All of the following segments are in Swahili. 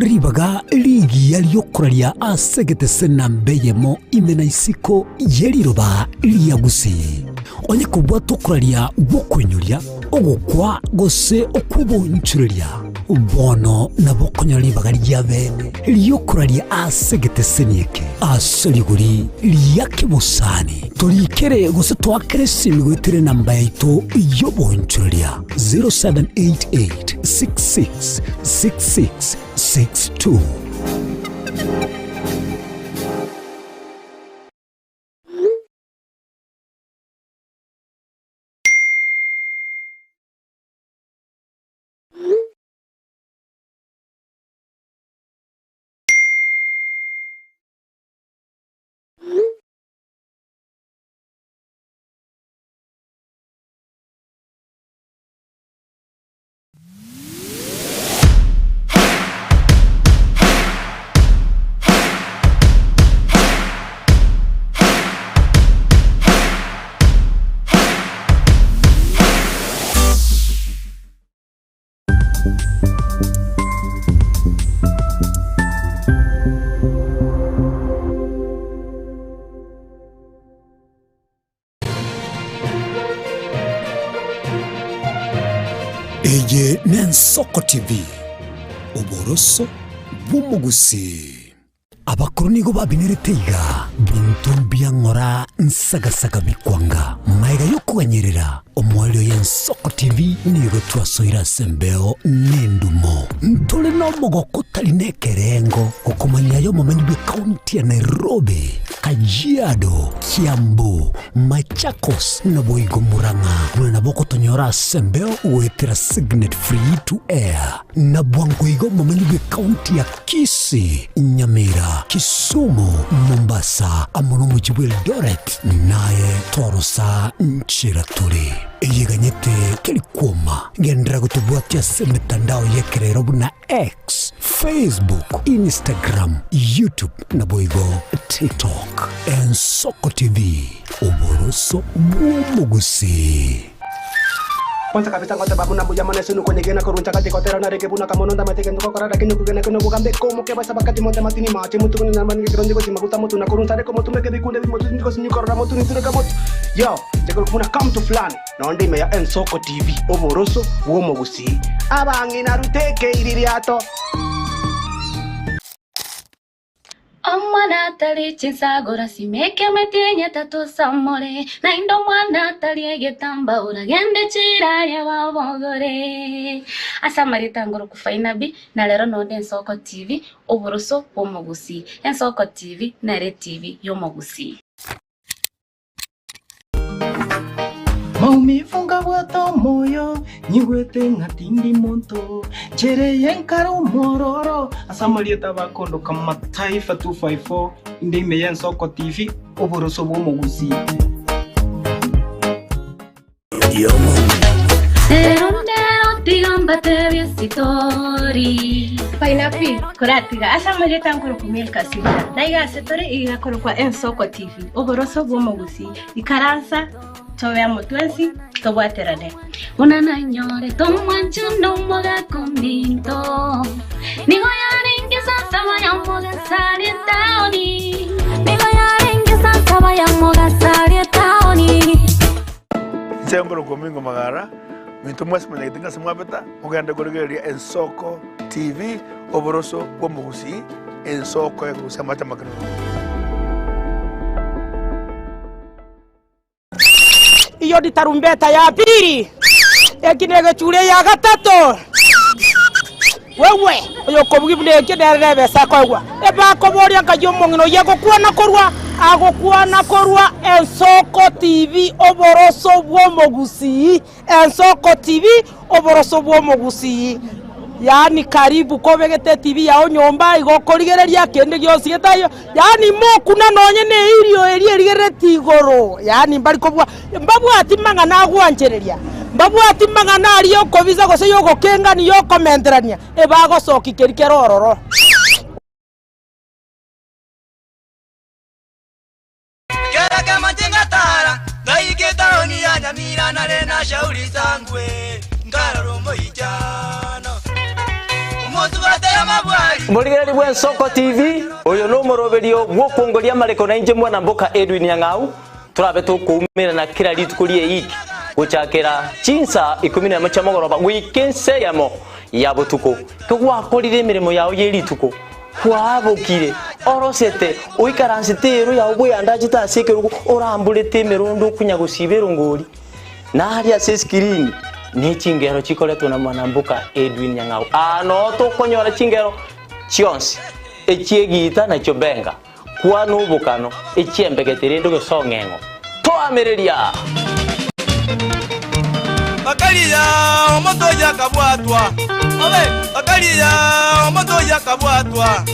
ribaga ligi yaliyokuralia asegete sena mbeyemo imena isiko yeliroba liyagusi onye kubwa tokuralia bokwenyulia ogukwa gose okubonchuria bono na bokonyola ribaga lyabene liyokuralia asegete senieke asaliguri liyakibusani tolikere gose twakere simigwetire namba yaito yobonchuria 0788666662. Eye Nensoko TV Oboroso Bumugusi abakoronigo babinereteiga bintu byangora nsagasaga mikwanga maiga yokuganyerera omwelio y'Ensoko TV nigo twasoira sembeo nendumo ntole no mogoko talinekerengo okomanya yo momenyi be county ya Nairobi, Kajiado, Kiambu, Machakos na Boigo Murang'a na boko tonyora sembeo wetera signet free to air na bwangoigo momenyi be county ya Kisii, Nyamira, Kisumu, Mombasa, amono mujibu Eldoret naye Torosa Nchiraturi yeganyete kelikuoma gendera gutubuatia semitandao yekerero na X, Facebook, Instagram, YouTube na boigo TikTok. Ensoko TV Oboroso Bumugusi. Ponsa kabisa ngote babuna buja mane sunu kwenye gena koruncha kati kotera na rege buna kamononda mateke ndoko karada kinyo kugena kinyo kugambe komo ke basa bakati monte matini mache mutu kuni na mani kironde ko simaguta mutu na koruncha reko mutu meke bikunde mutu ndiko sinyo korada mutu nitule kamotu yo jeko kuna come to flan na ondime ya Ensoko TV Oboroso Bumugusi abangi na ruteke iririato Omwana tali chinsagora simeke metenya tato samore na indo mwana tali egetamba uragende chiraya babogore asamarita ngoro kufaina bi na lero nonde Ensoko TV Oboroso Bumugusi Ensoko TV na Re TV yomugusi Maumifunga bwato moyo nyigwete ngatindi monto chere yenkaro mororo asamalieta bakondo kama taifa 254 ndime ya Ensoko TV Oboroso Bumugusi Erondero tigamba tevi sitori Painapi kuratiga asamalieta ngoro kumilka sibira daiga setori igakoro kwa Ensoko TV Oboroso Bumugusi ikaransa Towe amotwensi tobaterane. Unana nyore tomanchu no moga kominto. Nigo yaringe sasa vaya moga sari taoni. Nigo yaringe sasa vaya moga sari taoni. Sembro komingo magara. Minto mwesi mwenye tinga semua beta. Muganda gorogeri Ensoko TV Oboroso Bumugusi Ensoko ya kusamata makano. iyo di tarumbeta ya pili ekinege chule ya gatatu wewe oyo kobugibule kederebe sakogwa eba koboria kajomongino yego kuana korwa Ensoko TV Oboroso Bumugusi Ensoko TV Oboroso Bumugusi yani karibu kobegete TV ya onyomba igokorigereria kende gyosi getayo yani mokuna nonye ne irio erigereti igoro yani mbali kobwa mbabu atimanga na gwanchereria mbabu atimanga na ariyo kobiza gose yogo kenga ni yo komenterania ebago soki kerikero ororo kera kama tingatara ngaiketa oni ya Nyamira na rena shauri zangwe ngararombo ijano umotu batera ya mabwai Muligeri bwa Ensoko TV oyo no moroberio gwokongoria mareko na inje mwana mboka Edwin Yang'au turabe tukumira na kila litukulie iki guchakira chinsa 10 chamogoroba wikense yamo yabutuko tugwakorire emirimo yawo yerituko kwabukire orosete uikaransitero yawo buyanda chitasekeruko orambulete mirundo kunyagusibero ngori na hali ya screen ni chingero chikoletwa na mwanambuka Edwin Yang'au ano tokonyora chingero chionsi echiegita na chobenga kwa nubukano echiembegetere ndo gesongengo toamereria Bakaliya omoto yakabwatwa Bakaliya omoto yakabwatwa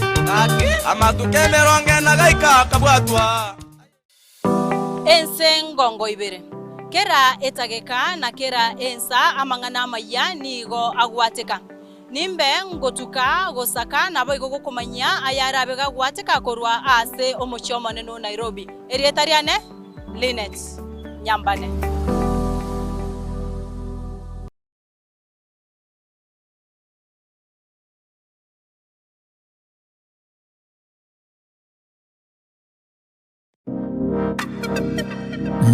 Amatukemeronge na gaika kabwatwa Ensengongo ibere kera etageka na kera ensa amangana maya nigo agwateka nimbe ngotuka gosaka nabo igokumanya ayara bega gwateka korwa ase omochomane no Nairobi erietariane Linet Nyambane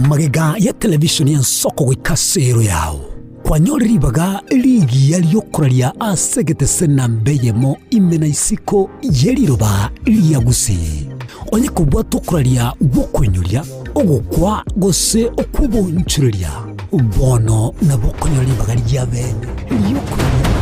magega ya televishoni ya Ensoko gwikasero yao kwanyoribaga ligi yaliyokuralia asegete sena mbeyemo imena isiko yeriroba liyagusi onye kubwa tokuralia gukwenyuria ogukwa gose okubonchuria bono na bokonyoribaga lyabe liyokuralia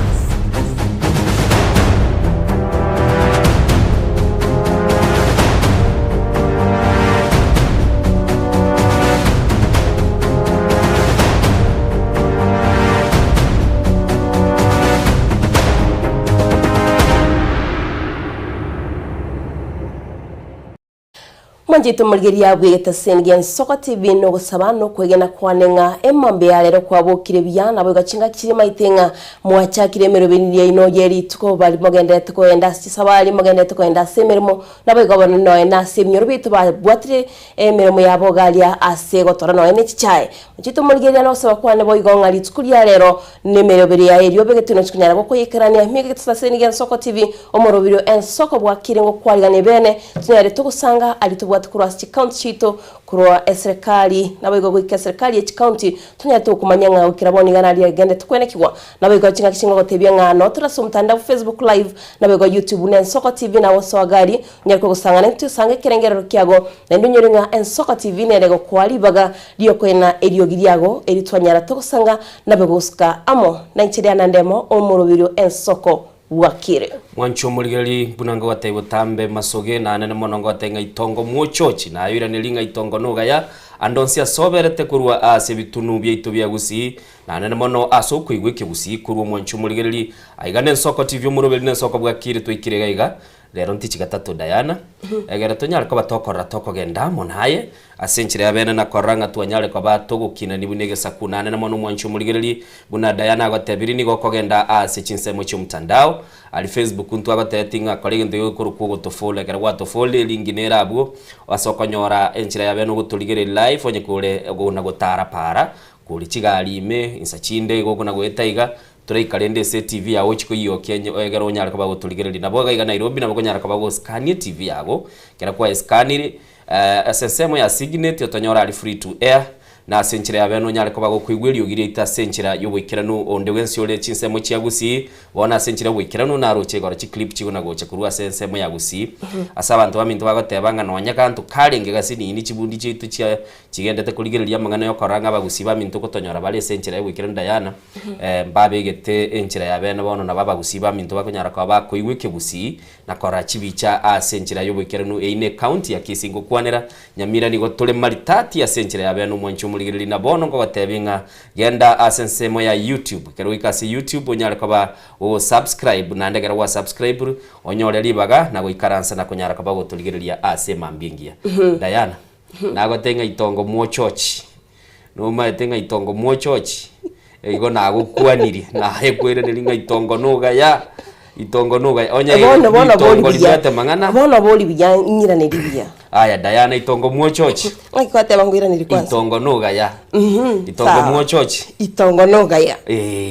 Manjito mulgeria bwegeta sengi Ensoko TV no gusaba no kwegena kwanenga emambe ya lero kwabukire byana bwe gachinga kirima itenga mwachakire merobiniye ino yeri tuko bali mogende tuko enda sisabali mogende tuko enda semermo nabo gabano no ena semyor bitu ba bwatire emermo ya bogalia asego tora no ene chichae manjito mulgeria no gusaba kwane bo igonga litukuria lero ne merobiriya eri obegete no chikunyara ko yikarania mige tsasengi Ensoko TV omorobiro Ensoko bwakire ngo kwalgane bene tunyare tukusanga alitubu kurwa county chito kurwa serikali nabo igogwika serikali ya county tunyatu kumanyanga ukiraboni gana ali agende tukwenekwa nabo igochinga kishingo gotebya ngano turasumtanda Facebook live nabo igo YouTube na Ensoko TV na woso agari nyako gusanga nentu sange kirengero kyago na ndunyoringa Ensoko TV nerego kwalibaga liyo kwena eriogiriago eritwanyara tukusanga nabo guska amo na nchiriana ndemo omurubiro Ensoko wakire mwancho muligeli bunanga wataibo tambe masoge na nene monongo watenga itongo mwochochi na ayura nilinga itongo nugaya andonsia soberete kurwa ase bitunu byaitu byagusi na nene mono aso kwigwike gusi kurwa mwancho muligeli aigane Ensoko TV murubeli Ensoko bwakire twikire gaiga lero ntichi gatatu Diana egera tonyara ko batokora toko genda monaye asenchire abene na koranga twanyare ko batogukina nibunege sakunane na mono mwancho muligeli buna Diana agotebiri ni gokogenda ase chinsemo cy'umtandao ali Facebook ntu agotetinga kolege ndo kurukugo tofole kera wa tofole linginera abwo wasokonyora enchire yabene gutuligere live onye kule gona gotara para kuli chigali ime insachinde gogona gwetaiga turaikale se TV yawo chiko iyo kenye egera onyara kaba gutuligere naboga iga Nairobi nabo nyara kaba go scan TV yago kera kwa scanner SSM ya Signet otonyora ali free to air na senchira yabeno nyare ko bagokwigweri ogire ita senchira yobwikirano onde wensi ole chinsemo chiagusi bona senchira bwikirano naro chegora chi clip chigona gocha kurwa sensemo yagusi asa abantu bamintu bagotebanga no nyakantu karenge gasini ni chibundi chitu chia chigendete kuligereria mangana yo koranga bagusi bamintu kotonyora bale senchira yobwikirano Diana mbabegete enchira yabeno bono na babagusi bamintu bakonyara ko bakoigwike gusi na kora chibicha a senchira yobwikirano eine county ya Kisingo kwanera Nyamira ni gotole maritati ya senchira yabeno mwanchu muligirili na bono ngo batebinga genda asensemo ya YouTube kero ikasi YouTube onyara kaba o subscribe na ndegera wa subscribe onyore libaga na goikaransa na konyara kaba gotuligirilia asema mbingia Diana na gotenga itongo mwochochi no maetenga itongo mwochochi igo na gukwaniri na hekwere nilinga itongo noga ya itongo nuga onya itongo libete mangana bono boli biya nyira ne libya aya Diana itongo muochochi kwate banguira ni kwanza itongo nuga ya itongo muochochi itongo nuga ya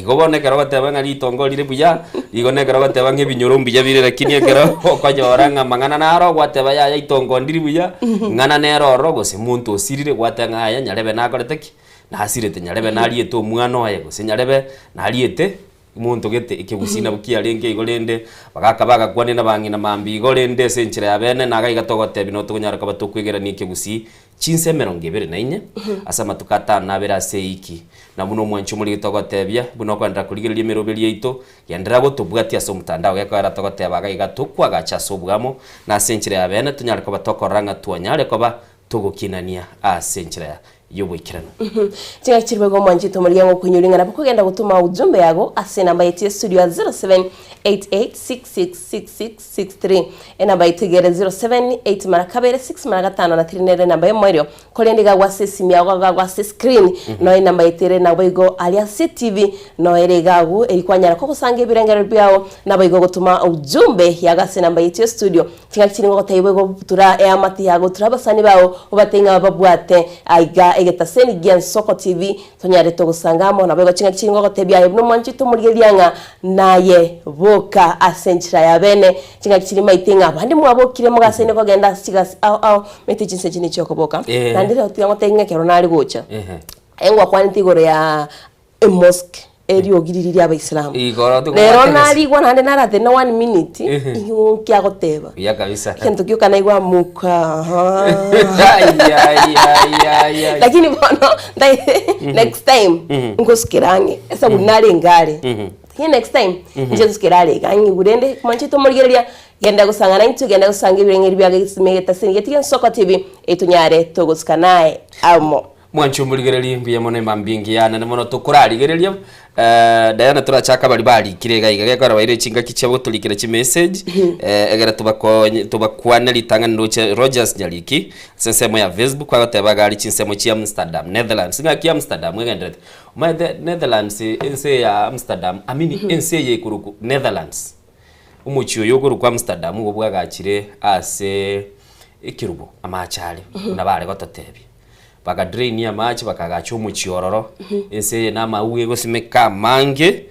gobone kero bateba ngari itongo lire buya igone kero bateba ngebinyurumbi ya birere kinie kero okajoranga mangana naro gwateba ya itongo ndiri buya ngana nero ro gose muntu osirire gwatanga aya nyarebe nakoreteki nasirete nyarebe nariete omwana oye gose nyarebe nariete muntu gete ikigusina bukia renge igorende bagakabaga kwane na bangi na mambi igorende senchira ya bene naga igatogote bino tukunyaraka batukwegera ni ikigusi chinsemero ngebere nainye asa matukata nabera seiki na buno mwanchu muri gitogotebya buno kwandra kurigereria meroberi yito yandira gotubwati aso mutandao yakara togote baga igatukwa gacha sobwamo na senchira ya bene tunyaraka batokoranga tuanyare koba tugukinania a senchira ya yobwikirano tinga kirwego mwanji to muri yango kunyuringa na kugenda gutuma ujumbe yago ase namba yetu studio 0788666663 namba itegere 078 mara kabere 6 mara 5 na trinere namba yemorio kolendiga gwase simi yago gwase screen no namba itere na boigo alia CTV no eregagu erikwanyara ko kusange birengero byao na boigo gutuma ujumbe yaga ase namba yetu studio tinga kiringo gotayibego butura ya mati yago turabasani bawo ubatenga babwate aiga egeta Sengian Soko TV tonyare to gusangamo na bego cinga cingo gotebya ibno mwanchi to murigerianga naye boka asenchira ya bene cinga kirima itinga abandi mwabokire mugasene ko genda sigas au meti cinse cini cyo koboka nandire otiyango tenga kero nari gocha engwa kwanti gore ya mosque eri ogiriri abaislam rero nari gwa nande narate na 1 minute iyo kya goteba ya kabisa kento kyo kana igwa muka lakini bono next time ngoskirange esa bunare ngare next time nje skirale ganyi burende manchito murigereria genda gusanga into genda gusanga ibirengeri byagisimegeta sinigetiye Soko TV etunyare toguskanae amo mwanchu murigereria mbiye mone mambingi yana nemono tukurarigereria Diana turachaka bari kirega igagekora baire chinga kichabo tulikira chi message egera tubakwana litanganiro cha Rogers Nyaliki sensemo ya Facebook kwa tabagari chinsemo chi Amsterdam Netherlands ngaki Amsterdam ngendete my Netherlands ense ya Amsterdam amini ense ye kuruku Netherlands umuchiyo yoguru kwa Amsterdam ubwo bwagakire ase ikirubo amachale nabare gototebi baka drain ya match bakagacha umuchiororo ese na mauge gosimeka mange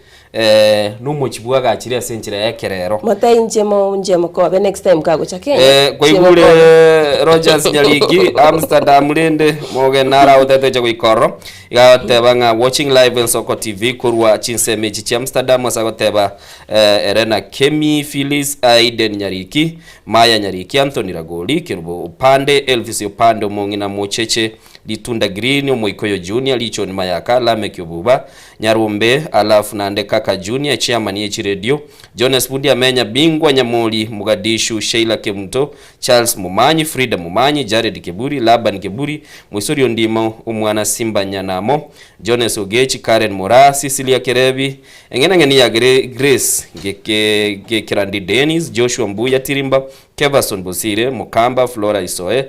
n'umuchibwa gakire senchira yekerero mata njemo ko be next time kago chake kwa igure Rogers Nyaligi Amsterdam lende moge nara utete cha kuikoro igatebanga watching live on Soko TV kurwa chinseme chi Amsterdam asagoteba Erena Kemi Phyllis Aiden Nyariki Maya Nyariki Anthony Ragoli kirubo upande Elvis upande umongina mocheche Litunda Green Moikoyo Junior Lichon Mayaka Lame Kyobuba Nyarumbe alafu nande Kaka Junior chairman yechi radio Jonas Bundi amenya bingwa Nyamoli Mugadishu Sheila Kemto Charles Mumanyi Frida Mumanyi Jared Keburi Laban Keburi Mwisorio Ndimo umwana Simba Nyanamo Jonas Ogechi Karen Mora Cecilia Kerebi engena ya Grace Gekirandi Dennis Joshua Mbuya Tirimba Kevason Bosire Mukamba Flora Isoe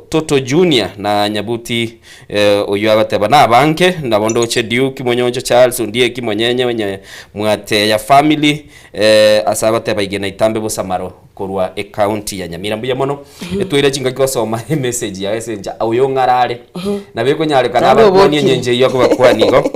Toto Junior na Nyabuti oyo abateba na banke nabondo che Duke Monyonjo Charles ndie kimonyenye wenye mwate ya family asabateba igena itambe busamaro korwa account ya Nyamira mbuya mono etwire chinga kosoma message ya messenger oyo ngarare na beko nyare kana abakoni nyenje yo kubakwanigo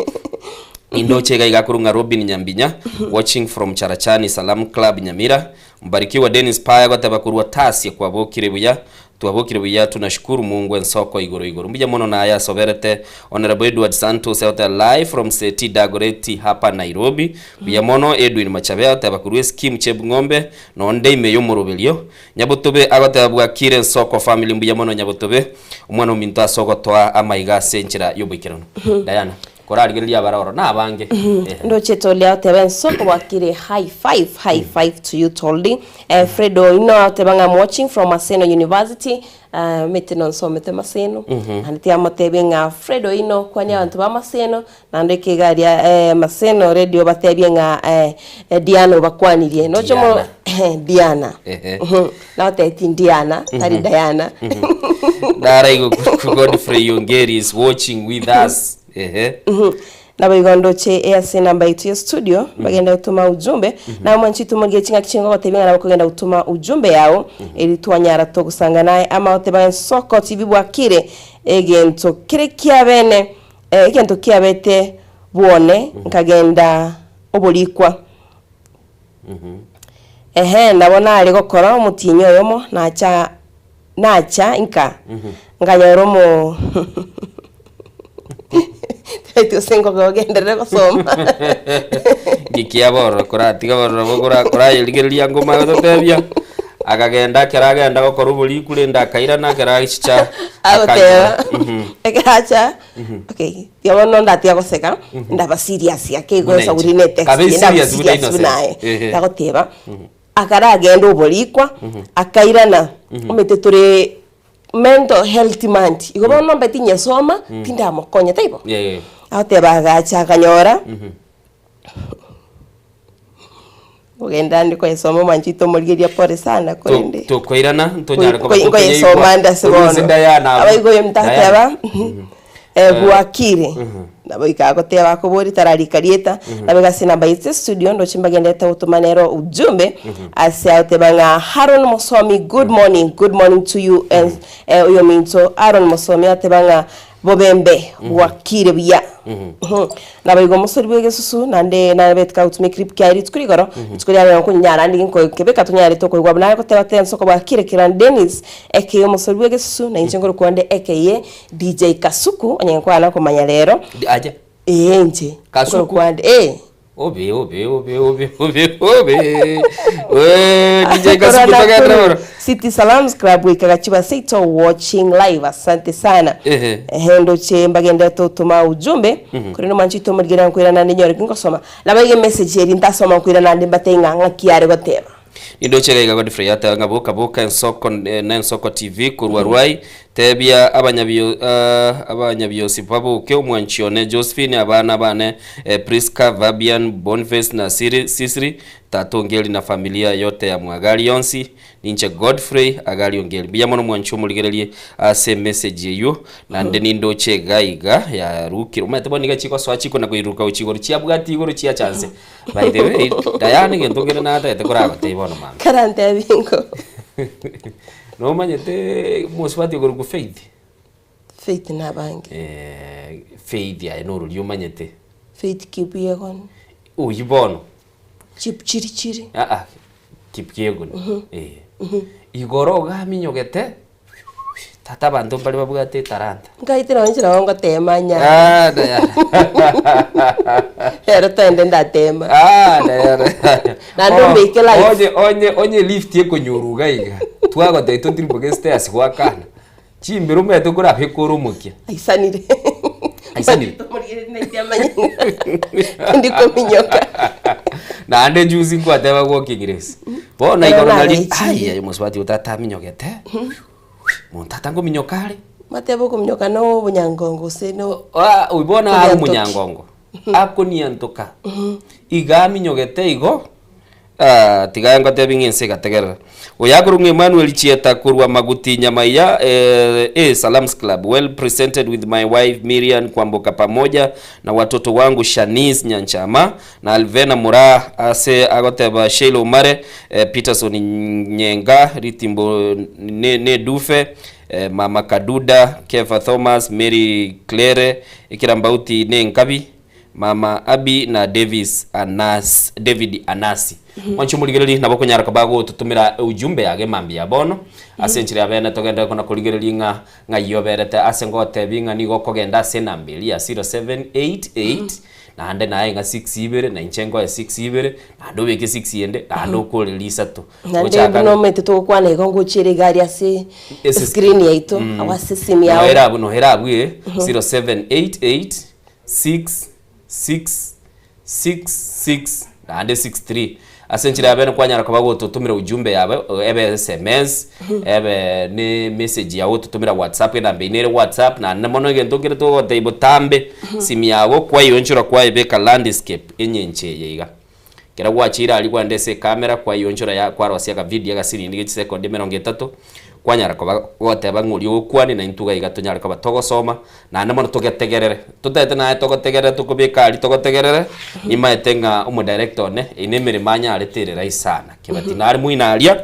Indoche gaiga kurunga Robin Nyambinya watching from Charachani Salam Club Nyamira mbarikiwa Dennis Paya bateba kurwa tasi kwa bokire buya tuabokire buya tunashukuru Mungu ensoko igoro mbija mono na aya soberete Honorable Edward Santos out live from Seti Dagoretti hapa Nairobi buya mono Edwin Machabea tabakurwe scheme chebungombe no ndeime yo morobelio nyabotobe agatabwa kire ensoko family buya mono nyabotobe umwana uminto asoko toa amaiga senchira yobikirano Diana korari gelia baroro na bange ndo chetolia teben soko wakire high five to you toldi Fredo tebanga watching from Maseno University metenon so mete Maseno anti amotebenga Fredo kwanya abantu ba Maseno nandeke garia Maseno radio batebenga Diana bakwanirie no chomo Diana na tete Diana tari Diana Dara Godfrey Yongeri is watching with us na boigondo che ase namba itu ya studio bagenda gutuma ujumbe na mwanchi tumurige chinga kichinga gotebinga na bakogenda gutuma ujumbe yao ili twanyara to gusanga naye ama oteba Ensoko TV bwakire egento kire kiabene egento kiabete buone nkagenda obulikwa ndabona ari gukora umutinyo yomo nacha inka nganyoromo Taito sengo kogenda gusoma gikiaboro kuratiga boro kora yiligeria ngoma gotebia akagenda kiragenda gukora ubuliku linda kairana kiragicha akaya ekacha okay yabono ndatia goseka ndaba serious yake gosa urinete serious bunaye ndagoteba akaragenda ubulikwa akairana umete turi mental health month igobono mbetinya soma tinda mokonya taibo ateba agacha akanyora ugenda ndiko yesoma manchito murigeria pore sana kwende to koirana ntonyara ko yesoma ndasibona abayigo yemtateba bwakire nabo ikagoteba ko bori tararikarieta nabega sina bayitse studio ndo chimbagenda utumanero ujumbe asyautebanga Haron Musomi good morning to you and uyo minto Haron Musomi atebanga bobembe bwakire bya nabayigo musori bwegesusu nande nabetka utme clip kyari tkurigoro tkurya ko nyara ndi ko kebeka tunyare to ko gwabna ko teba Ensoko bwakire kiran Dennis eke musori bwegesusu na inchengoro kwande eke DJ Kasuku onyenkwana ko manya rero aje nje Kasuku kwande obe DJ Kasuku together City Salams Club wikagachiba seito watching live asante sana hendo chemba genda totuma ujumbe kuri no manchito murgira kwira nande nyore ngosoma nabayige message eri ntasoma kwira nande batenga ngakiare goteba Indochega iga Godfrey yata ngaboka Ensoko TV kurwarwai tebia abanyabyo sipabuke umwanchione Josephine abana bane Priska Fabian Boniface na Sisri tatongeli na familia yote ya Mwagali Yonsi ninche Godfrey agali ongeli biyamono mwancho muligerelie ase message yo nande nindochega iga ya rukiro umeteboni gachiko swachiko na kuiruka uchigoro chiabwati igoro chia chance by the way Diane ngentongere na ata tekora batebona mama karante abingo no manyete muswati igoro ku faith na bangi faith ya no rulyo manyete faith kibuye kon uyibono chiri kipkiego igoro gaminyogete tata bantu bali babugate taranta ngaitira wanjira wango temanya era tende ndatema nando mbeke life onye lift yeko nyoruga iga twago daito triple stairs gwakana chimbero meto kura hekoro mukia aisanire ndiko minyoka na ande juzi kwa teba kwa kingiresi bona igoro nali ai muswati utata minyogete montata ngo minyokale matebo ko minyoka no bunyangongo se no ubona ari munyangongo ako niantoka iga minyogete igo tiganga tebingense gategera oyaguru Emmanuel Chieta kurwa maguti nyamaya Salams Club well presented with my wife Miriam Kwamboka pamoja na watoto wangu Shanice Nyanchama na Alvena Mura ase agoteba Sheilo Mare Peterson Nyenga Ritimbo ne Dufe Mama Kaduda Kefa Thomas Mary Claire ikirambauti ne Nkabi Mama Abi na David Anasi wanchu muligereri naboko nyara kabago tutumira ujumbe yage mambi ya bono asenchira bene togenda kona kuligereri nga yoberete asengote binga nigo kogenda senambili ya 0788 na ande naye nga 6 ibere na inchengo ya 6 ibere na ndo beke 6 yende na ndo kole lisatu ochaka no mete to kwana igongo chiri gari ase screen yaito awase simi yawo no herabu 0788 666 na ande 63 asenchira bene kwanyara kabago tutumira ujumbe yabe ebe SMS ebe ni message yawo tutumira WhatsApp na benere WhatsApp na namono ngentongere to taibo tambe simi yawo kwa yonchura kwa ibeka landscape enyenche yiga kera gwachira ali kwa ndese camera kwa yonchura ya kwa rwasi ka video ga siri ndige second 30 kwanyara ko goteba ng'uri okwani na intuga igatunyara ko batogosoma na nemo tugetegerere tutete na togotegerere tukubikari togotegerere imaete nga umu director ne inemere manya areterera isana kibati nari muinaria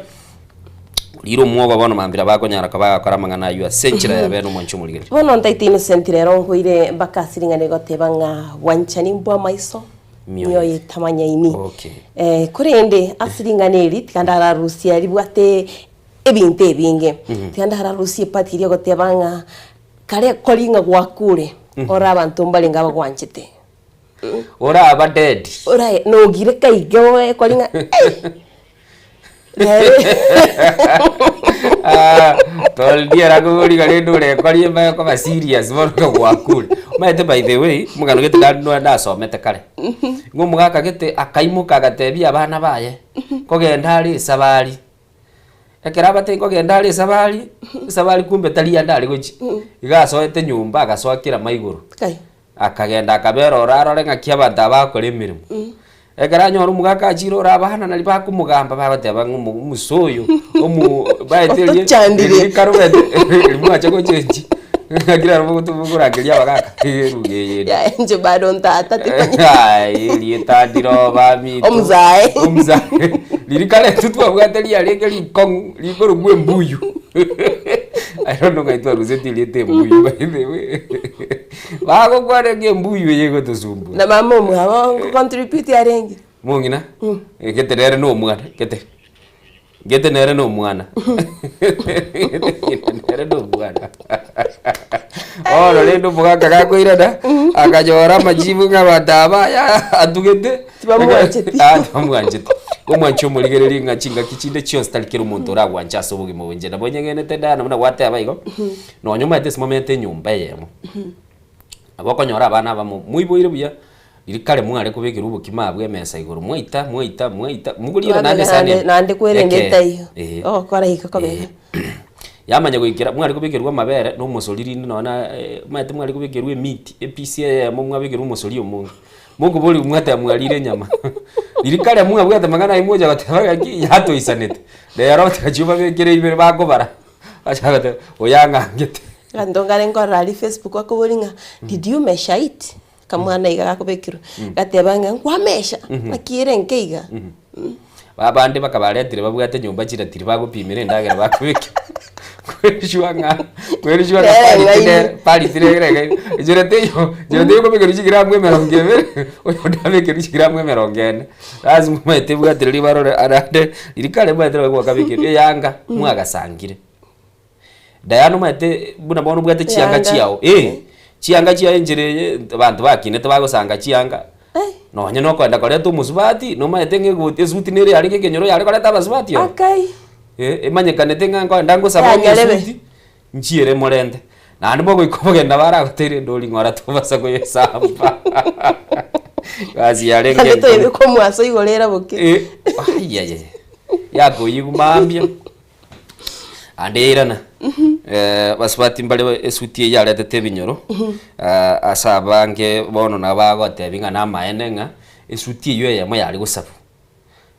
Liro mwogo bono mambira bakonyara ko bagakora mangana yu asenchira ya beno mwanchu muligere bono ntaitino sentirero ngwire bakasiringa negoteba nga wanchani mbwa maiso mioyo tamanya ini okay kurende asiringaneri tikandara Rusia libwate ebinte binge tikandara Rusia patiria goteba nga kare kolinga gwakure ora abantu mbalinga bagwanchite ora aba dead ora no gire kaigo kolinga tol dia raguri gale dure kori ba ko ba serious bono gwakure maite by the way mugano gete dano na somete kare ngumugaka gete akaimuka gatebia abana baye kogenda ari sabari ekera bate kogenda ari sabari kumbe tali andari gochi igasoete nyumba agaswakira maiguru akagenda akabero raro ngakia banda bakore mirimo ekera nyoru mugaka achiro rabana nali bakumugamba babateba ngumusoyo omu baite chandire karubete mwacha gochechi agira rubuto buguragiria bagaka rugeye ya nje bado ntata ai lietadiro bami omzae lirikale tutwa bwateria lekeli kong likoro gwe mbuyu I don't know ngaitwa ruzeti liete mbuyu by the way bago kware ge mbuyu yego tusumbu na mama mwa contribute arengi mungina keterere no mwana gete nere no mwana nere no mwana oro lendo mugaka gakoira da akajora majibu ngabadaba ya atugete tibamwanchete umwancho muligereri ngachinga kichinde cyose talikira umuntu uragwancha sobugi mu wenje nabonye ngene tedana muna wate abayigo no nyuma ite moment nyumba yemo abako nyora abana bamo muiboire buya irikare mware kubegera ubukima bwe mesa iguru mwita mugurira nande sane nande kwerende tayo kora hika kabega yamanya gwikira mwari kubigerwa mabere no musoliri nona mate mwari kubigerwa meat EPCA mo mwabigera umusoli omungu mungu boli mwata mwalire nyama irikare mwabwata magana imoja batabaga ki yato isanete rero tajuba begere ibere bagobara ashagate oyanga ngete ndongare ngorali Facebook akoboringa did you measure it kamwana iga akobekiro gatebanga kwamesha akire nkeiga babande bakabaretire babwate nyumba chiratiri bagupimire ndagera bakubike kwishwanga pali tire jirate ko bigero chigira mwe merongeve oyo ndabeke chigira mwe merongene lazima mwete bwatire libarore arade irikale mwete kwa kabike yanga mwagasangire dayano mwete buna bono bwate chianga chiao chianga chiaenjere abantu bakine tabagosanga chianga no nyano kwenda kore tu musubati no maete ngegute suti nere ari kenyoro yari kore tabasubati yo emanyekane tenga kwenda ngosaba suti nchiere morende na ndimo goikobogenda bara gutere ndoli ngora tubasa ko yesamba kazi yare ngende to yiko mwaso igorera boke yako yigumambia anderana basubati mbale esuti yarete tebinyoro asabange bono nabagote binga namaenenga esuti yo yamo yari gusabu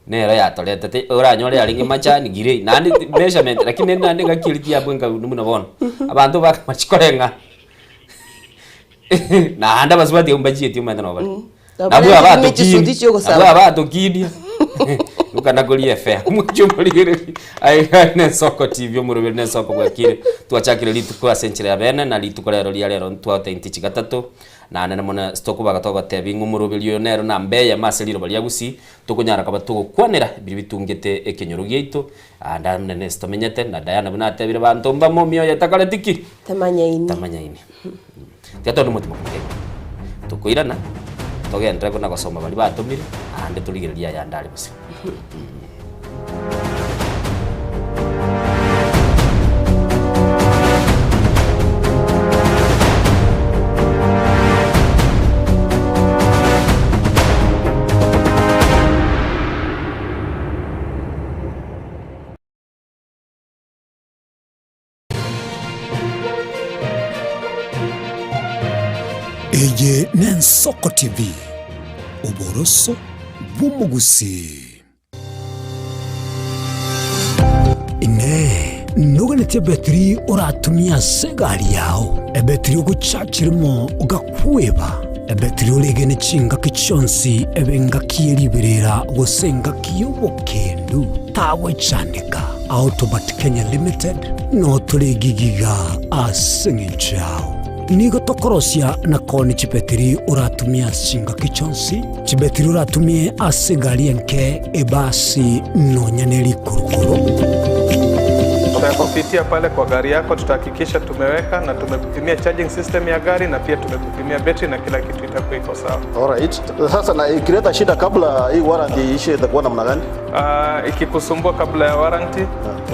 nero yatolete oranyore yari ngimachani gire nandi measurement lakini nandi ngakiriti yabwenga numuna bono abantu bakamachikorenga na anda basubati umbaji eti umana nobali nabo abato kidia ukana goli efe muchumulire ai soko TV omurubire ne soko gwakire twachakire litukwa century abene na litukorero lero twate intichi gatatu na nene mona stoko bagatoga tebi ngumurubire yo nero na mbeya maseliro bali yagusi tukunyara kabatugo kwanera bitungete ekenyoro gyeito anda nene stomenyete na dayana bina tebire bantu mbamo mio yatakale tiki tamanyaini teto numutima kuke tukuirana togenda ko nagosoma bali batumire ande tuligereria yandari busi Eye Nensoko TV Oboroso bw'umugusi ine nuganite betri uratumia segari yao ebetri uguchachirimo ugakweba ebetri uregene chinga kichonsi ebenga kieriberera gusenga kiyobokendu tawe chandika Autobat Kenya Limited no tuligigiga asingichao nigo tokorosia na koni chibetri uratumia chinga kichonsi chibetri uratumie asegari enke ebasi no nyaneri kurukuru. Tutakupitia pale kwa gari yako, tutahakikisha tumeweka na tumekupimia charging system ya gari na pia tumekupimia battery na kila kitu itakuwa iko sawa. Alright. Sasa na ikileta shida kabla hii warranty ishe itakuwa namna gani? Ikikusumbua kabla ya warranty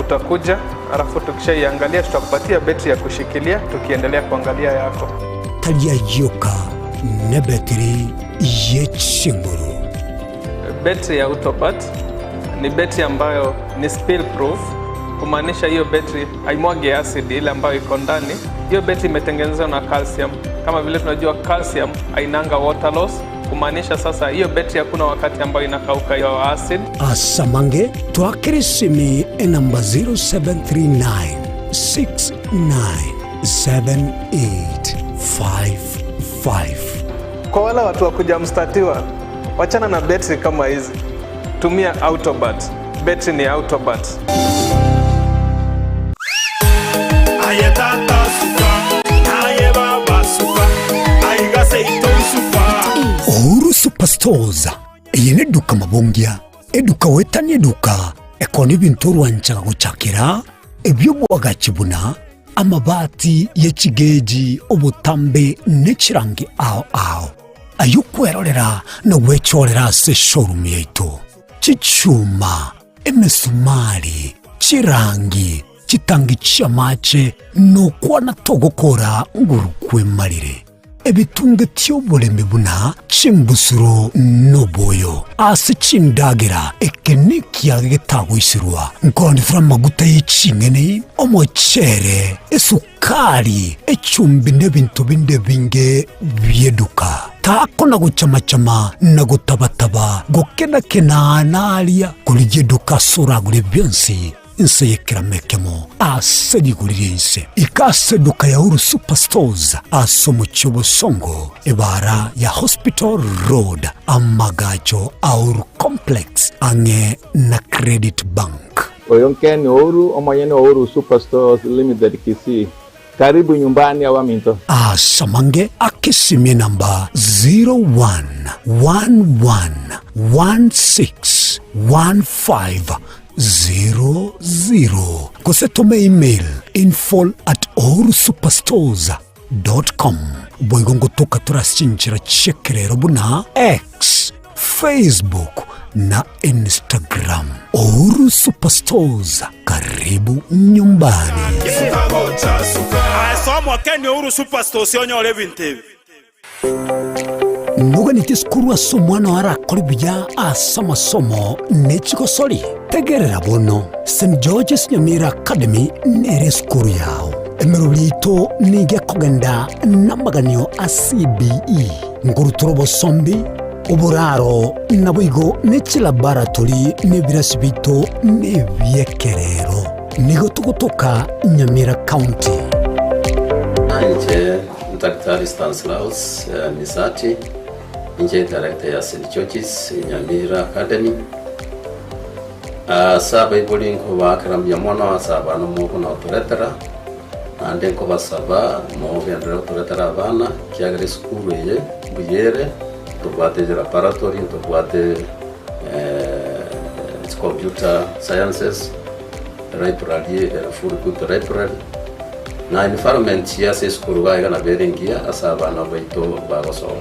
utakuja, alafu tukishaiangalia tutakupatia battery ya kushikilia tukiendelea kuangalia yako. Talia yoka ne battery yechinguru. Battery ya Autobat ni battery ambayo ni spill proof. Kumaanisha hiyo battery haimwage acid ile ambayo iko ndani. Hiyo battery imetengenezwa na calcium. Kama vile tunajua calcium hainanga water loss. Kumaanisha sasa hiyo battery hakuna wakati ambayo inakauka hiyo acid. Asamange twakirisimi namba 0739 697855. Kwa wale watu wakuja mstatiwa, wachana na battery kama hizi. Tumia Autobat. Battery ni Autobat. Ouru Superstores yene duka mabongia eduka wetani eduka ekoni bintu rwanchaga guchakira ebyo bwagachibuna amabati yechigeji obutambe nechirangi ao ayukwerorera no gwechorera se showroom yaitu chichuma emesumari chirangi chitangi chamache no kwana togokora ngurukwe marire ebitunge tyoboleme buna chimbusuro noboyo ase chindagira ekenikia getagwisirwa nkondifura maguta y'icingene omochere esukari echumbi n'ebintu binde binge byeduka tako na guchamachama na gutabataba gokenakena nalia kuri yeduka suragure byonsi inse yekiramekemo asedigurire inse ikaseduka ya Ouru Superstores aso mu Cyobosongo ebara ya Hospital Road amagacho Ouru Complex ange na Credit Bank. Oyonkeni Ouru omayene Ouru Superstores Limited Kisii. Karibu nyumbani awaminto. Asamange akisimie namba 0111161500. Kusetome email info@ourusuperstores.com. Boigongo toka turasinchira chekerero buna X, Facebook na Instagram. Ouru Superstores, karibu nyumbani. Asomwa Kenya Ouru Superstores yonyole bintebe. Nuga nikiskuru asomwana warakora ibya asamasomo nechikosori tegerera bono St. George's Nyamira Academy nere skuru yao emerulito nige kogenda namaganyo a CBE ngurutorobo sombi uburaro nabuigo nechilaboratori nebirasibito nebyekerero nigo tugutuka Nyamira County. Nje Daktari Stanislaus Misati, nje director ya St. George's Nyamira Academy. Saba ibulingo bakarambya mwana asaba no muko na turetera ande ko basaba mo vendera turetera abana kiagere school ye buyere tubate laboratory tubate computer sciences library full good library na environment ya school baiga na berengia asaba na baito bagosoma.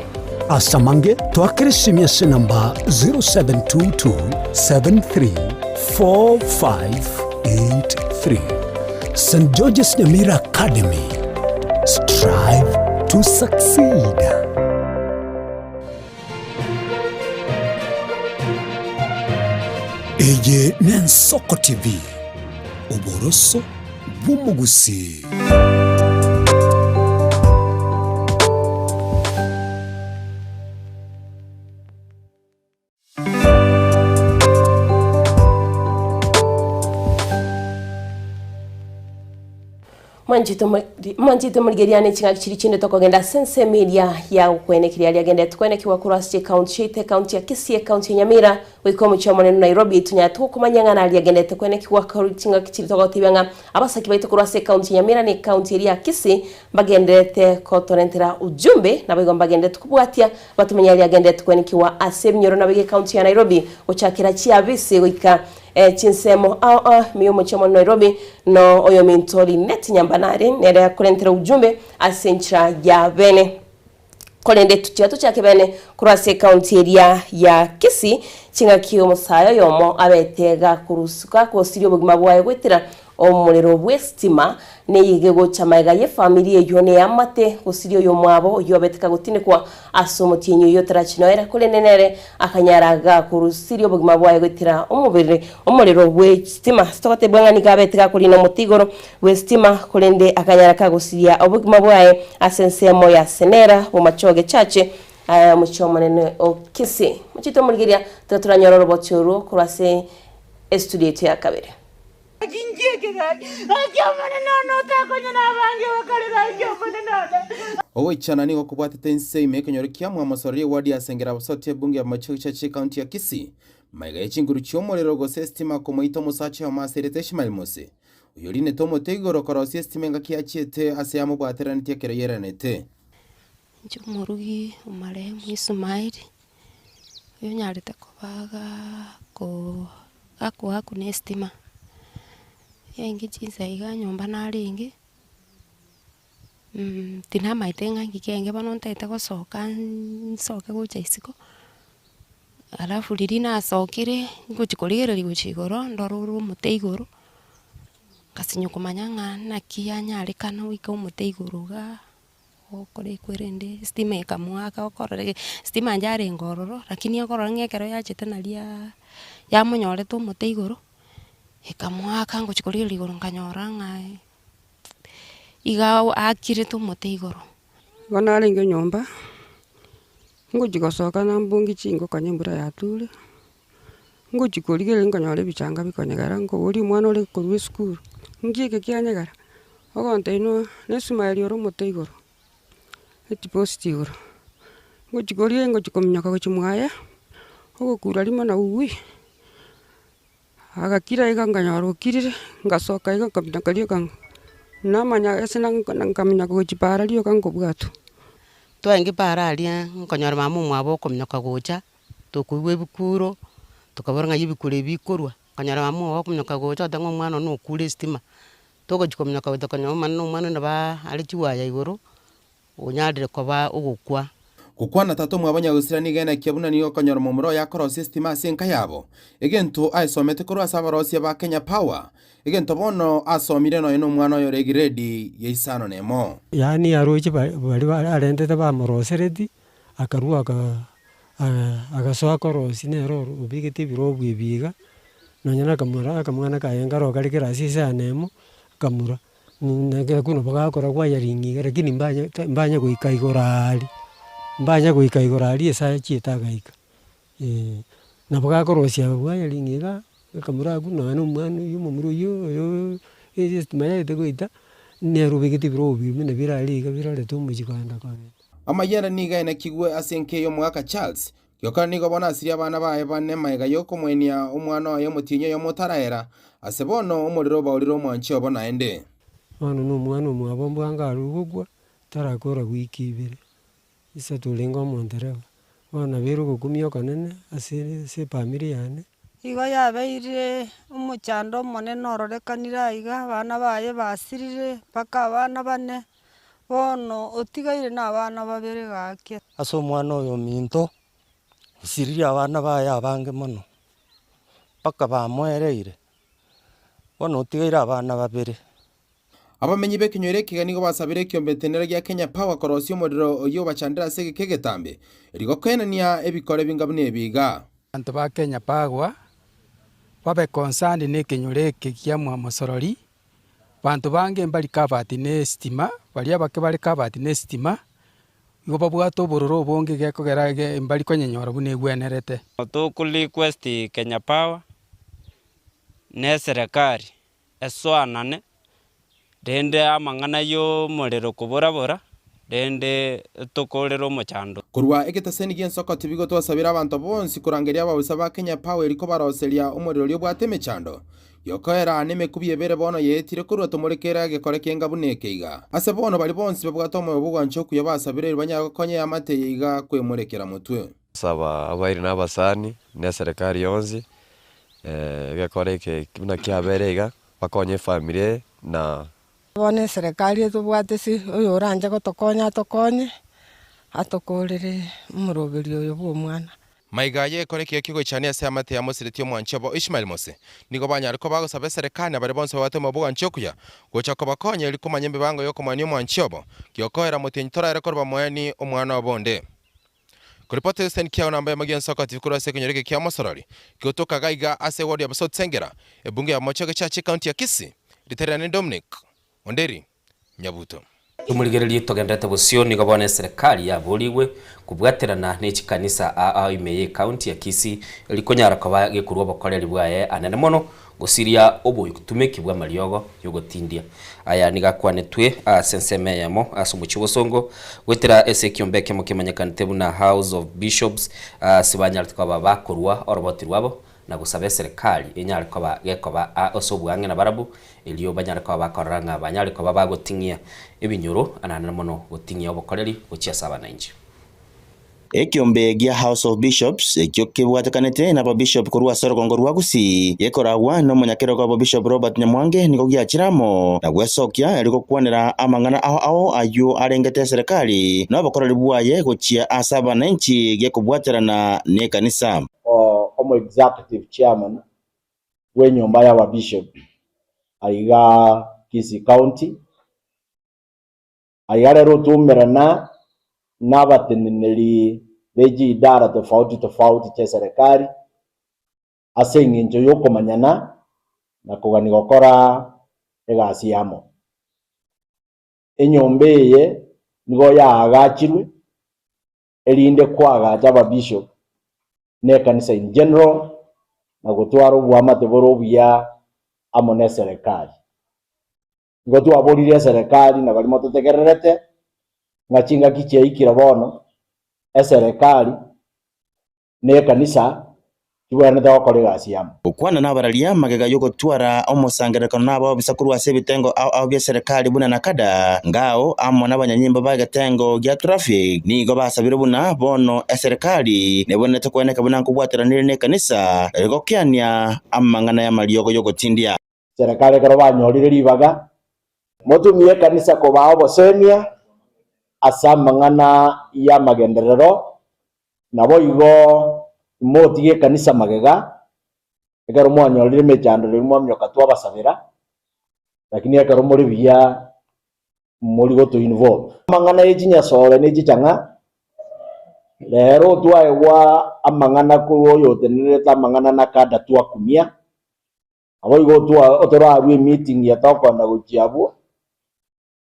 Asamange twakirisimi ase namba 0722734583. St. George's Nyamira Academy. Strive to succeed. Eye Nensoko TV. Oboroso bw'omugusi. Mwanjito mligeriane chinga chiri chinde tokogenda sense media ya ukwene kiri ali agenda tukwene kiwa kurasi county te county ya Kisii county ya Nyamira wikomu cha monene Nairobi tunya tukumanyanga na ali agenda tukwene kiwa chinga chiri tokotibanga abasaki baito kurasi county ya Nyamira ni county ya Kisii bagendete kotorentera ujumbe na bigo bagende tukubwatia batumenya ali agenda tukwene kiwa asemnyoro na bige county ya Nairobi uchakira chia bisi wika chinsemo miyomo cha Nairobi no oyo mintori net nyambanare nere kurentera ujumbe asencha ya bene kolende tuchiatu cha kebene kurase county area ya Kisii chinga kiyo musayo yomo abetega kurusuka ko sirio bugima bwaye gwetira omulero bwestima neyigego chamaiga ye family yone yamate kusirio yo mwabo yo beteka gutine kwa asomotinyo yo tarachino era kulenenere akanyaraga kurusirio bugima bwaye gwetira omulero bwestima stokote bwangani gabeteka kulino mutigoro bwestima kulende akanyaraka gusiria obugima bwaye asensemo ya senera mumachoge chache muchomanene o Kisii muchito muligiria taturanyoro robochoro kurase studio ya kabere Owichana nigo kubwatete nse imekenyoro kia mwamosoreri wadi ya sengera basote bunge ya machochache county ya Kisii maiga echinguru chiomorero gose stima komoito musache amaserete shimalmose uyoline tomo tegoro korosi stimenga kiachiete ase amubwateranite kero yeranete Murugi umare Ismail uyo nyarete kobaga ko ne stima yengi chinza iga nyomba naringi tina maitenga ngikenge bano ntete gosoka nsoke gucha isiko alafu lirina asokire nguchikorigere guchigoro ndoruru muteigoro kasinyo kumanyanga na kiyanya kana wika umuteigoro ga okore kwerende stima ikamwaka okorere stima njare ngororo lakini okorora ngekero yachete nalia ya munyore tu muteigoro ikamwaka nguchikorigere igoro nganyora ngai iga akire tu muteigoro wanale nge nyomba nguchigosoka na mbungi chingo kanyembura yatule nguchikorigere nganyore bichanga bikonyegara ngo uri mwana uri kurwe school ngike kyanyegara ogonte ino nesumali oro muteigoro eti postigoro nguchikorigere nguchikomnyaka gochimwaya ogokura limo na uwi agakira iga nganyora okirire ngasoka iga kamina kalio kang namanya esena nkamina gochipara lio kango bwatu twange para alia nkonyora mamu mwabo komnyoka gocha tokuwe bikuro tukaboranga yibikure bikorwa kanyara mamu wabo komnyoka gocha tango mwana no kule stima toko chikomnyoka wetokanya mwana na ba ali chiwaya igoro onyadire koba ogukwa kukwana tato mwabanya gusira nigena kiabuna niyo kanyora momuro ya koro system asenka yabo egento aisomete koro asabarosia ba Kenya Power egento bono asomire no eno mwana yo regiredi yeisano nemo yani aroje bali arendete ba moroseredi akarua agasoa korosi nero ubigite biro bwibiga nonyana kamura akamwana kayenga ro kali kirasisa nemo kamura nage kuno bagakora kwa yaringi lakini mbanya guikaigorali mbanya guikaigorali esa chietagaika na bagakorosia kwa yaringiga kamura kuno no mwana yumo muru yo estimaya tegoita nero bigite biro bwibine birali birale tumujikanda kwa amayera niga ena kigwe asenke yo mwaka Charles yoka nigo bona asiria bana bae bane maiga yoko mwenia umwana yo mutinyo yo mutaraera asebono umuriro bauriro mwanchi obona ende ono no mwana mwabombo angarugugwa tarakora gwikibire isa tulingo montereba wana bero gukumyo kanene asire se family yane igo yabeire umuchando monene ororekanira iga bana baye basirire paka bana bane bono otigaire na bana babere gake aso mwana oyo minto siriria abana baye abange mono paka bamwereire bono otigaire abana babere abamenyi bekinywere kiganigo basabire kyombetenera gya Kenya Power korosio modero oyo bachandira sege kegetambe rigo kwenania ebikore bingabune biga anto ba Kenya Power babe concerned ne kinyure kya mwamosorori bantu bange mbali kabati ne stima bali abake bali kabati ne stima igo babwato bororo bonge geko gerage mbali konyenyora bune gwenerete to kuli request Kenya Power ne serikali eswanane rende amang'ana y'omorero kuborabora rende tukorera omochando kurwa egetaseni giensoko tibigo twasabira abantu bonsi kurangeria abawisa ba Kenya Power liko baroseria umuriro lyo bwate mechando yokoera nemekubi ebere bono yetire kurwa tomorekera gekore kenga bunekeiga ase bono bali bonsi babwata omoyo bugwancho kuya basabire banyago konye amate yiga kwemurekera mutwe saba abairi n'abasani ne serikali yonzi gekore ke kibuna kyaberega bakonye family na bone serikali tubwatesi uyu uranje gotokonya tokonye atokorere umurogeri uyu bw'umwana maigaye kore kigo cyane ase amate yamusiritiyo mwanchobo Ishmael Mose nigo banyariko bagosaba serikali bari bonse batema bugwancho kuya gocha ko bakonye liko manyembe bango yoko mwanyo mwanchobo kyokoera mutintora erekorba moyani umwana wabonde kuripoti Hussein Kiao nambaye magian soko tikura sekonyoreke kia Mosorori kyotoka gaiga ase wodi abaso tsengera ebunge ya mochege cha county ya Kisii literane Dominic Onderi Nyabuto Tumuligererie togendete busio nigo bone serikali ya buriwe kubwaterana n'ekikanisa imeye county ya Kisii likonyara kwa gekurwa bakorera bwaye anene mono gusiria obuyi kutumekibwa mariogo yogotindia aya nigakwanetwe senseme yamo asumuchibosongo wetera esekiombeke mukimanyakanite buna House of Bishops sibanyartwa bakorwa orobotirwabo na gusaba serikali enyariko gekoba osobwange na barabu eliyo banyariko bakoranga banyariko bagotingia ebinyoro anana mono gotingia obokoreri gochia saba nanji ekiombe gia House of Bishops ekyokebwatakanete na Bishop kurwa Sorogongo rwa Gusii yekoragwa no munyakero kwa Bishop Robert Nyamwange niko giachiramo na gwesokia eliko kwanera amang'ana aho ayo arengete serikali no bakoreri bwaye gochia asaba nanchi gekubwaterana ne kanisa omo executive chairman wenyomba ya Bishop aiga Kisii County aiga rero tumerana n'abateneneri beji idara tofauti cha serikali ase ng'encho yokomanyana na kugani gokora egasi yamo enyombeye nigo yaagachirwe erinde kwagacha Bishop ne kanisa in general na gutwara obwamate borobuya amone serikali ngo twaborire serikali na bali mototegererete ngachinga kiche ikira bono serikali ne kanisa tubana da gasi yamo ukwana nabaralia magega yoko twara omosangereko nabo bisakuru ase bitengo au bya serikali buna nakada ngao amo nabanyanyimba bagatengo gya traffic nigo basabire buna bono serikali nebonete kweneka buna nkubwateranire ne kanisa gokyania amang'ana ya maliogo yoko tindia serikali karo banyorire libaga motumie kanisa ko bao bosemia asa mang'ana ya magenderero nabo igo motige kanisa magega ekaro mwanyorire mechando rimwe myoka twabasabira lakini ekaro muri bia muri go to involve mang'ana yejinya sore ne jichanga lero twaewa amang'ana ko yotenere ta mang'ana nakada twakumia abo igo twa otora arwe meeting ya takwanda guchiabwo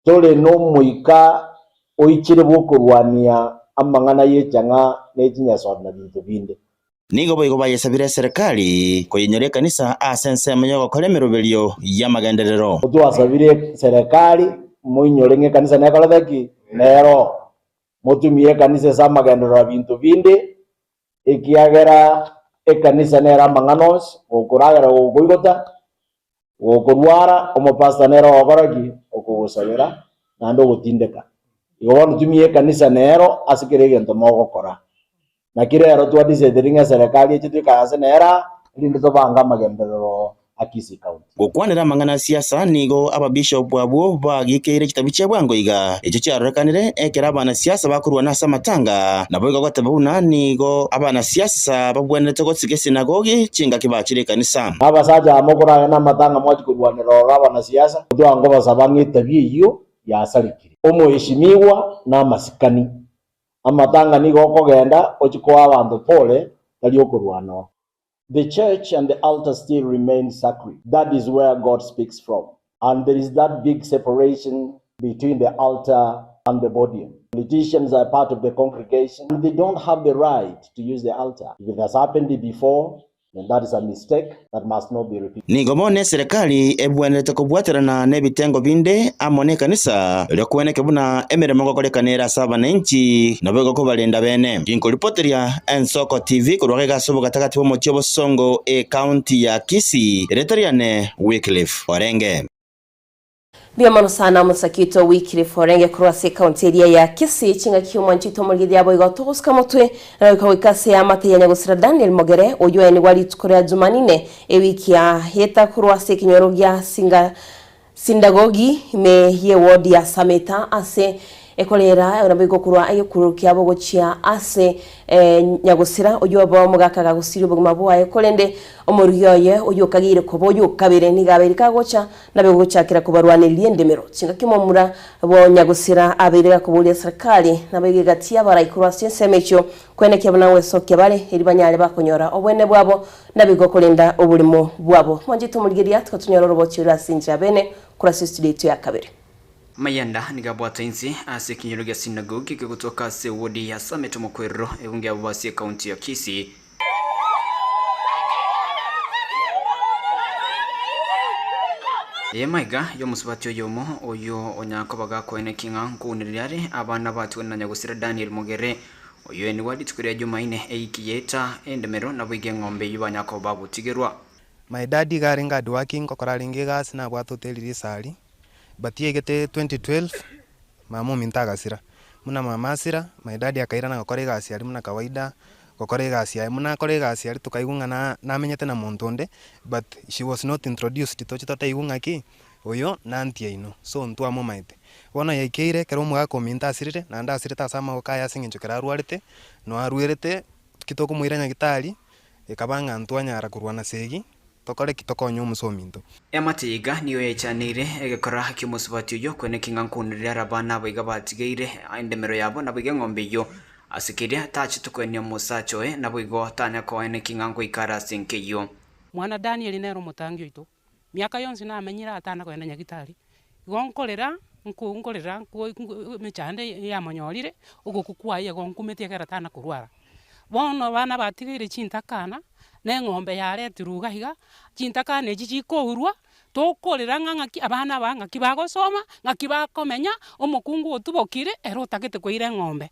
tole no muika oichire bokurwania amang'ana yechanga nejinya sore na bintu binde nigo boigo bayesabire serikali koyinyoria kanisa asense manyogo kolemeroberio ya magenderero twasabire serikali moinyorenge kanisa nekoratheki nero motumie kanisa za magenderero bintu binde ekiagera ekanisa nera mang'anos okuragera ogoigota okurwara omopasta nero obaraki okugusabira nando gutindeka igo tumie kanisa nero asikire gento mogokora na kirero twadisetheringa serikali chitwikase nera rinde tobanga magenderero Kisii County gukwanira mang'ana siasa nigo ababishop bwabo bagikeire kitabu kya bwangoiga echo cyarorekanire ekera abana siasa bakurwa nasa matanga nabo igagwatabuna nigo abana siasa babwenete gotsige sinagogi chinga kibachire kanisa abasaja amokora na matanga mwachikurwanira abana siasa twango basabangite biyo yasarikire omuheshimiwa na masikani amatanga nigo kogenda ochiko abantu pole tali okurwana. The church and the altar still remain sacred. That is where God speaks from. And there is that big separation between the altar and the body. Politicians are part of the congregation and they don't have the right to use the altar. If it has happened before, And that is a mistake that must not be repeated. Nigomone serikali ebwenete kubwaterana n'ebitengo binde amone kanisa lyo kueneke buna emiremo gokorekanira saba n'enchi nabego kubalinda bene inkolipoteria Ensoko TV kurwage gasobo gatagati bo mutyo bosongo county ya Kisii Retariane Wycliffe Orenge. Biamano sana musakito Wycliffe Orenge kurwase county area ya Kisii chinga kiumwa nchito mulgidi yabo igotoska mutwe na wikawikase ya mate ya nyagusira Daniel Mogere oyo ni wali tukorea Jumanine wiki ya heta kurwase kinyorogia sindagogi me ye ward ya Sameta ase ekolera urabiko kurwa ayukuru kyabo gochia ase nyagusira oyo abo mugakaga gusiri buguma bwa ekolende omuriyoye oyo kagire koboyo kabere ni gaberika gocha nabe gochakira kubarwaniriye ndemero cinga kimomura bo nyagusira abereka kubulia serikali nabe gatia baraikuru asensemecho kwene kyabana wesoke bare eribanyale bakonyora obwene bwabo nabe gokolenda obulimo bwabo mwanjito murigeria tukatunyora robotyo rasinja bene kura studio yetu ya kabere. Mayanda nigabwata inzi ase kinyorogia sinagogi kutoka se wodi ya Sameto Mokwero ebunge abwasi county ya Kisii. Yemaiga yo musubati yomo oyo onyako bagako ene kinga nkuniriyari abana batu na nyagusira Daniel Mogere oyo ni wadi tukuria Jumaine eikiyeta endemero na bwige ngombe yibanyako babu tigerwa. My daddy garinga working kokoralingi gas na bwatu teliri sali. Batie gete 2012 mamu mintagasira muna mama sira my daddy akaira na gukore gasi ari muna kawaida gukore gasi ari muna kore gasi ari tukaigunga na menyete na montonde but she was not introduced to chita taigunga ki oyo nantia ino so ntwa momaite wona yaikeire kero muga kominta asirire na nda asirita sama ukaya singinjo kerarwarite no arwerete kitoko muiranya gitari ekabanga ntwanya arakurwana segi tokore kitoko nyomu sominto Ematiga niyo yechanire egekora hakimusubati yo kwene kingankunirira rabana baiga batigeire endemero yabo na bige ngombe yo asikiria tachi tukwenye musacho na bwigo tanya ko ene kingango ikara sinke yo mwana Daniel nero mutangyo ito miaka yonse na amenyira atana kwenda nyagitari gonkolera nkunkolera mechande ya manyorire ugukukwa ye gonkumete kera tana kurwara bono bana batigeire chintakana ne ngombe yare tiruga higa chintakane jijiko urwa tokorera ngangaki abana banga kibagosoma ngakibakomenya omukungu otubokire erotakete koire ngombe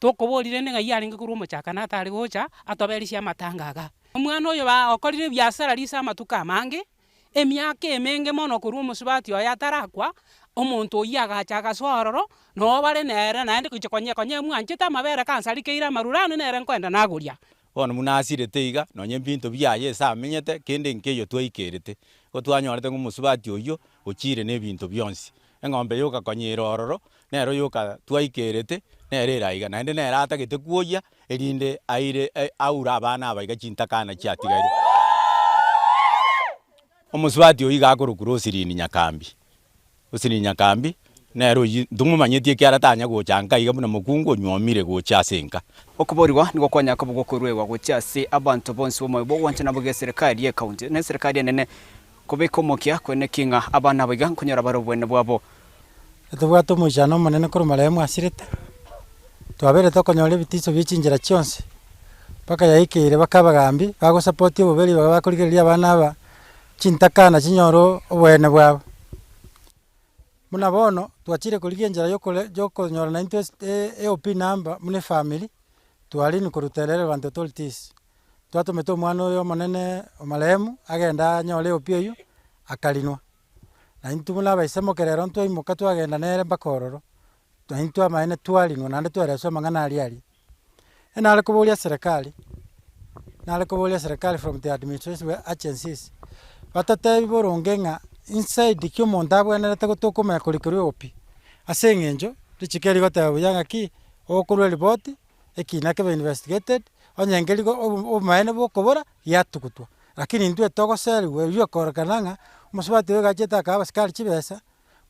tokoborire ne gayaringe kuru muchakana atari gocha atoberisia matangaga omwana oyo ba okorire biasara lisa matuka mange emiaka emenge mono kuru musubati oya tarakwa omuntu oyaga agasororo no bare nere nande kuchikonye konye mwanchita mabere kansarikeira marurano nere nkwenda naguria bono munasire teiga nonye bintu byaye sa menyete kende nkeyo twaikirite otwanyorete ngumusubati oyo ochire ne bintu byonsi engombe yoka konyira ororo nero yoka twaikirite nere raiga nande nere atagete kuoya erinde aire aura abana abaiga chintakana chiatigaire omusubati oyi gakurukuru osirini nyakambi nero ndumumanyetie kiara tanya gochanga iga buna mukungu nyomire gochasenka okuboriwa nigo kwanya kabugwo kurwewa gochase abantu bonse bomoyo bogwancha nabo ge serikali ye county ne serikali nene kubikomokia kwene kinga abana biga kunyora barobwene bwabo tubwato mujano manene kuri maremu asirete twabere tokonyora bitiso byichingira cyonse paka yaikire bakabagambi bago support obuberi bakurigeria abana aba chintakana chinyoro obwene bwabo muna bono twachire kurigia njara yo konyora na interest EOP number mune family twali ni kuruterere bantu authorities twatumeto mwana oyo manene omaremu agenda nyole EOP oyo akalinwa na intumula baisemo kerero ntwa imuka twagenda nere bakororo twintwa maene twalinwa nande twereso mangana ali enale kubulia serikali from the administrative agencies batatebi borongenga inside kyo mondabwe nerete gutokoma kurikuri opi asengenjo richikeri gotabo yanga ki okurwe report ekina ke investigated onyangeri go omaene bokobora yatukutwa lakini ndwe togo seri we yo korkananga musubati we gacheta ka baskari chibesa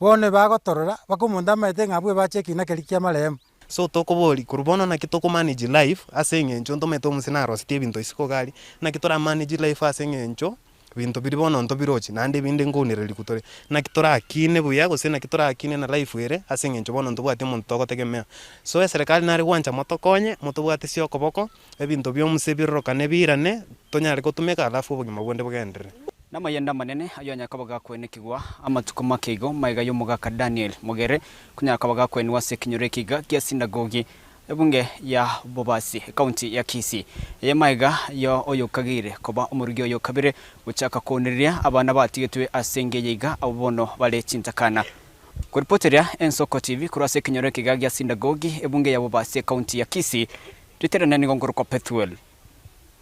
bone bagotorora bakumunda maite ngabwe bachekina kerikia maremu so tokobori kurubono na kitoko manage life asengenjo ndometo musinaro steve into isiko gali na kitora manage life asengenjo bintu biri bono nto birochi nandi bindi ngunireri kutore na kitora kine buya gose na kitora kine na life ere ase ngencho bono ntubwate muntu togotegemea so serikali nari gwancha motokonye mutubwate sio koboko ebintu byomuse birorokane birane tonyare gutumika alafu obugima bwende bugendere na mayenda manene ayo nyakabaga kwene kigwa amatuko makeigo maiga yo mugaka Daniel Mogere kunyakabaga kwene wase kinyore kiga kia sinagogi ebunge ya Bobasi county ya Kisii ye maiga yo oyo kagire koba umurigi oyo kabire guchaka koneriria abana batigetwe asenge yiga abono bale chintakana kuripoteria Ensoko TV kurase kinyore kiga kia sinagogi ebunge ya Bobasi county ya Kisii riterana ni gongoro kwa Pethuel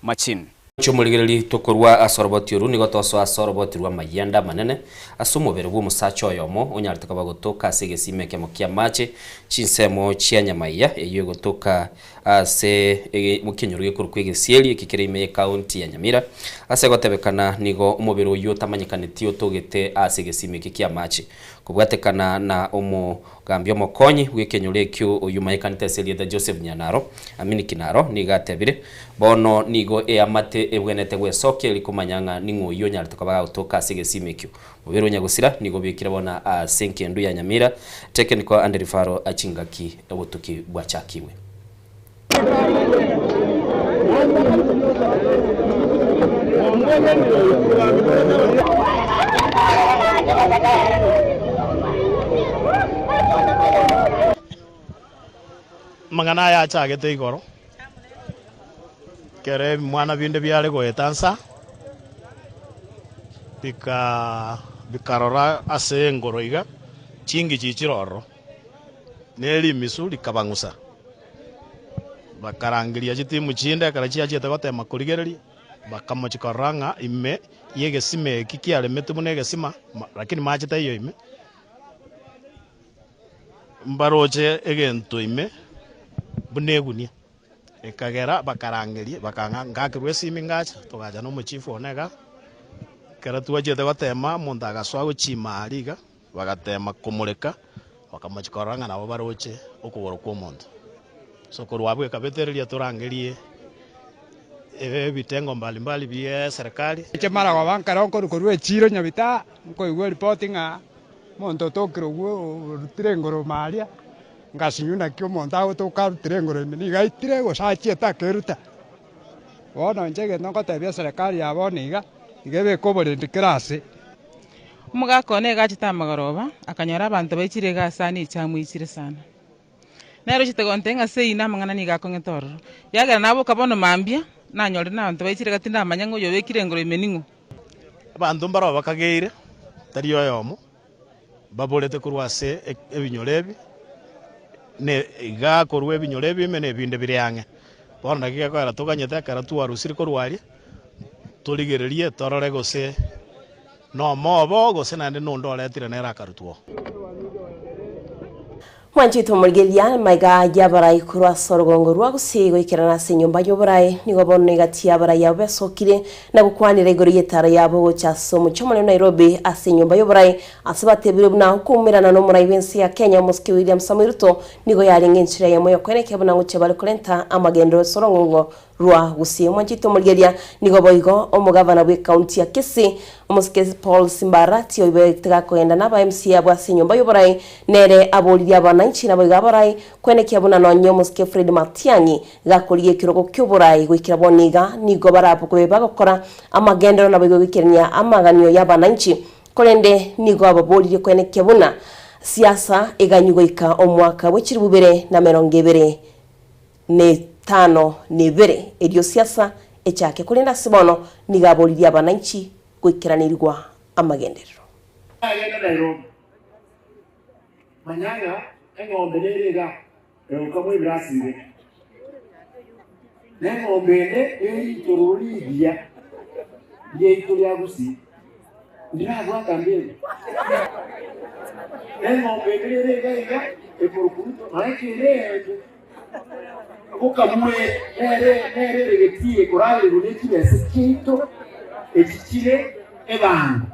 Machin Chumuligiriri tukurwa asorobotiru nigo toso asorobotirwa mayenda manene asumubere bwo musacho yomo onyarite kabagotoka asegesi kemo kia mache chinsemo chianyamaiya eyo gotoka ase mukinyoruge kurukwege sieli kikere ime county ya Nyamira ase gotebekana nigo umubere uyo tamanyikanitio togete asegesi kia mache kubwatekana na gambio mokonyi gwekenyure kyo uyu mayikanite Selieda Joseph Nyanaro amini kinaro nigatebire bono nigo amate ebwenete gwesoke likumanyanga ningo iyo nyarite kabaga utoka asegesi kyo mubero nyagusira nigo bikira bona senkendu ya Nyamira technical and referral achingaki obutuki bwachakiwe Mangana ya chagete igoro kere mwana binde byale goetansa bikarora ase ngoro iga chingi chichiroro neli misuli kabangusa bakarangiria chitimu chinde kara chia chete gotema kurigereri bakamochikoranga ime yegesime kikiale metu munege sima lakini machita iyo ime mbaroche egento ime bunegunia ekagera bakarangirie bakangakirwe simi ngacha togaja no muchifu onega kera tuwajete gotema muntu agaswa guchima aliga bagatema kumureka bakamachikoranga nabo baroche okugoro kwa muntu so korwabwe kabetereria turangerie bitengo mbalimbali bya serikali chemara wa banka ronko korwe chiro nyabita ko igwe reporting muntu tokiro gwo rutire maria ngasinyuna kyo muntu agotoka rutire ngoro ni gaitire go sachieta keruta bono njege noko tebia serikali yabo niga igebe kobore ndikrase umugako ne gachita magoroba akanyora abantu bechire gasani chamwicire sana nero chitegontenga seina mangana ni gako ngetoro yagera nabo kabono mambia nanyore na abantu bechire gatinda amanyango yo bekire ngoro imeningo abantu mbaro bakageire tariyo yomo babolete kurwase ebinyorebi ne iga korwe ebinyorebi mene binde biryange bona giga kwara tuganyete kara tuwarusiri korwari tuligererie torore gose no mobo gose nande nondoretire nera karutwo Mwanchito murgelia maiga yabarai kurwa sorogongo rwa gusigo ikirana se nyumba yoburai nigo bonne gati yabarai yabesokire na gukwanira igoro yetara yabo cyaso mu cyomone Nairobi ase nyumba yoburai asabatebire buna hukumirana no murai bensi ya Kenya Muski William Samuel Ruto nigo yari ngenchira yamoyo kweneke buna nguche bali kurenta amagendero sorongo rwa gusiye mwanchito murgelia nigo boigo omugavana bwe county ya Kisii Muski Paul Simbara tiyo ibetega koenda na ba MC yabo ase nyumba yoburai nere aboli abana nchina boiga barai kweneke buna no Muski Fred Matiang'i gakuriye kiroko cy'uburai gwikira boniga nigo barapo kubeba gukora amagendero na boigo gwikiranya amaganyo y'abana nchi kolende nigo ababolire kweneke buna siasa iganyugoika omwaka w'ikiri bubere na 2025 edio siasa echake kulenda sibono nigabolire abana nchi gwikiranirwa amagendero Nairobi manyanga engombe nerega ukamwe brasire nengombe eri torolibia ye itoria gusi ndiraga kambere engombe nerega eporukuto arekere ukamwe nere getie korale runekire sekito ekikire ebanga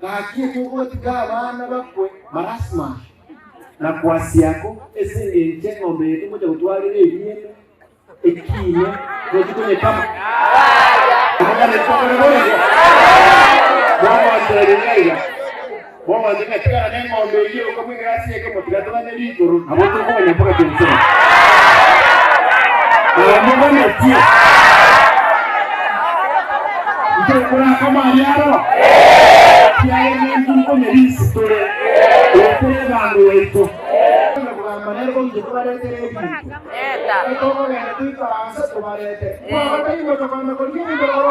kakie tukotika abana bakwe marasma na kwasi yako esenge ngombe yetu moja utwalire ibintu ekine tujikonye kama Wale kwa moyo. Mama ndio Mama ndio katika neno ndio kama ngasi yake motivatora ni litoro. Hapo kwa ni mpaka tunasema. Mama ndio kuna kama yaro ya ni mtu ni historia ya bandu wetu maneno kwa mjukubare terebi eta todo que tú trabajas tu barete no te digo que cuando con quién te lo hago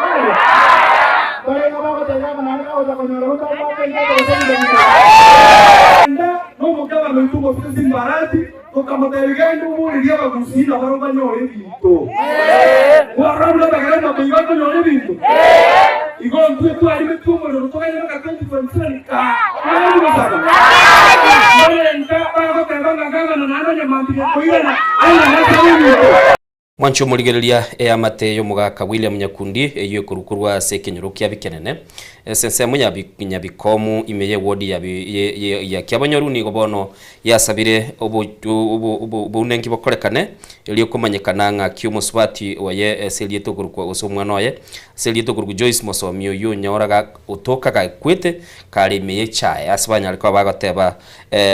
para no vamos a tener manera o con el otro va a tener no mukaba mtu kwa sin barati kama telegendo muri ya kusina para banyore vinto warabla bagenda bayo banyore vinto Igual tú ahí me tuvo lo que hay que hacer diferencial no lo sabes Mwancho muligereria amate yo mugaka William Nyakundi eyo kurukurwa sekenyoro kya bikenene sense munyabikomu imeye wodi ya kyabanyoru ni gobono yasabire obunengi bokorekane eliyo kumanyekana nga kyumuswati waye selieto kurukwa osomwana waye selieto kurukwa Joyce Mosomi yo nyoraga utoka ga kwete kali meye chae asibanya alikuwa bagoteba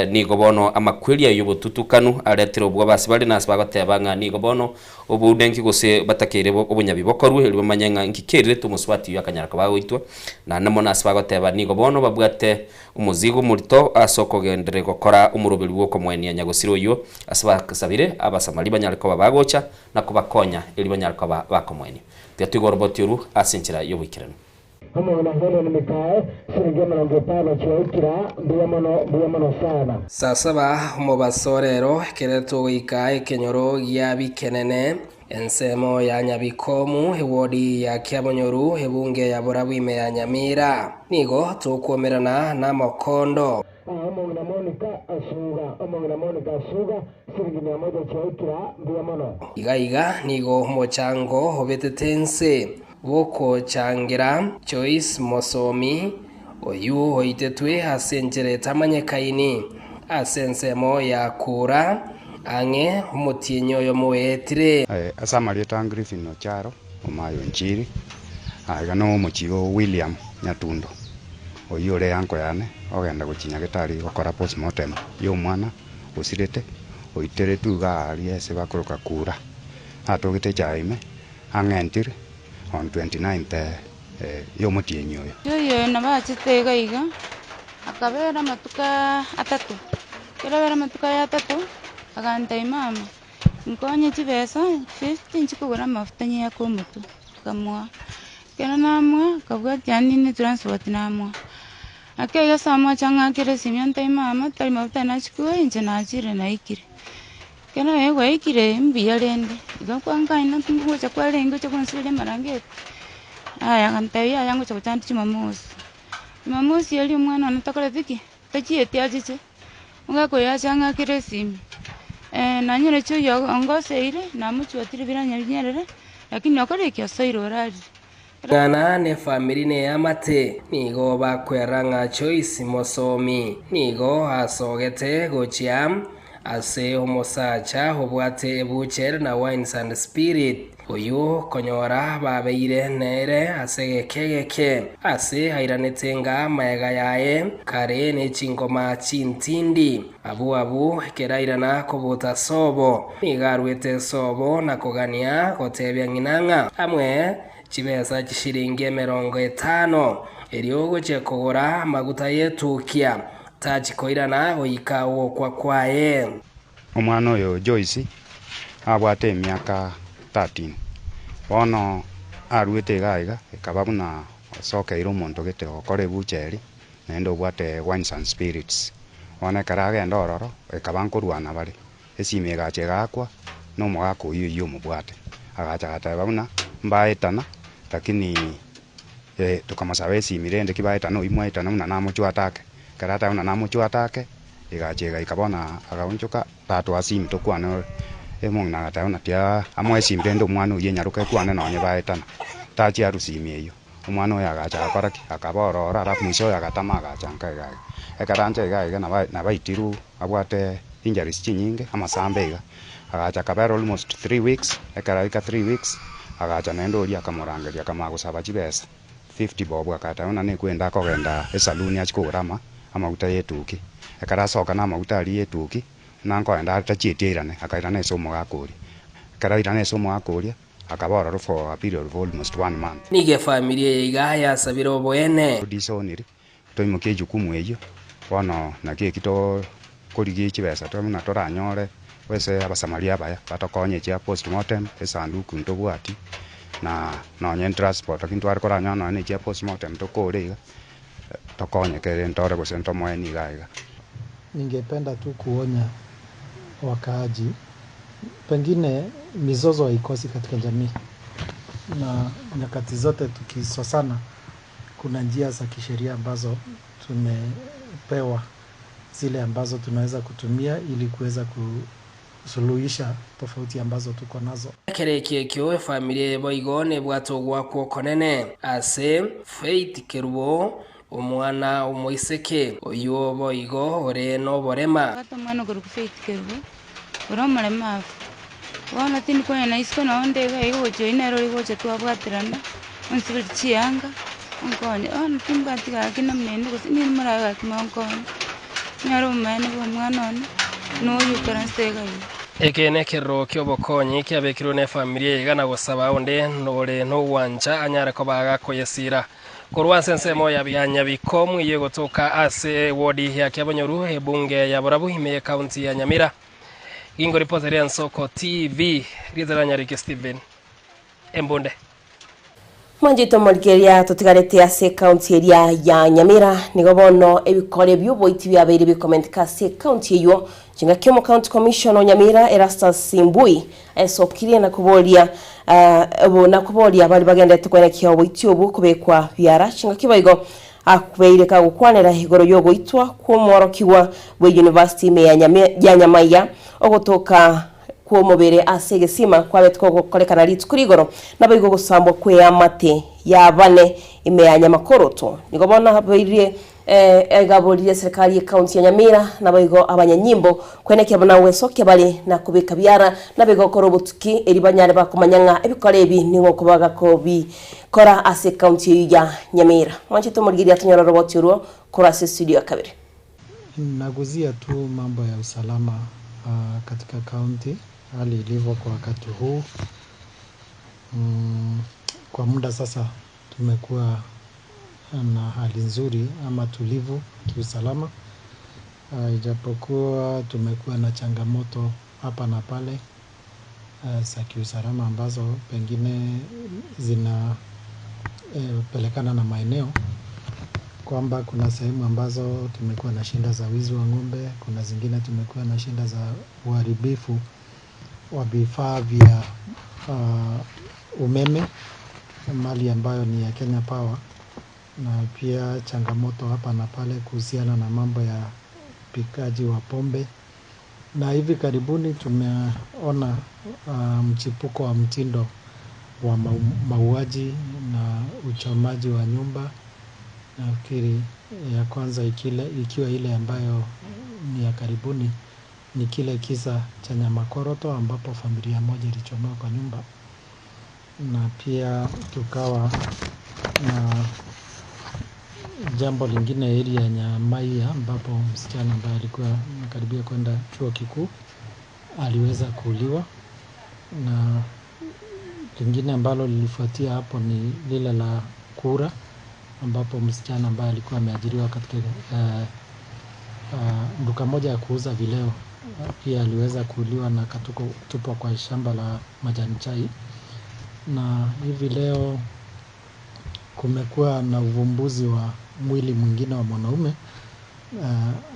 ni gobono amakwelia yo bututukanu aretero bwo basibali na asibagoteba nga ni gobono obunengi gose batakere obunyabi bokorwe elibo manyenga nkikere tumuswati yakanyaraka bagoitwa na namona asibagoteba ni gobono babwate umuzigo murito asoko gendere gukora umurubiri wo komwenia nyagosiro yo asibakasabire abasamali banyarako babagocha na kubakonya elibo nyarako bakomwenia tyatugorobotiuru asinchira yo wikirano Sasaba mu basorero kereto wikae kenyoro ya bikenene ensemo ya nyabikomu hewodi ya Kyabonyoru hebunge ya Borabwime ya Nyamira nigo tukuomerana na Mokondo Iga nigo mochango hobetetense Woko changira Joyce Mosomi oyu hoitetwe hasenjere tamanyekaini asensemo ya kura ange umutienyo yo muetire asamali tangrifi no charo omayo nchiri agano muchigo William Nyatundo oyu re yanko yane ogenda guchinya gitari gukora postmortem yo mwana usirete oitere tuga ali ese bakuruka kura atogite chaime angentire on 29th yo mutienyo yo na bachite gaiga akabera matuka atatu kerabera matuka ya atatu aganta imama nkonye chibesa 15 chikugura mafuta nya komutu kamwa kena namwa kabwati anini transport namwa akaiga samwa changa kire simyanta imama tali mafuta na chikuwa inje na chire na ikire kena yewa ikire mbiya lende igakwanga ina tungu cha kwa lengo cha konsile marangeti aya kantaya yangu cha kutanti Jumamosi yali mwana anataka viki tachiete ajiche ngako ya changa kire simi na nyere cho yo angose ile na muchu atiri bira nyerere lakini akore kya soiro rali Gana ne family ne amate nigo bakweranga Joyce Mosomi nigo asogete gochiam ase homosacha hobwate ebucher na Wines and Spirit oyu konyora babeire nere asegekegeke ase hairanetsenga maega yae kare ne chingoma chintindi abu kerairana kobuta sobo nigarwete sobo na kogania gotebya nginanga amwe chibesa chishiringi 50 eriogo chekogora maguta yetukia tachikoirana goikawo kwaye omwana oyo Joyce abwate emyaka 13 bono arwete gaiga ekababuna sokeire omonto gete okore bucheri nende obwate Wines and Spirits one karagenda ororo ekabankorwana bari esime gache gakwa no mogako uyu mubwate agacha gateba buna mbaetana lakini tukamasaba esimirende kibaetana oimwaetana muna namochwatake karata una namochwatake igachega ikabona agaunchuka tatu asim tokwana emongna gatauna tia amwesi mbendo mwana uye nyaruka kwana nonye baetana tachi arusimi iyo umwana oya gacha paraki akaborora arafu mwisho yagatama gachanka gaga ekaranje gaga na baitiru abwate injuries chinyinge amasambega agacha kabero almost 3 weeks ekaraika 3 weeks agacha nendo ori akamurangeria kama gusaba chibesa 50 bob akata ona ne kwenda kogenda esaluni achikugurama amaguta yetuki ekaracoka na amaguta ari yetuki na nkoenda atachitirane akairana isomo gakuri karairana isomo gakuri akabora for a period of almost 1 month. Nige familia yiga yasabira oboene disoniri toimuke jukumu eyo bono naki kito korigi chibesa twamuna toranyore wese abasamaria baya batokonye chia postmortem esanduku ntobwati na nonye transport akintu ari koranyona ne chia postmortem tokore tokonye kere ntore gusento mweni gaiga. Ningependa tu kuonya wakaaji, pengine mizozo haikosi katika jamii, na nyakati zote tukisosana kuna njia za kisheria ambazo tumepewa, zile ambazo tunaweza kutumia ili kuweza kusuluhisha tofauti ambazo tuko nazo. Kereke kyo familia boigone bwatogwa ko konene ase Faith Kerubo omwana omoiseke oyo boigo ore no borema atomwana ko Faith Kerubo oro marema wana tini ko na isko na onde ga igo joina ro igo che twabwatirana onsibiri chianga onkonye on timba tiga kina mnene ko ni maraga kimonkonye nyaro mane bo mwana no yukaranstega ekene kerro kyobokonyi kyabekirwe ne familia igana gusaba onde nore no wanja anyara ko baga koyesira korwanse nsemo ya byanya bikomu iye gotoka ase wodi ya Kyabonyoru ebunge ya Borabuhime county ya Nyamira. Ingo reporter ya Nsoko TV Rizaranyarike Steven Embonde. Mwanjito Mulgeria tutigarete ase county area ya Nyamira nigo bono ebikore by'uboiti byabere bikomentika ase county yo jinga kemo county commissioner Nyamira Erastus Simbui esopkirie na kubolia bali bagenda tukwene oboiti obu kubekwa byara jinga kiboigo akubeire ka gukwanira higoro yo goitwa ku mworokiwa we university me ya Nyamaya ogotoka kwa mobere asege sima kwa betko gukorekana ritsu kurigoro nabigo gusambwa kwe amate ya bane imeyanya makoroto nigo bona bayirie egabolire serikali ya county ya Nyamira nabigo abanyanyimbo kweneke bona wesoke bali na kubika byara nabigo korobutuki eribanyare bakumanyanga ebikore ebi ningo kubaga ko bi kora ase county ya Nyamira mwanchito mulgiri atonyora roboti uro kora studio kabiri naguzia tu mambo ya usalama katika county hali ilivyo kwa wakati huu. Kwa muda sasa tumekuwa na hali nzuri ama tulivu kiusalama, ijapokuwa tumekuwa na changamoto hapa na pale za kiusalama ambazo pengine zina pelekana na maeneo, kwamba kuna sehemu ambazo tumekuwa na shinda za wizi wa ng'ombe, kuna zingine tumekuwa na shinda za uharibifu wa vifaa vya umeme, mali ambayo ni ya Kenya Power, na pia changamoto hapa na pale kuhusiana na mambo ya pikaji wa pombe. Na hivi karibuni tumeona mchipuko wa mtindo wa mauaji na uchomaji wa nyumba. Nafikiri ya kwanza ikiwa ile ambayo ni ya karibuni ni kile kisa cha Nyamakoroto ambapo familia moja ilichomewa kwa nyumba, na pia tukawa na jambo lingine area ya Nyamaiya ambapo msichana ambaye alikuwa anakaribia kwenda chuo kikuu aliweza kuuliwa, na lingine ambalo lilifuatia hapo ni lile la Kura ambapo msichana ambaye alikuwa ameajiriwa katika duka moja ya kuuza vileo pia aliweza kuuliwa na kutupwa kwa shamba la majani chai. Na hivi leo kumekuwa na uvumbuzi wa mwili mwingine wa mwanaume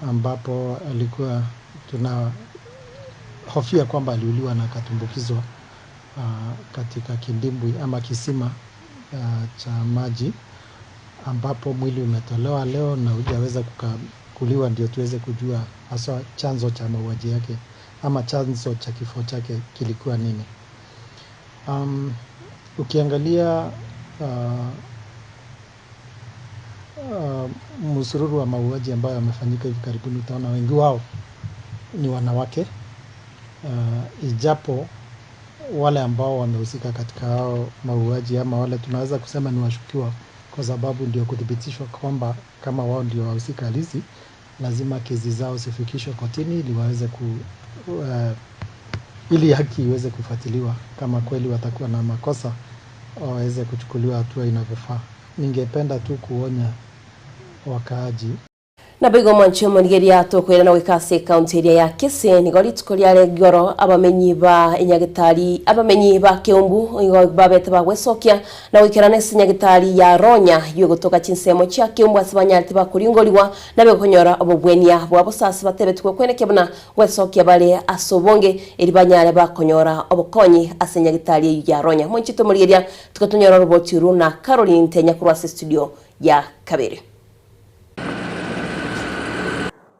ambapo alikuwa tunahofia kwamba aliuliwa na akatumbukizwa katika kidimbwi ama kisima cha maji, ambapo mwili umetolewa leo na hujaweza kuliwa, ndio tuweze kujua hasa chanzo cha mauaji yake ama chanzo cha kifo chake kilikuwa nini. Ukiangalia msururu wa mauaji ambayo yamefanyika hivi karibuni, utaona wengi wao ni wanawake, ijapo wale ambao wamehusika katika hao mauaji ama wale tunaweza kusema ni washukiwa, kwa sababu ndio kuthibitishwa kwamba kama wao ndio wahusika halisi, lazima kesi zao zifikishwe kotini ili waweze ili haki iweze kufuatiliwa. Kama kweli watakuwa na makosa, waweze kuchukuliwa hatua inavyofaa. Ningependa tu kuonya wakaaji na bigo mwancho monigeria tokwera na wikase county area ya Kisii nigo rituko rya goro abamenyi ba inyagitari abamenyi ba Kiumbu igo babete ba gwesokia na wikirane sinyagitari ya Ronya yugo toka chinsemo cha Kiumbu asibanyariti ba kuringoliwa na bekonyora obobwenia bwabo sasa batebetwe kwenekya bana gwesokia bale asobonge eri banyare bakonyora obokonyi asinyagitari ya Ronya mwanchito monigeria tukatonyora roboti runa Caroline Tenya kurwa studio ya Kabere.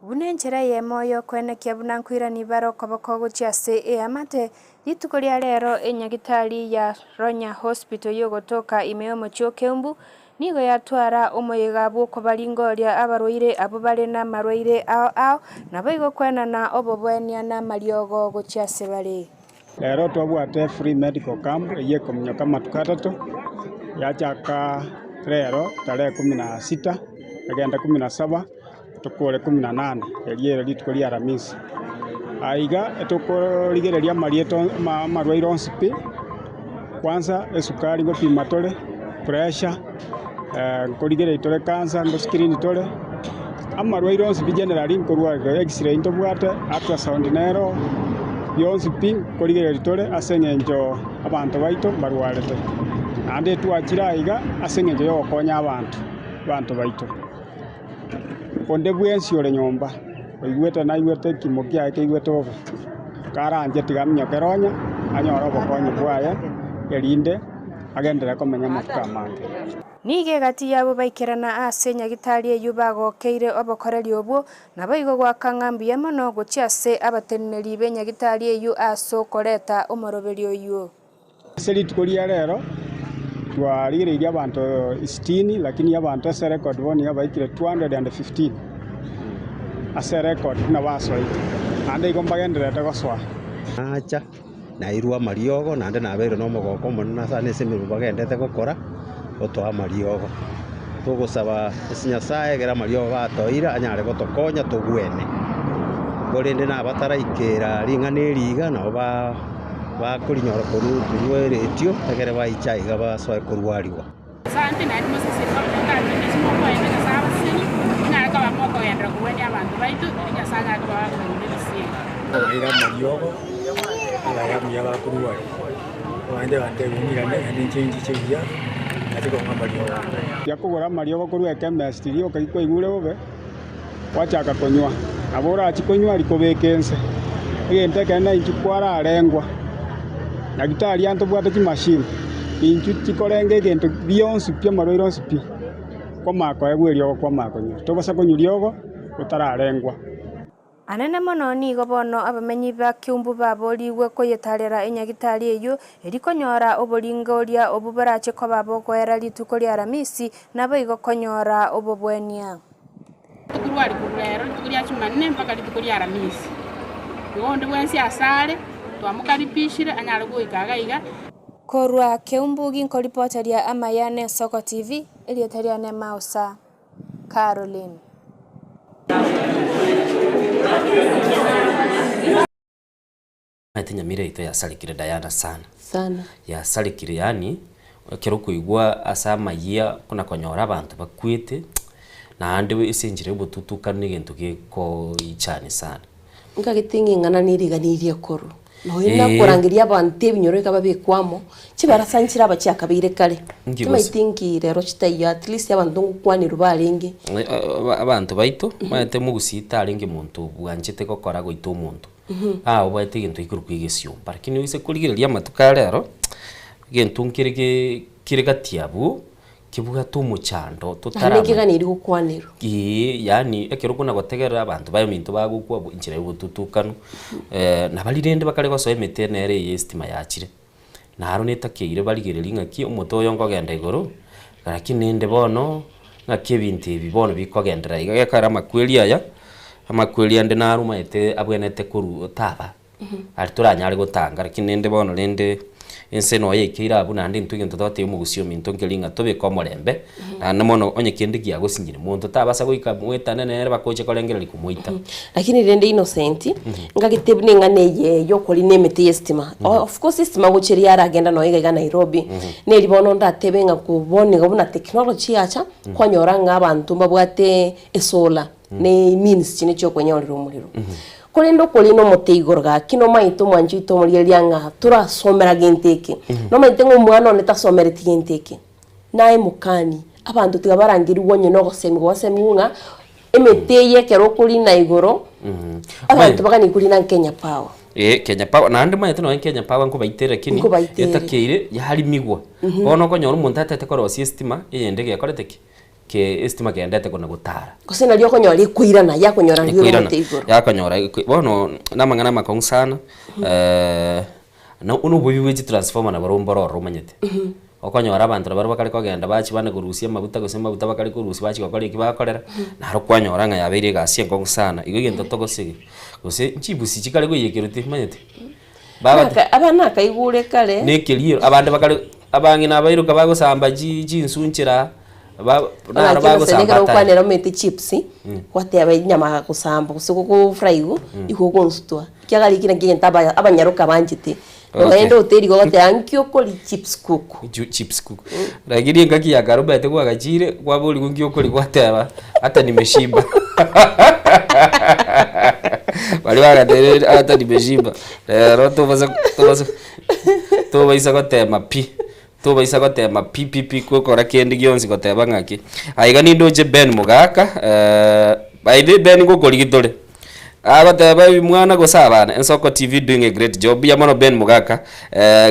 Bunenjera yemoyo kwenekia bunankwira nibaro koboko guchiase eamate rituko rya rero enyagitari ya Ronya Hospital yogotoka imeomo chio Kiumbu nigo yatwara umuyiga bwoko baringoria abarwaire abo bale na marwaire ao nabo igo kwenana obobwenia na mariogo guchiase bale rero twabwate free medical camp yekomnyoka matukatatu yachaka rero tarehe 16 agenda 17 tukore 18 eliero rituko rya Aramisi aiga tukorigereria marieto marwaire onsipi kwanza esukari gopima tole pressure korigere tole cancer ngo screen tole amarwaire onsipi generally nkorwa x-ray ntobwate ultrasound nero yonsipi korigere tole asengenjo abantu baito barwarete ande twachira aiga asengenjo yokonya abantu baito konde bwensi ole nyomba oigwete na igwete kimokia ke igwete obo karanje tigamnyo keronya anyora bokonyi bwaya erinde agendera komenya makamange nige gati yabo baikirana asenya gitari eyubago keire obokoreri obwo nabo igo gwakangambi yamono guchiase abateneri benya gitari eyu aso koreta omoroberi oyu seliti kolia rero twarigereria abantu 60 lakini abantu ase record boni yabaikire 215 ase record na basoite ande igomba genderete goswa acha na irua mariogo nande nabere no mogoko mona sane semiru bagendete gukora otwa mariogo tugusaba esinyasaye gera mariogo batoira anyare gotokonya tugwene gorende na bataraikera ringane riga no bakurinyora koru tuweretio tegere baichaiga basoe kurwariwa santi na ndi mose sirwa kandi ndisimo kwa ende sawa sini ngara ka bamoko yendra kuwenya abantu baitu nyasaga kwa ndisi ira mariogo ala ya bakurwari wande wande ngirane ane chenji chebya atiko mariogo yakugura mariogo kurwa chemist rio kaiko igure obe wachaka konywa abora achikonywa alikobekense igente kana inchikwara arengwa nagitari anto bwata ki machine inchu chikorenge gento bionsi pia marwaire onsi pi kwa mako egwerio kwa mako nyo tobasa konyuriogo utararengwa anene mono nigo bono abamenyi ba Kiumbu baboriwe koyetarera enyagitari eyu erikonyora oboringoria obubarache ko babokwera rituko rya Aramisi nabo igo konyora obobwenia tukurwari kurero tukuria chumanne mpaka rituko rya Aramisi igonde bwensi asare twamukaribishire anyara goikaga iga korwa Kiumbu ginko reporter ya Amayane Soko TV elietaria ne Mausa Caroline Atinya mireito ya salikire Diana sana ya salikire yani kero kuigwa asa mayia kuna konyora abantu bakwite na ande isenjire bututuka n'igento giko ichane sana ngagitingi ngana niriganirie koru no ina kurangiria abantu ebinyoro kababikwamo kibarasanchira abacyakabire kale kimaitingi rero chitaya at least abantu ngukwanira barengi abantu baito mate mugusita arengi muntu bwanjete gokora goito muntu obwete gintu ikurukigesio lakini wise kurigiria matuka rero gintu kirigatiabu kibuga tumuchando tutarama ngiganiri gukwaniro yani ekero kuna gotegera abantu bayo mintu bagukwa injira y'ubututukano na balirende bakare basoye metenere yestima yakire naro netakeire baligereri ngaki umutoyo ngogenda igoro lakini nde bono ngakibinti bibono bikogendera igakara makweli aya amakweli ande naruma ete abwenete kuru taba ari turanyari gutanga lakini nende bono rende ense no yekira abu nandi ntuge ntotote umugusio minto ngelinga tobe komorembe na namono onye kindi gya gusingire muntu tabasa guika mwetane nere bakoche kolengera likumuita lakini rende Innocent ngagitebne ngane yo koli nemete estima of course estima guchiri aragenda no iga Nairobi neri bono ndatebe nga kubone gabuna technology acha kwanyora ng'abantu babwate esola ne means chine cyo kwenyorera umuriro Kolendo kolino moteigorga kino maito mwanju ito murielianga tura somera genteke no maitengo mwana oneta somera tigenteke nae mukani abantu tigabarangira wonye no gosemiunga emeteye kero kuli na igoro abantu bagani kuli na Kenya Power Kenya Power na andi maito no Kenya Power nko baitere kini etakire yahari migwa bono ko nyoro muntu atete koro system yendege yakoreteke ke estima kendete kona gutara kosena lyo konyora kuirana ya konyora lyo muteigoro ya konyora bono namangana makong sana na uno bubiwe transformer na baromboro rumanyete okonyora abantu baro bakari kogenda bachi bane kurusia mabuta gusema buta bakari kurusi bachi gokora kibakorera na ro kwanyora nga yabere gasie ngong sana igo gento togosige gose nchibusi chikare goyekeruti manyete baba abana kaigure kale nekeliyo abande bakari abangina abayiruka bagosamba jinsunchira kwanera mete chips kwate abanyama kusamba kusuko ku fraigo iko nsutwa kyagari kina ngenta abanyaruka banjite Oende hoteli kwa te ankyo koli chips kuku. Chips kuku. Lakini ngaki ya karoba ate kwa gachire kwa boli ngyo koli kwa taba hata nimeshiba. Wali wala hata nimeshiba. Roto baza kwa tema pi. To baisa kwa tema pipipi kwa kora kendi gyonsi kwa teba ngaki. Aiga ni doje Ben Mugaka baide Ben ngo koli gitole. Abataba mwana go sabana Ensoko TV doing a great job ya mono Ben Mugaka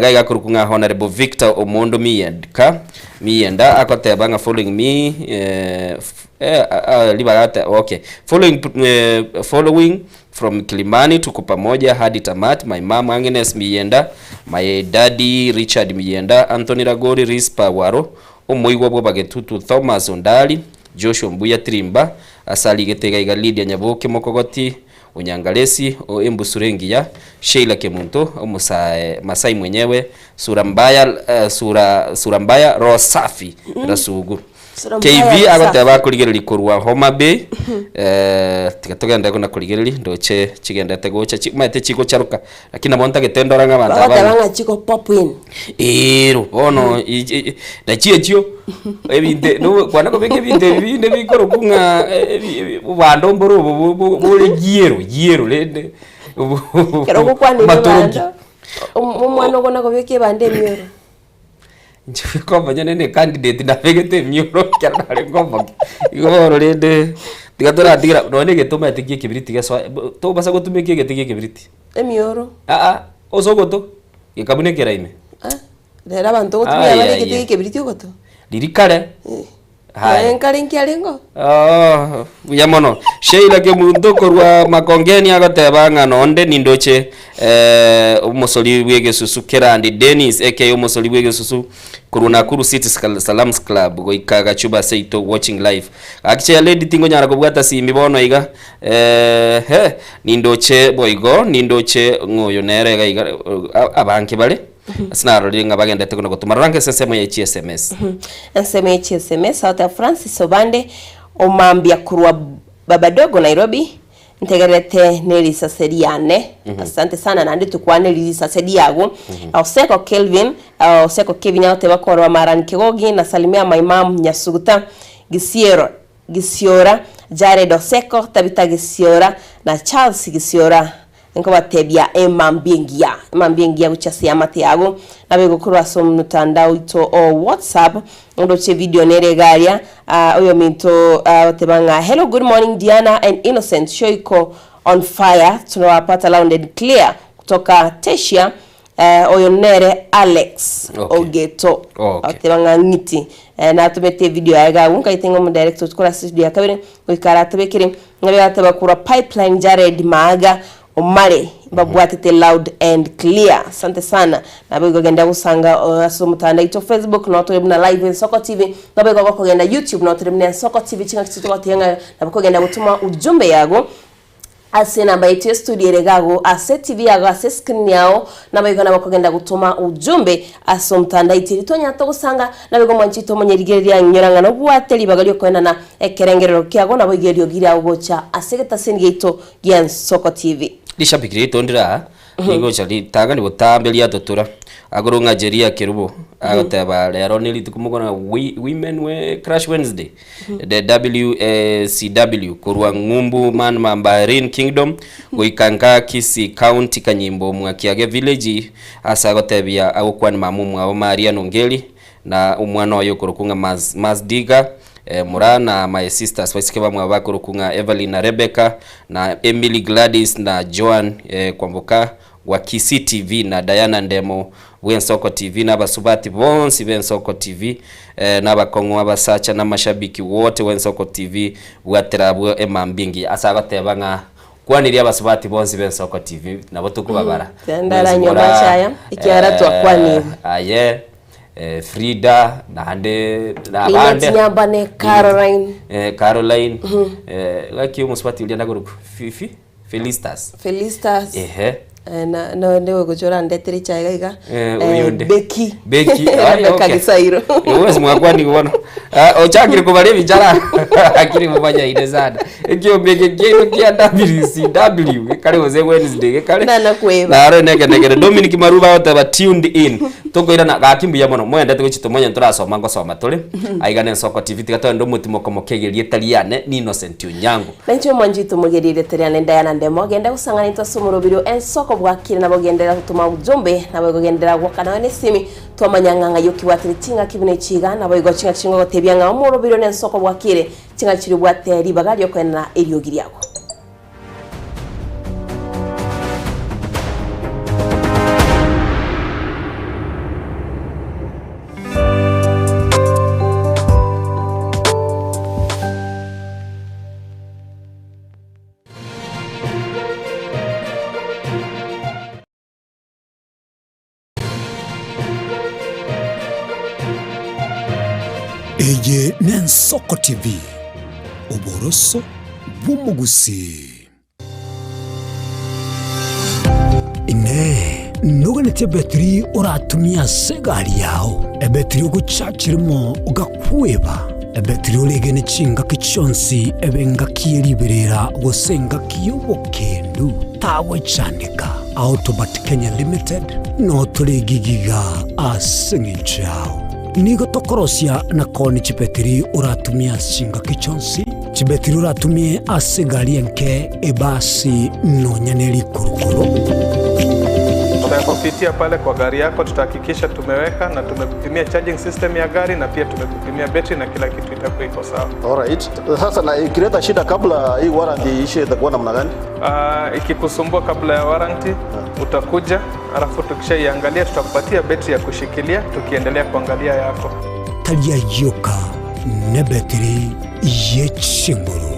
gaiga kurukunga Honorable Victor Omondo Miyenda akoteba nga following me libagata okay following from Kilimani tuko pamoja hadi tamati. My mom Agnes Miyenda, my daddy Richard Miyenda, Anthony Ragori Rispa Waro omoigwa bwo bagetutu Thomas Ondali Joshua Mbuya Trimba asali getega iga Lydia Nyaboke Mokogoti Unyangalesi o Embusurengia Sheila Kemunto o Masai mwenyewe sura mbaya Rosafi Rasugu KV agateba kuligereri kurwa Homa Bay tikatogenda kuna kuligereri ndoche chigenda tegocha chimate chiko charuka lakini abonta getendora ng'abantu abanga chiko pop in ero ono na chiechio ebinde no kwana ko beke binde bikoro kunga ubando mboro bole giero lende kero ko kwani bando umwana gona ko beke bande miero Njiko banyane ne candidate na vegete mioro kyarare ngomba igoro rende tigatora tigira none getuma atikie kibiriti gaswa to basa gutumia atikie kibiriti emioro osogoto ikabune keraime rera bantu gutumia bari atikie kibiriti goto lirikare hai enkarinki alengo ya mono Sheila Kemunto korwa makongeni agateba ngano onde nindoche umusoli wege susu Kerandi Dennis aka umusoli wege susu kuruna kuru City Salams Club goikaga chuba seito watching live akiche lady tingo nyara kubwata simbi bono iga nindoche boigo nindoche ngoyo nere ga abanke bale Snaro linga bagenda tekuna kutumarange sesemo ya SMS. Nsemo ya SMS South of Francis Obande omambia kurwa babadogo Nairobi ntegerete Nelisa Seriane. Asante sana nandi tukwane Nelisa Seriago. Oseko Kelvin, Oseko Kevin yote bakorwa marani kigogi na salimia my mom Nyasuguta Gisiora, Jared Oseko, Tabita Gisiora na Charles Gisiora. Nko batebya emambiengia guchasi amate yago nabego kurwaso mutandao ito o WhatsApp ndoche video neregaria oyo minto tebanga hello good morning Diana and Innocent Shoiko on fire tunawapata loud and clear kutoka Tessia oyo nere Alex Ogeto tebanga ngiti na tumete video yaga unka itengo mu director tukora studio yakabere kwikara tubekire ngabe atabakura pipeline Jared Maaga Omare babwatete loud and clear. Asante sana. Nabego genda usanga asomutanda ito Facebook na oto na live Nsoko TV. Nabego gako genda YouTube na oto na Nsoko TV chinga kituko tianga nabego genda gutuma ujumbe yago. ase namba yetu ya studio regago ase TV yago ase screen yao nabaigana bakogenda gutuma ujumbe aso mtandaitiri tonya togusanga nabigo mwanchito monyerigeria nyorangano bwateli bagalio kwendana ekerengerero kyago nabo igerio gira ugocha ase getasen geito gyan Soko TV lishabikire tondira ningo chali taga ni botambelia totura agorunga jeria kirubo agoteba lero ni litukumugona women we crash Wednesday the WCW kurwa ngumbu man Mambarin Kingdom goikanga Kisi County Kanyimbo mwakiage village asagotebia agokwana mamumu abo Maria Nongeli na umwana wayo kurukunga Mazdiga Mura na my sisters wasike bamwe abakurukunga Evelyn na Rebecca na Emily Gladys na Joan kwamboka wa Kisi TV na Diana Ndemo Wensoko TV na basubati bonsi Wensoko TV na bakongo abasacha na mashabiki wote Wensoko TV waterabwo emambingi asagatebanga kwaniria basubati bonsi Wensoko TV nabo tukubabara ndara nyoma chaya ikiara twakwani aye Frida na ande na bande nyambane Caroline waki umusubati ulienda guruku Felistas no ndewe kuchora ndetere chaiga Becky Rebecca Gisairo uwezi mwakwani kubono ochakiri kubale bijara akiri mubanya idezana ekyo begegero kya WCW kale oze Wednesday kale na kweba naro nege Dominic Maruba otaba tuned in tokoira na gakimbuya mono mwende tugichitomonya turasoma ngosoma tuli aigane Soko TV tigato ndo mutimo komokegerie taliane ni Innocent Onyango nancho mwanjito mugerire taliane Diana Ndemo genda usangana ntasumurubiro Soko bwakire nabo gendera gutuma ujumbe nabo gogendera gwakana ne simi twamanyanga yoki watiritinga kibune chiga nabo igochinga chingo gotebyanga umurubiro ne Soko bwakire chinga chiri bwateri bagalyo kwena eriogiriago Eye Soko TV uboroso bw'umugusi ine nuganete betri uratumia segari yao ebetri ugucakirimo ugakweba ebetri ulegene chinga kichonsi ebenga kieriberera gosenga kiyobokendu tawe chanika Autobat Kenya Limited no tulegigiga asengichao nigo tokorosia na koni chipetiri uratumia singa kichonsi chipetiri uratumie asegari enke ebasi no nyaneli kurukuru. Tutakupitia pale kwa gari yako, tutahakikisha tumeweka na tumekupimia charging system ya gari na pia tumekupimia battery na kila kitu itakuwa iko sawa. Alright. Sasa na ikileta shida kabla hii warranty ishe itakuwa namna gani? Ikikusumbua kabla ya warranty utakuja, alafu tukishaiangalia tutakupatia battery ya kushikilia tukiendelea kuangalia yako. Talia yoka ne battery yechinguru.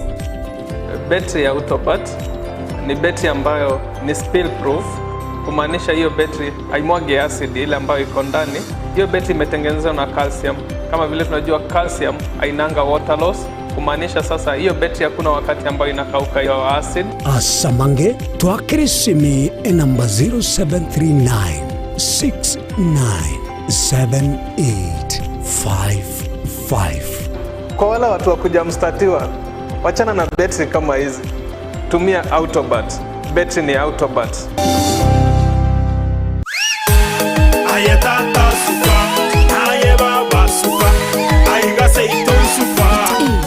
Battery ya Autobat ni battery ambayo ni spill proof, kumaanisha hiyo battery haimwagi acid ile ambayo iko ndani. Hiyo battery imetengenezwa na calcium. Kama vile tunajua calcium hainanga water loss, kumaanisha sasa hiyo battery hakuna wakati ambayo inakauka hiyo acid. Asamange twakirisimi namba 0739 697855. Kwa wale watu wakuja mstatiwa, wachana na battery kama hizi, tumia Autobat. Battery ni Autobat. Aye tata suka, aye baba suka, aye gase ito suka.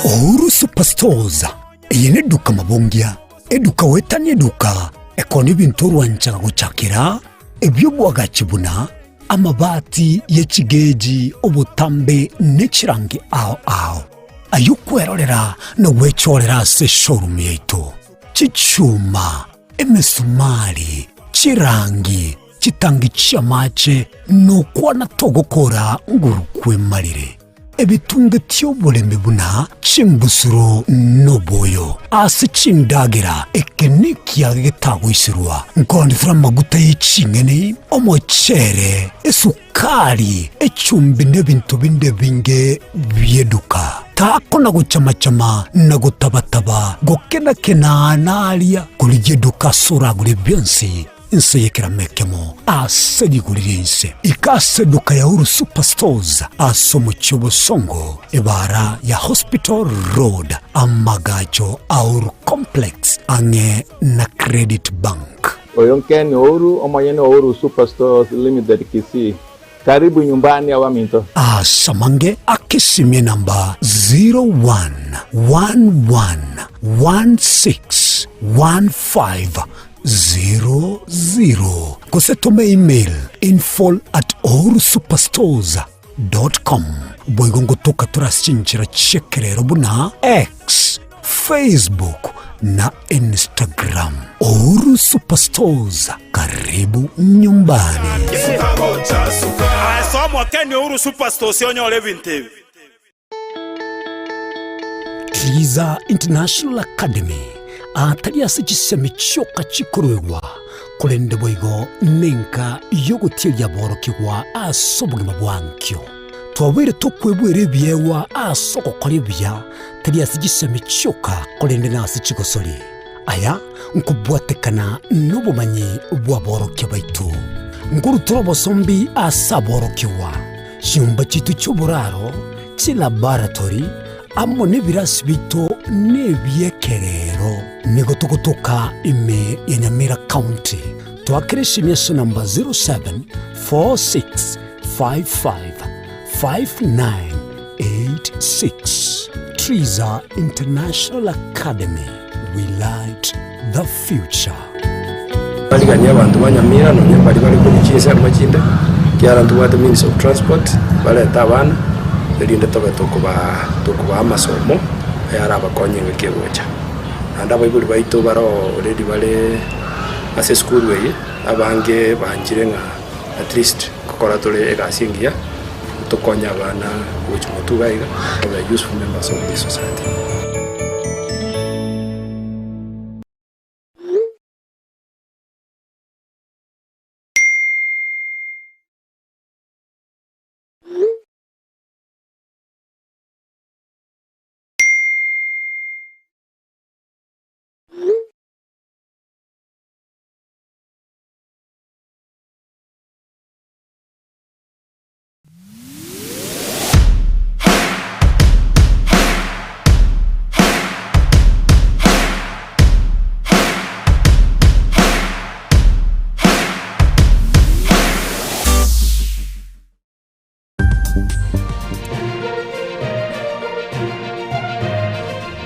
Ouru Superstores yene duka mabongia eduka wetani eduka ekoni bintu rwanchaga gucakira ebyo bwagachibuna amabati yechigeji obutambe nechirangi ao ayukwerorera no gwechorera se showroom yeito chichuma emesumari chirangi chitangi chamache no kwana togokora ngurukwe marire ebitunge tyoboleme buna chimbusuro noboyo ase chindagira ekenikia gitagwisirwa nkondithira maguta y'icing'eni omochere esukari echumbi n'ebintu binde binge byeduka tako na gucamacama na gutabataba gukena naria kurije dukasura guri byonsi inse yekera mekemo asedigurire inse ikase duka ya Uru Superstores aso mu Cyobosongo ibara ya Hospital Road amagacho Uru Complex ange na Credit Bank. Oyonkeni Uru omayene Uru Superstores Limited Kisii. Karibu nyumbani awaminto. Samange akisimie namba 0111161500. Kusetome email info@orusuperstores.com. Boigongo toka turashinjira chekerero buna X, Facebook na Instagram. Uru Superstores, karibu nyumbani. Asomwa Kenya Uru Superstores yonyole vintevi. Triza International Academy atari asichiseme choka chikurwewa kulende boigo nenka yogotilia borokigwa asobugima bwankyo twabere tokwebwere byewa asoko kolibya tari asichiseme choka kulende nasi chigosoli aya nkubwatekana n'obumanyi bwa borokye baitu nguruturo bosombi asaborokiwa cyumba chitu cy'uburaro cy'laboratory amo n'ibirasi bito n'ebyekerero nigotokotoka ime ya Nyamira County twakirisha namba 0746555986. Triza International Academy, we light the future. Baliganya abantu banyamira no nyambari bari kubikiza amajinda kyarantu wa the Ministry of Transport baleta abana erinde tokuba amasomo yara abakonye ngekegocha anda bayibuli baito baro already bale ase school way abange banjire nga at least kokora tole egasingia tokonya abana which motugaiga are useful members of the society.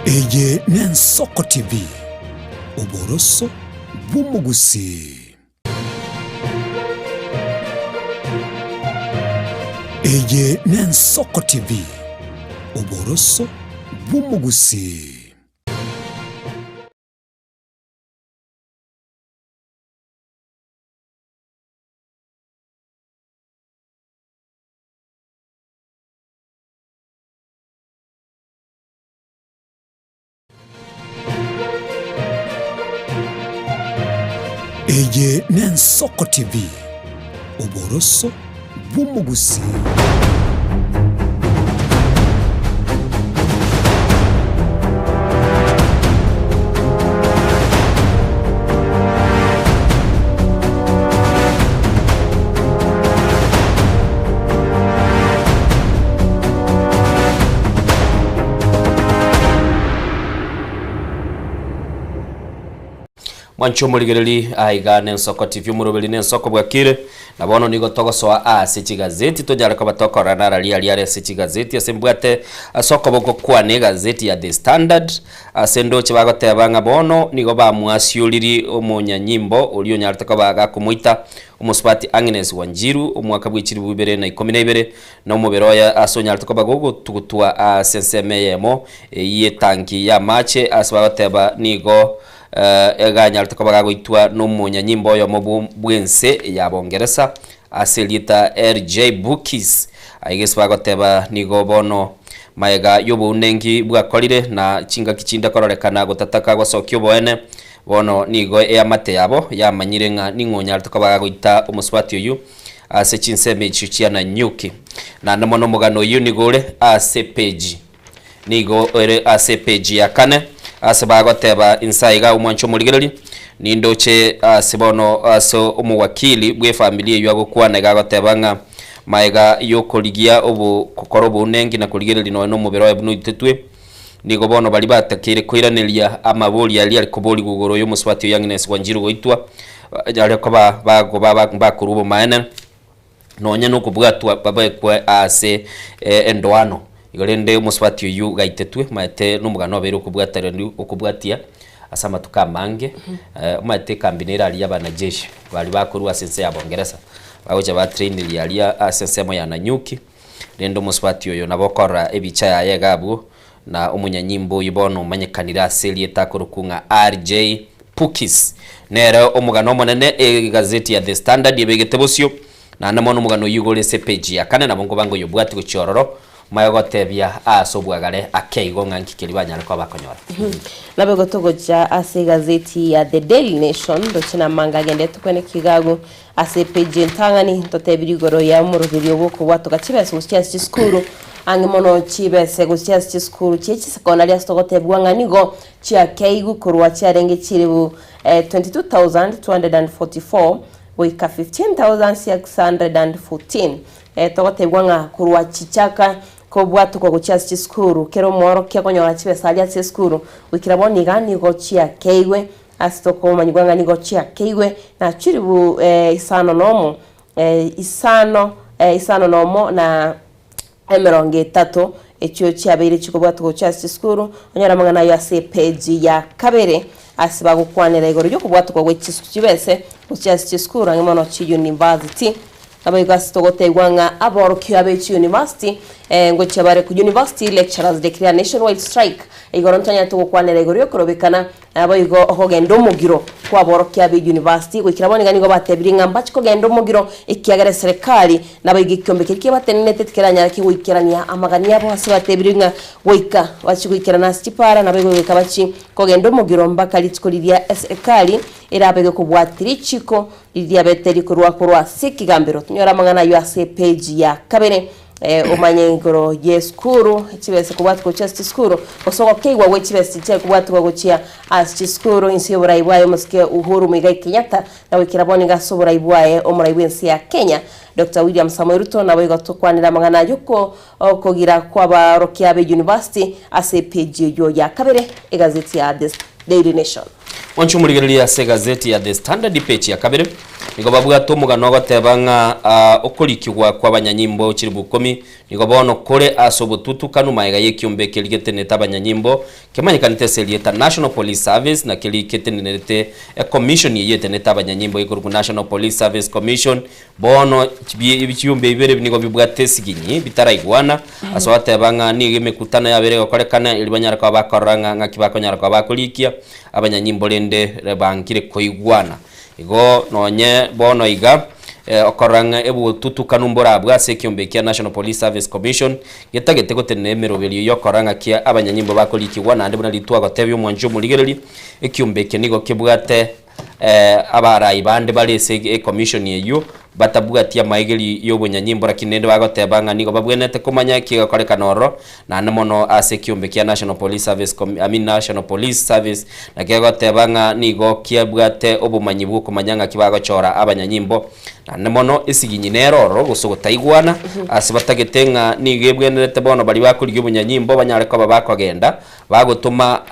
Eye Nensoko TV, Oboroso Bumugusi. Eye Nensoko TV, Oboroso Bumugusi. Eye Nensoko TV, Oboroso Bumugusi. Mwancho muligereli aiga Nensoko TV murobeli Nensoko bwakire nabono nigo togosoa ase chigazeti tojara ko batokora narali ali ase chigazeti asembwate asoko boko kwa ne gazeti ya The Standard asendo chibagotebanga bono nigo bamwasiuliri omunyanyimbo ulio nyartaka baga kumuita umusipati Agnes Wanjiru umwaka bw'ikiri 2012 no muberoya asonyartaka bagogo tugutua sensemeyemo iye tanki ya mache asibagoteba nigo eganya tukabaga goitwa no munyanyimbo yo mubwense ya Bongereza aselita RJ Bookies aigesi bagoteba nigo bono maega yobo unengi bwakorire na chinga kichinda kororekana gotataka gwasokyo boene bono nigo eyamate yabo yamanyire nga ningonya tukabaga goita umuswati uyu ase chinseme chichia na nyuki na namono mugano uyu nigore ase page nigo ere ase page ya kane ase bagoteba insaiga umwancho murigereri nindoche sibono aso umuwakili bwe familia yo agokwana gagoteba nga maega yo koligia obu kokorobo unengi na kuligereri no mubero ebunu itetwe nigo bono bali batakire koiraneria amaboli ali kuboli gugoro yo muswati Agnes Wanjiru goitwa ari ko bakurubo maene nonya no kubwatwa babekwe ase endoano igorende muswati uyu gaitetwe maete numugano bero kubwatara ndi okubwatia asama tukamange maete kambinera ali yabana jeshi bali bakurwa sense ya Bongereza bagoja ba train ali ya sense mo ya Nanyuki rendo muswati uyu nabokora ebicha ya yegabo na umunyanyimbo yibono manyekanira seli etakurukunga RJ Pukis nero omugano monene gazeti ya The Standard yebegetebosyo na namono mugano yugole se page ya kane nabongo bango yobwati guchororo mayogotebya asobwagale akeigo ngankikeli banyala kwa bakonyora nabego togoja ase gazeti ya The Daily Nation dochina manga gende tukwene kigago ase page ntangani totebirigoro ya murubiri oboko watu gachibese ucyasi skuru ange mono chibese gucyasi skuru chechi sekondari astogotebwa nganigo chia keigu kurwa charenge chiribu 22,244 wika 15,614 togotebwa nga kurwa chichaka ko bwatu ko gucyasi chiskuru kero moro kya konyola chibesa ali ase skuru wikiraboni gani go chia keiwe astoko manyigwanga ni go chia keiwe na chiribu isano nomo na emeronge 3 ekyo kyabere kikobwatu ko cyasi skuru onyara mangana ya se page ya kabere asiba gukwanira igoro ryo kubwatu ko gwekibese cyasi skuru angimono chi university abayiga stogotegwa nga aborokyo abechi university ngo cyabare ku university lecturers declare nationwide strike igoro ntanya tukwanira igoro yo kurobekana abayigo hogendo mugiro kwa borokyo abe university gwikiraboni ganigo batebiringa mbachiko gendo mugiro ikiagare serikali nabayiga kiombe kirike batenete tikeranya kiwikirania amagani yabo hasi batebiringa wika bachigwikirana stipara nabayigo wikabachi kogendo mugiro mbaka litsikoliria serikali irabege kubwatiri chiko lidia beteri kurwa sikigambiro nyora mangana yo ase page ya kabere omanyengoro yeskuru chibese kubwatu ko chest skuru osoko keiwa we chibese che kubwatu ko chia as skuru insi obraibwaye muske Uhuru Muigai Kenyatta na wikiraboni gasobraibwaye omuraibwensi ya Kenya Dr. William Samoei Ruto na wego tokwanira mangana yuko kogira kwa barokia be university ase page yo ya kabere egazeti ya The Daily Nation Wanchu murigereria se gazeti ya The Standard page ya kabere nigo babuga to mugano gotebanga okurikigwa kwa banyanyimbo kiribu 10 nigo bono kore asobututu kanu maiga yekiombe keligete tabanyanyimbo kemanyikanite selieta National Police Service na keligete nete commission yete neta banyanyimbo ikuruku National Police Service Commission bono ibicyumbe ibere nigo bibwa tesiginyi bitaraigwana aswatebanga nige mekutana yabere gokorekana ilibanyara kwa bakoranga ngakibakonyara kwa bakolikia abanyanyimbo lende rebankire koigwana igo nonye bono iga okoranga ebu tutukanumbora bwase kiombe kia National Police Service Commission getagete gotene merobelio yokoranga kia abanyanyimbo bakolikiwa na ndibona litwa gotebyo mwanjo muligereri ekiombe kenigo kibwate abarayi bande balese commission yeyo batabwatia maigeli yobunyanyimbo rakinende bagotebanga nigo babwenete kumanya kiga koreka noro na namono ase kiombe kia National Police Service National Police Service na kigotebanga nigo kiabwate obumanyibu kumanyanga kibagochora abanyanyimbo na namono isiginyi neroro gusugutaigwana asibatagetenga nigebwenete bono bali bakurya obunyanyimbo banyare ko babakogenda bagotuma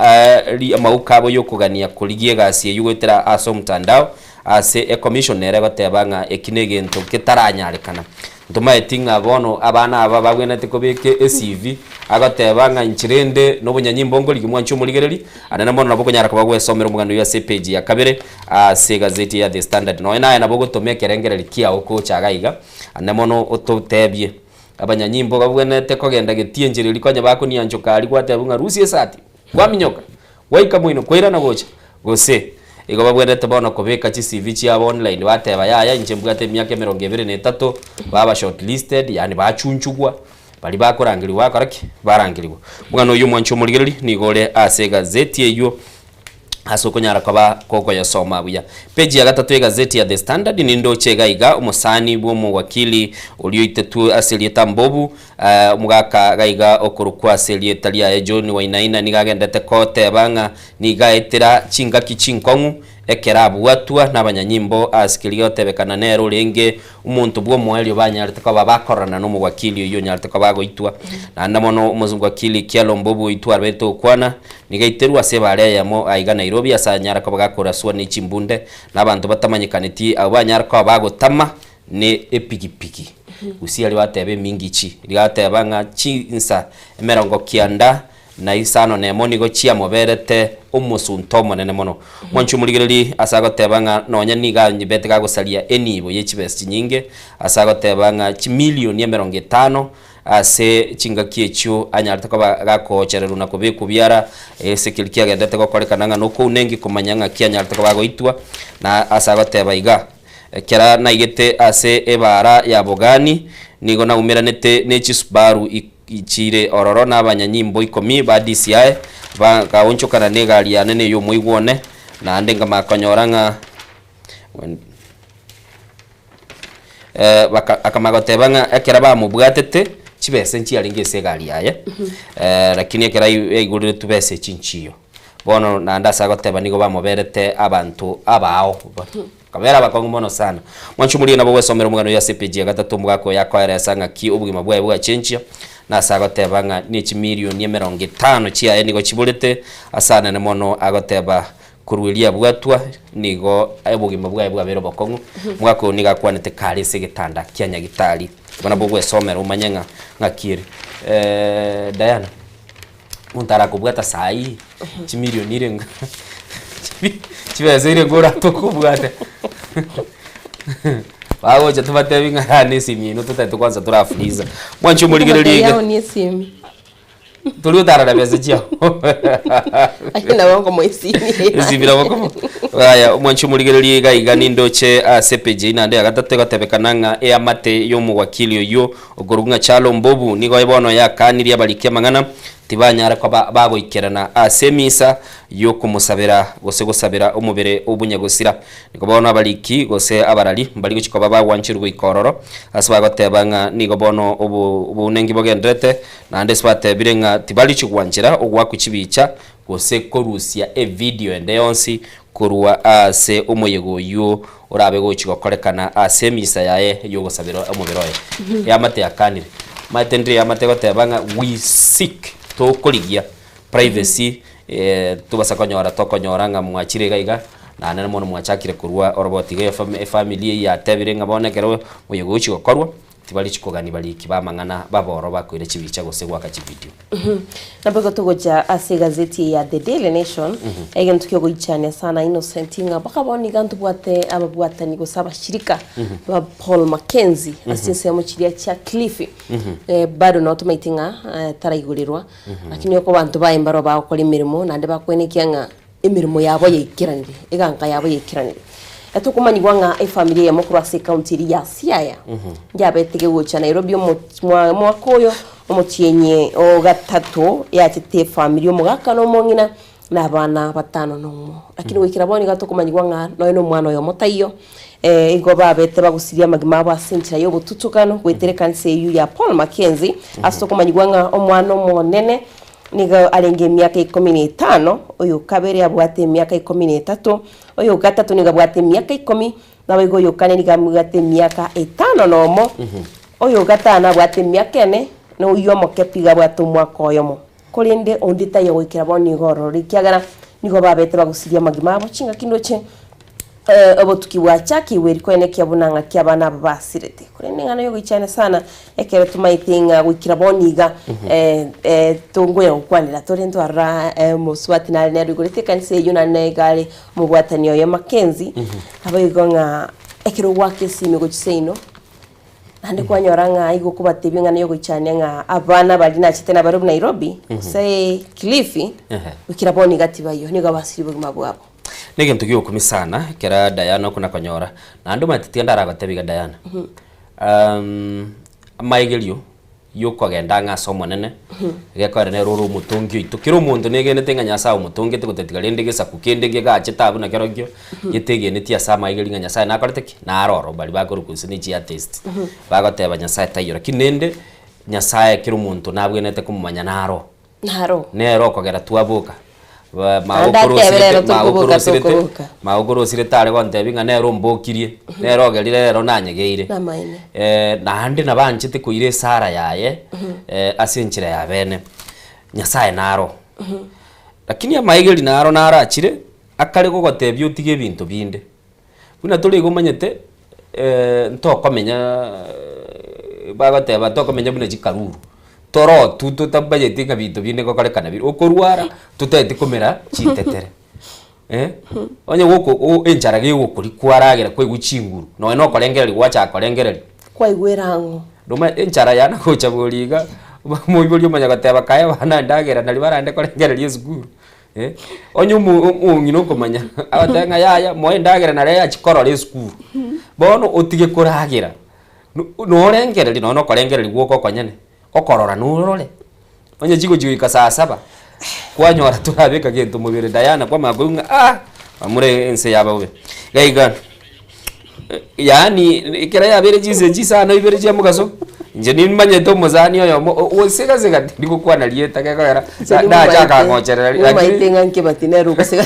amaukabo yokugania kurigie gasi yugwetera aso mtandao ase commissioner gotebanga ekinegento kitaranyarekana nduma etinga bono abana aba babwenete kobeke CV agotebanga inchirende nobunyanyimbo ngoli mwancho muligereri anana mono nabokonyara ko bagwesomera umugano ya page ya kabere ase gazeti ya The Standard no ina nabogotomia kerengereri kia uko chagaiga anana mono ototebye abanyanyimbo babwenete kogenda getienjereri konya bakunia njokari gwatebunga rusi esati kwaminyoka waika mwino kwira na gocha gose igo babwete bono kobeka chi CV chia online bateba yaya inje mbwate myaka 23 baba shortlisted yani bachunchugwa bali bakorangiriwa koraki barangiriwa mugano uyu mwancho muligereri nigore ase gazeti eyo asokonyara kwaba koko yasoma buya page ya gatatu gazeti ya The Standard ni ndo chegaiga umusani bwo mu wakili ulioitetu asilieta mbobu mugaka gaiga okurukwa asilieta lia John Wainaina nigagendete kote banga nigaetera chingaki chinkongu ekerabu watua n'abanyanyimbo asikiliyo tebekana nero lenge umuntu bwo mwelyo banyarite kwa babakorana no mu wakili yo nyarite kwa bagoitwa na ndamono umuzungu wakili Kialo Mbobu itwa beto kwana nigaiterwa sebare yamo aiga Nairobi asanyara kwa bagakora suwa ni chimbunde n'abantu batamanyikaniti abanyara kwa bagotama ne epikipiki usiali watebe mingichi ligateba nga chinsa emerongo kianda na isano ne monigo chia moberete umusuntomo nene mono mwanchu muligirili asagoteba nga nonya niga nyibete gagosalia enibo yechibesti nyinge asagoteba nga chimilioni 50 ase chingakie chu anyarite ko gakocherera na kubikubyara sekilikia gendete ko korekananga no ko unengi kumanyanga kianyarite ko bagoitwa na asagoteba iga kera na igete ase ebara ya bogani nigo na umiranete nechisbaru ichire ororo na abanyanyimbo 10 ba DCI ba kaonchokana ne gali ya nene yo muigwone na ndenga makonyoranga akamagotebanga ekera ba mubwatete chibese nchiaringese gali yaye lakini ekera igurire tubese chinchiyo bono na ndasa goteba nigo bamoberete abantu abao kabera bakongo mono sana mwanchu muri nabo wesomera umugano ya CPG ya gatatu mugako yakwara yasanga ki ubugima bwaye bwa chenchia na sagoteba nga ni chimilioni 50 chia nigo chiburete asana ne mono agoteba kurwilia bwatwa nigo ubugima bwaye bwa bero bakongo mugako niga kwanete kale segitanda kyanya gitali bona bwo wesomera umanyenga ngakiri Diana untara kubwata sai chimilioni irenga chibezere gora tokubwate bawo je tubatebi ngane simino tutatu kwanza turafuliza mwanchu muligirili yao ni simi tuli utara na beze jia akina wango moisini zibira wako aya mwanchu muligirili gaiga ndoche CPG na nde agatate gatebekananga amate yo mu wakili yo ogorunga Chalo Mbobu nigo ibono yakaniri abalikia mangana tibanyara kwa bago ikerana asemisa yo kumusabira gose gusabira umubere ubunyagusira niko bono abaliki gose abarali mbali guchiko baba wanchirwe ikororo asaba gotebanga niko bono ubunengi bogendrete na nde swate birenga tibali chigwanchira ogwa kuchibicha gose korusia video ende yonsi kurwa ase umuyego yo urabe gochiko korekana asemisa yae yo gusabira umubere yamate yakanire matendre yamate gotebanga we seek to koligia privacy tubasakonyora tokonyoranga mwachire gaiga na nene mono mwachakire kurwa oroboti ge family ya tebirenga bonekero muyeguchi gokorwa tibali chikogani bali kibamangana baboro bakwire chibicha gose gwaka chivideo nabego togoja ase gazeti ya The Daily Nation egen tukyogo ichane sana Innocentinga bakaboni gantu bwate ababwatani gosaba shirika ba Paul Mackenzie asinse mu chiria cha Cliffy bado no tumaitinga taraigurirwa lakini yoko bantu bayimbaro bakora imirimo nande bakwenekianga imirimo yabo yekiranire iganga yabo yekiranire atukumani gwanga family ya Mokurasi County ya Siaya njabetege gocha Nairobi mwakoyo omutienye o gatatu ya tete family omugaka no mongina na bana batano no lakini wikira boni gatukumani gwanga no mwana yo motaiyo igo babete bagusiria magima abo asentira yo bututukano gweterekanse yu ya Paul Mackenzie asokumani gwanga omwana monene niga alenge miaka 15 oyo kabere abwate miaka 13 oyo gatatu niga bwate miaka 10 na wego yo kane niga bwate miaka 5 nomo oyo gatana bwate miaka 4 no uyo mokepiga bwate mwaka oyomo kolende ondita yo wikira boni goro rikiagara nigo babete bagusiria magima abo chinga kindoche abo tukiwacha kiweri kwene kyabunanga kyabana basirete kolende ngana yo gichane sana ekere tumaitinga wikira boniga tungoya ukwanira torento ara muswati na ne rigorete kanse yuna negale mubwatani yo Mackenzie abayigonga ekero wake sime go chiseino ande kwanyoranga igo kubatebi ngana yo gichane nga abana bali na chitena baro Nairobi say Cliffy wikira boniga tibayo niga basiri buguma bwabo nege mtukio kumisana kera Diana kuna konyora na ndo matitienda arabatebiga Diana maigelio yokogenda ng'asa omonene gekore ne roro omotongi oito kero omonto negenete ng'a Nyasaye omotongete gotetiga rende gesaku kende gegachete abuna kerogio getegeneti ase amaigeri ng'a Nyasaye nakorete ki naroro bari bakorukusia ne chia test bagoteba Nyasaye taiyo lakini nende Nyasaye kero omonto nabwenete komomanya nero okogera twaboka maokorosire tare gontebi ng'a nero mbokirie nero ogerire rero nanyegeire naende nabanchete koire esara yaye ase enchera ya bene Nyasaye naro lakini amaigeri naro narachire akare gogotebia otige ebinto binde buna tori gomanyete ntokomenya bagoteba tokomenya buna chikaruru toro tutabajeti nga bintu bine gokorekana biri okorwara tutete komera chitetere onye goko enchara ge gokori kwaragera kwe guchinguru no korengereri gwacha korengereri kwa igwerango doma enchara yana gocha boliga moibori omanya gateba kaya bana ndagera nali barande korengereri esukuru onye ngino komanya abatenga yaya moe ndagera nare ya chikorora esukuru bono otige koragera no rengereri no korengereri gwoko konyane okorora nurore onye chigo chiwika saa 7 kwanyora turabeka gento mubire Diana kwa magunga amure ense yabawe gaiga yani ikera yabere jize sana ibere je mugaso nje nimanye to muzani oyo osega sega ndiko kwana lieta kagara da chaka ngocherera lakini nganke batinero kusega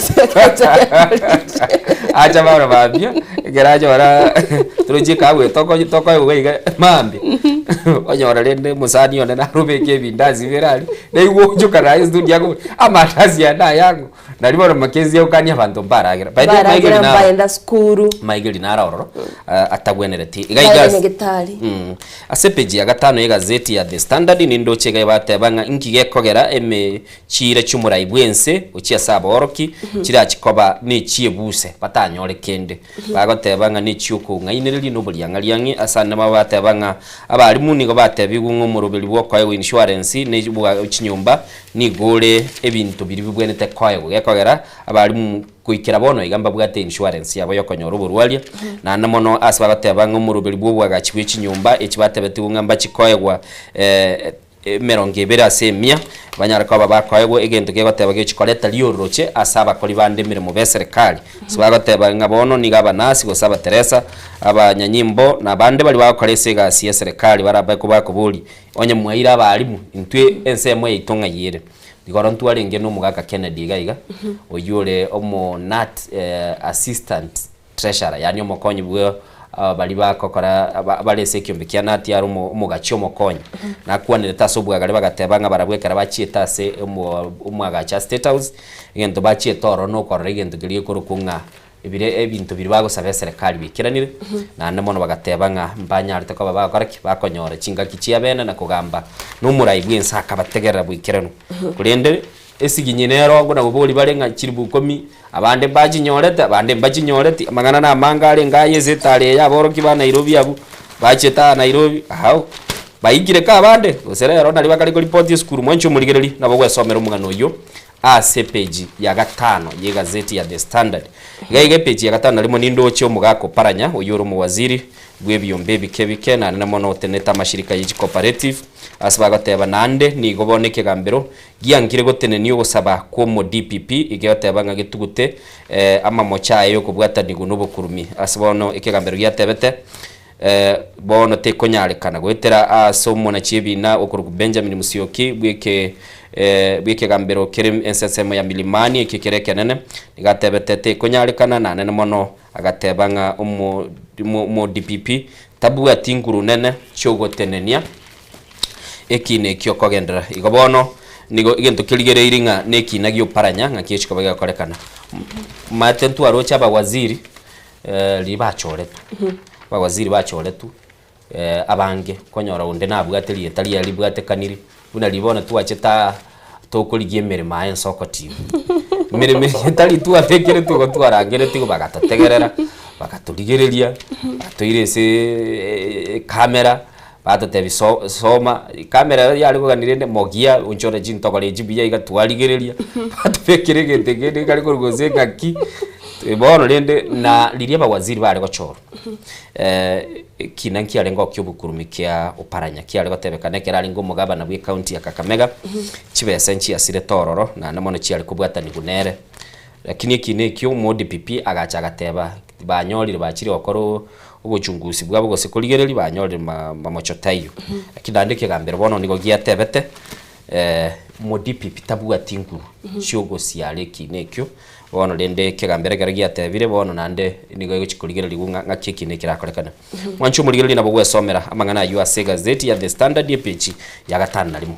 acha bara babia geraje ora turoje kawe toko weiga mambi onyora rende musani ona narubeke bindazi virali naiwo njukara istudio yako amatazi ya yangu nalibora makezi ya ukania bantu baragira baigeri na baenda skuru maigeri na aroro atagwenereti igaiga asepeji ya gatano ya gazeti ya The Standard ni ndoche gai batebanga inkige kogera eme chire chumurai bwense uchia saboroki chira chikoba ni chie buse batanyore kende bagotebanga ni chiuko ngainiriri no buliangaliangi asana mabatebanga abali muni go batebigu ngomurubiri bwo kwa insurance ne chinyumba ni gore ebintu biri bibwenete kwayo gekogera abali kuikira bono igamba bwate insurance yabo yokonyora uburwalia na namono asbagatebanga ngomurubiri bwo bwagachiwe chinyumba echibatebete ngamba chikoyegwa meronge bera semia banyara kwa bakoyegwa egento gegoteba gechikoreta lioroche asaba koli bande mirimo be serikali sibagoteba ngabono ni gabanasi gosaba Teresa abanyanyimbo na bande bali bakorese gasi ya serikali baraba kubakubuli onye mwaira abalimu intwe ensemo yitonga yire digoro ntwarenge no mugaka Kennedy gaiga oyure omo nat assistant treasurer yani omokonyi bwo bali bakokora balese kyombe kyanati yari umugacho mokonya nakwanire tasobwa gari bagatebanga barabwekera bachieta se umwagacha State House ngento bachietoro no korre ngento giliye kurukunga ibire ebintu biri bagosaba serikali bikiranire na namono bagatebanga mbanyarite ko babakoraki bakonyora chinga kichia bene na kugamba numurai bwensa akabategerera bwikirano kurende esiginyinero ngo naboboli barenga chiribu 10 abande bajinyorete abande bajinyorete amangana na mangale ngaye zetale yaboroki ba Nairobi abu bacheta Nairobi aho bayigire ka abande oserero nali bakali ko report y'eskuru mwencho muligereri nabo gwesomera umugano yo ase page ya gatano ye gazeti ya The Standard gaige page ya gatano limo nindoche omugako paranya oyoro mu waziri bwebiyombe bikebike na namono teneta mashirika y'iki cooperative asibagoteba nande ni goboneke gambero giangire gotene niyo gosaba ko mo DPP igoteba nga gitugute ama mochaye yo kubwata niguno bokurumi asibono ikegambero yatebete bono te konyarekana gwetera asomo na chibina okuruku Benjamin Musyoki bweke gambero kerem ensesemo ya milimani ikikereke nene igatebete te konyarekana na nene mono agatebanga mo DPP tabu atinguru nene chogotenenia ekine kyokogendera igobono nigo igento kiligereiringa neki nagyo paranya ngakiechiko bagakorekana matentu arocha ba waziri libachoretu ba waziri bachoretu abange konyora unde nabwateli tali ali bwatekaniri buna libona tuacheta tokoligie mirima ensoko TV mirime tali tu atekere tu gotwarangere tu bagatategerera bakatuligereria atoire se kamera bato tebi soma kamera yali kuganirende mogia unchora jintokole jibiya igatwaligereria bato pekere getegede kali korgoze ngaki bono rende na liria waziri bari gochoro kinanki arengo kyobukuru kia oparanya kiare gotebekane kerari ngo mugabana bwe county ya Kakamega chibese nchi asire tororo na namono chiare kubwata ni gunere lakini ikine kyo modi pipi agacha gateba banyorire bachiri okoro ubuchunguzi bwabo gose kurigereri banyorire mamochotayo kidandike gambere bono nigo giatebete modi pipi tabwati nguru cyogo siare kine kyo bono rende kegambere garagiatebire bono nande nigo gichikurigereri nga kikine kirakorekana mwanchu murigereri nabo gwesomera amangana yu ase gazeti ya The Standard page ya gatanu nalimo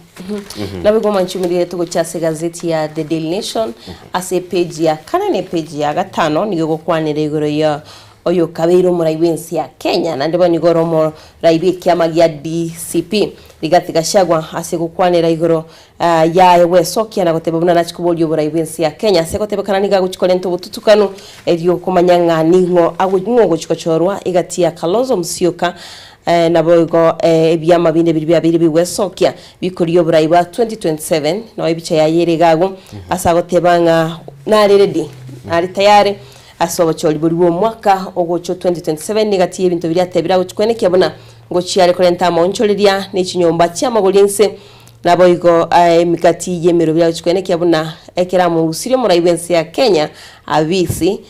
nabe go mwanchu murigereri tugo cha gazeti ya The Daily Nation ase page ya kanane page ya gatano nigo gokwanira igoro ya oyo Kabeiro muraibensi ya Kenya nande bani goromo raibe kiama ya DCP Rigathi Gachagua ase gukwanira igoro ya wesokia na gotebabuna na chikubolyo buraibensi ya Kenya ase gotebekana niga guchikolento bututukanu elio kumanyanga ningo agungo guchikochorwa igatia Kalonzo Musyoka na boigo ebyama binde bibiri biwesokia bikoriyo buraiba 2027 no ebicha ya yeregago asa gotebanga na ready ari tayari asoba choli buri mwaka ogocho 2027 negatiye ibintu biri atebira guchikwene kyabona ngo chiare kolenta moncholeria ne chinyomba cyamagolense naboigo mikati yemero bya guchikwene kyabona ekera mu usire muraibense ya Kenya abisi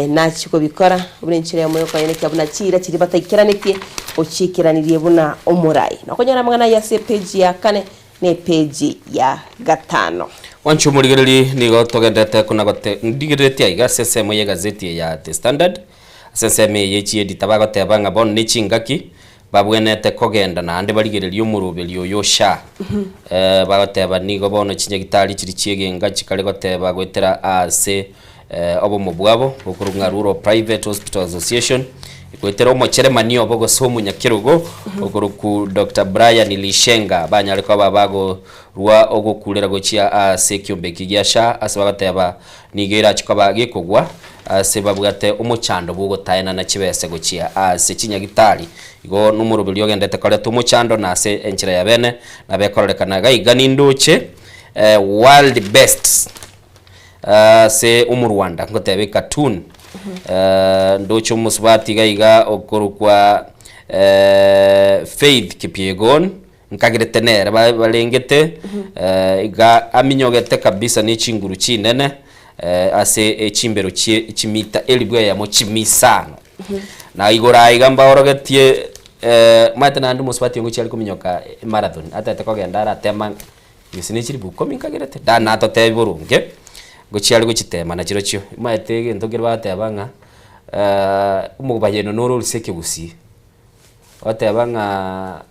na chiko bikora burenchire ya moyo kayene kyabona chira chiri batakiranike ochikiraniriye buna omurai nakonyara mangana ya page ya kane ne page ya gatano wanchu murigereri nigo togendete kuna gote ndigirete aiga sesemo ye gazeti ya The Standard sesemo ye chi edita bagotebanga bon ni chingaki babwenete kogenda na ande barigereri umurubeli yo sha bagoteba nigo bono chinye gitari chiri chigenga chikale goteba gwetera ase obo mubwabo okurunga Rural Private Hospital Association gwetera omochere mani obogo somu nyakirugo okuruku Dr. Brian Lishenga banyare kwa babago rwa ogokulera gochia ase kyombeki gyasha ase bagateba nigera chikaba gekogwa ase babwate omochando bugo taena na chibese gochia ase chinyagitari igo numurubili yogendete kole tumuchando na ase enchira ya bene na bekorekana gaigani ndoche world best se umurwanda ngotebe cartoon ndocho musbati gaiga okurukwa Faith Kipyegon nkagiretenera balengete iga aminyogete kabisa ni chinguru chinene ase chimbero chimita elibwe ya mochimisano na igora igamba orogetie matana ndu musbati ngo cyari kuminyoka marathon atete kogenda aratema yisinichiri bukomi nkagirete dana atote burunge gochiari gochitema na chiro chyo maete ntogere batebanga umubayeno noro liseke busi batebanga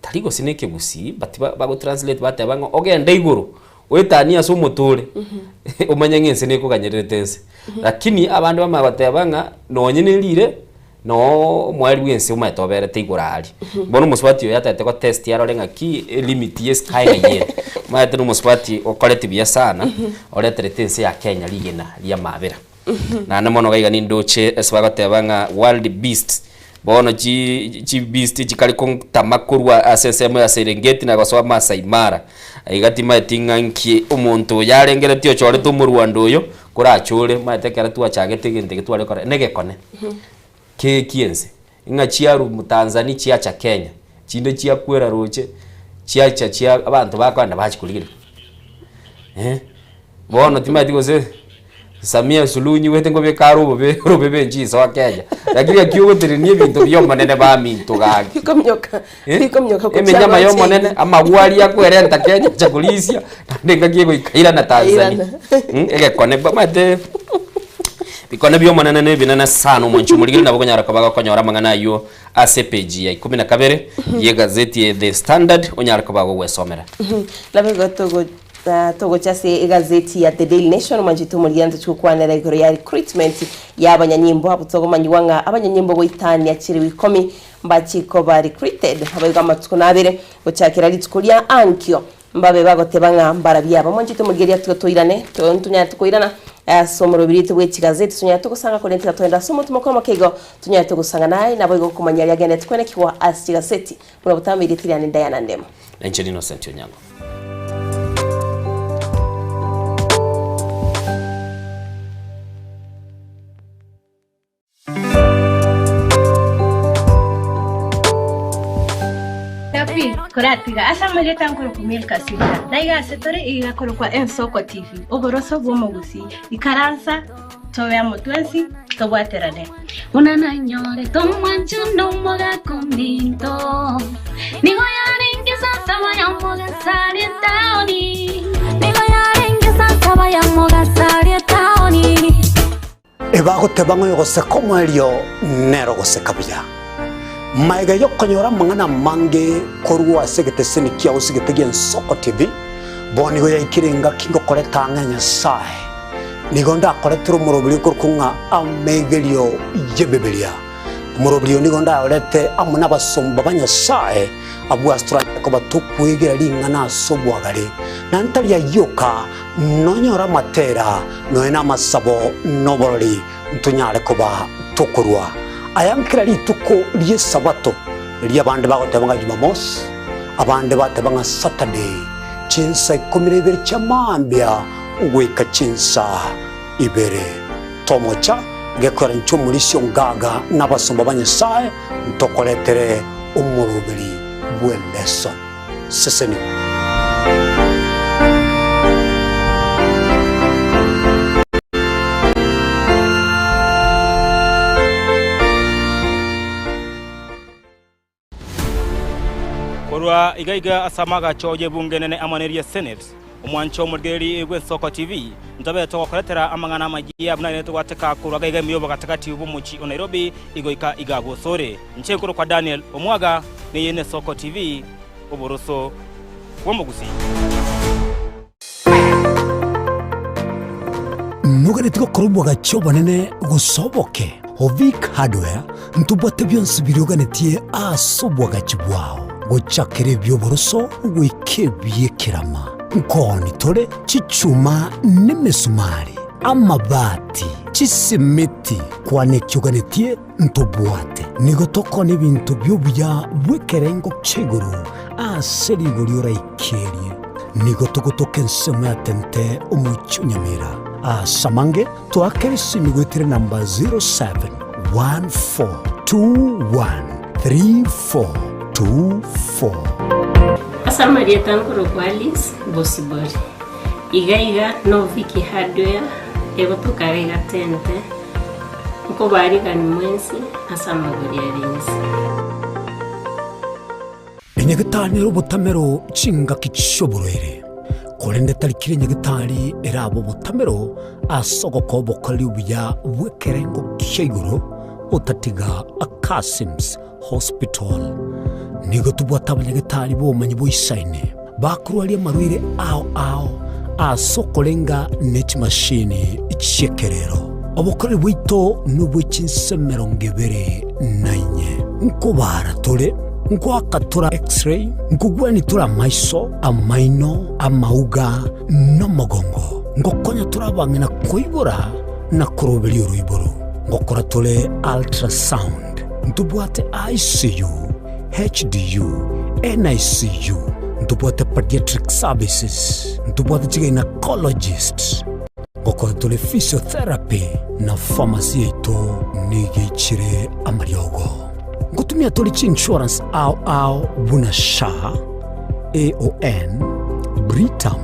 tarigo sineke busi bago translate batebanga ogenda iguru wetania so mutule umanye ngense ne kuganyererete lakini abantu bama batebanga nonyene lire no mwari wense umatoberete igurari bono muswati yo yatete ko test yarorenga ki limit yes kaina ye maete no muswati okorete bia sana oreteretense ya Kenya ligena lia mabera na namono gaiga ni ndoche esbagatebanga world beast bono chi beast chikali kon tamakurwa asesemo ya Serengeti na goswa Masai Mara igati maetinga nki umuntu yarengereti ochore tumurwando yo kurachore maete kara tu achagete gente gitware kore negekone kiense inga chiaru mu Tanzania chiacha Kenya chinde chia kwera roche chiacha chia abantu bakwanda bachikulira bono timati gose Samia Suluhu wete ngo bekaru robe benji so Kenya lakini akiwo terinie bintu byo manene ba mintu gaki bikomyoka ko emenyama yo manene amagwari yakwerenta Kenya chakulisia ndenga kiego ikaira na Tanzania ege kone bamate bikone byo manene ne binana sana umunchu murigiri nabo nyara kabaga konyora mangana yo ase page ya 12 ye gazeti ya The Standard onyara kabaga wesomera labe gotogo togo chase gazeti ya The Daily Nation manjito muriyanze chukwanera igoro ya recruitment y'abanyanyimbo abutogo manyiwanga abanyanyimbo boitani akiri wikomi mbachiko ba recruited abayiga matuko nabere gochakira litikulia ankyo mbabe bagotebanga mbara byabo manjito murigiri atoirane tuntunya tukoirana somero birite bw'ikigazeti tunya tugusanga ko lentira twenda somo tumoko makego tunya tugusanga naye nabo igo kumanya yagene twene kiwa asigazeti muri butambiri tirane Diana Ndemo Angel Innocent Onyango. kuratiga asamire tankuru kumilka sita daiga setore iga kurukwa Ensoko TV oboroso bomogusi ikaransa toya mutwensi tobwaterane unana nyore tomanchu no moga cominto nigo yaringe sasa vaya moga sari taoni nigo yaringe sasa vaya moga sari taoni ebagote bango yogose komwelio nero gose kabya maiga yokonyora mangana mange korwa segete seni kia usigete gen Ensoko TV boni go yakirenga kingo koleta nganya sai nigonda koletro murobili kurkunga amegelio yebebelia murobili nigonda olete amuna basomba banya sai abu astra ko batukwegera lingana sobwagale nantali yoka nonyora matera noena masabo noboroli ntunyale ko ba tukurwa ayankira lituko liye sabato liya bande bagotabanga Jumamos abande batabanga Saturday chinsa 12 chamambia uweka chinsa ibere tomocha gekora nchumulisyo ngaga n'abasomba banyesaye ntokoletere umurubiri bweleso seseni Korwa igaiga asamaga choje bungenene amaneria Senate umwancho murgeri Ensoko TV ntabe to koletera amangana magia bunane to wateka kurwa gaiga miyobo katakati ubumuchi Nairobi igoika igabo sore nchenkuru kwa Daniel Omwaga ni Ensoko TV oboroso womogusi nugere tiko korubwa gachobo nene gusoboke Ovik Hardware ntubate byonse biruganetie asobwa gachibwao gochakere byoboroso wikebye kirama nkoni tore chichuma nemesumari amabati chisimiti kwane kyuganetie ntubwate nigotoko n'ibintu byobya bwekerengo cheguru aseriguriora ikerie nigotogotoke nsemo ya tente umuchunyamira samange twakerisi migwetire namba 0714213424 Asamaria tankuru kwalis bosibori igaiga Noviki Hardware egotukariga tente uko bariga ni mwensi asamagoria rinsi enyegitani rubutamero chinga kichoborere kolende talikire nyegitari erabo butamero asogoko bokali ubya bwekerengo kyeguro utatiga Akasims Hospital nigo tubwata abanyagitari bomanyi boisaine bakurwali amarwire ao asokolenga net machine ichekerero abokore bwito nubwo chinsemero ngebere nanye nkobara tole nkwakatura x-ray nkugwani tura maiso amaino amauga n'amagongo ngokonya turabangena koibora na kurobeli uruiboro ngokora tole ultrasound ntubwate ICU HDU NICU ntubwate pediatric services ntubwate gynecologist ngokora tole physiotherapy na pharmacy ito nigichire amaryogo ngutumia toli insurance au bunasha AON Britam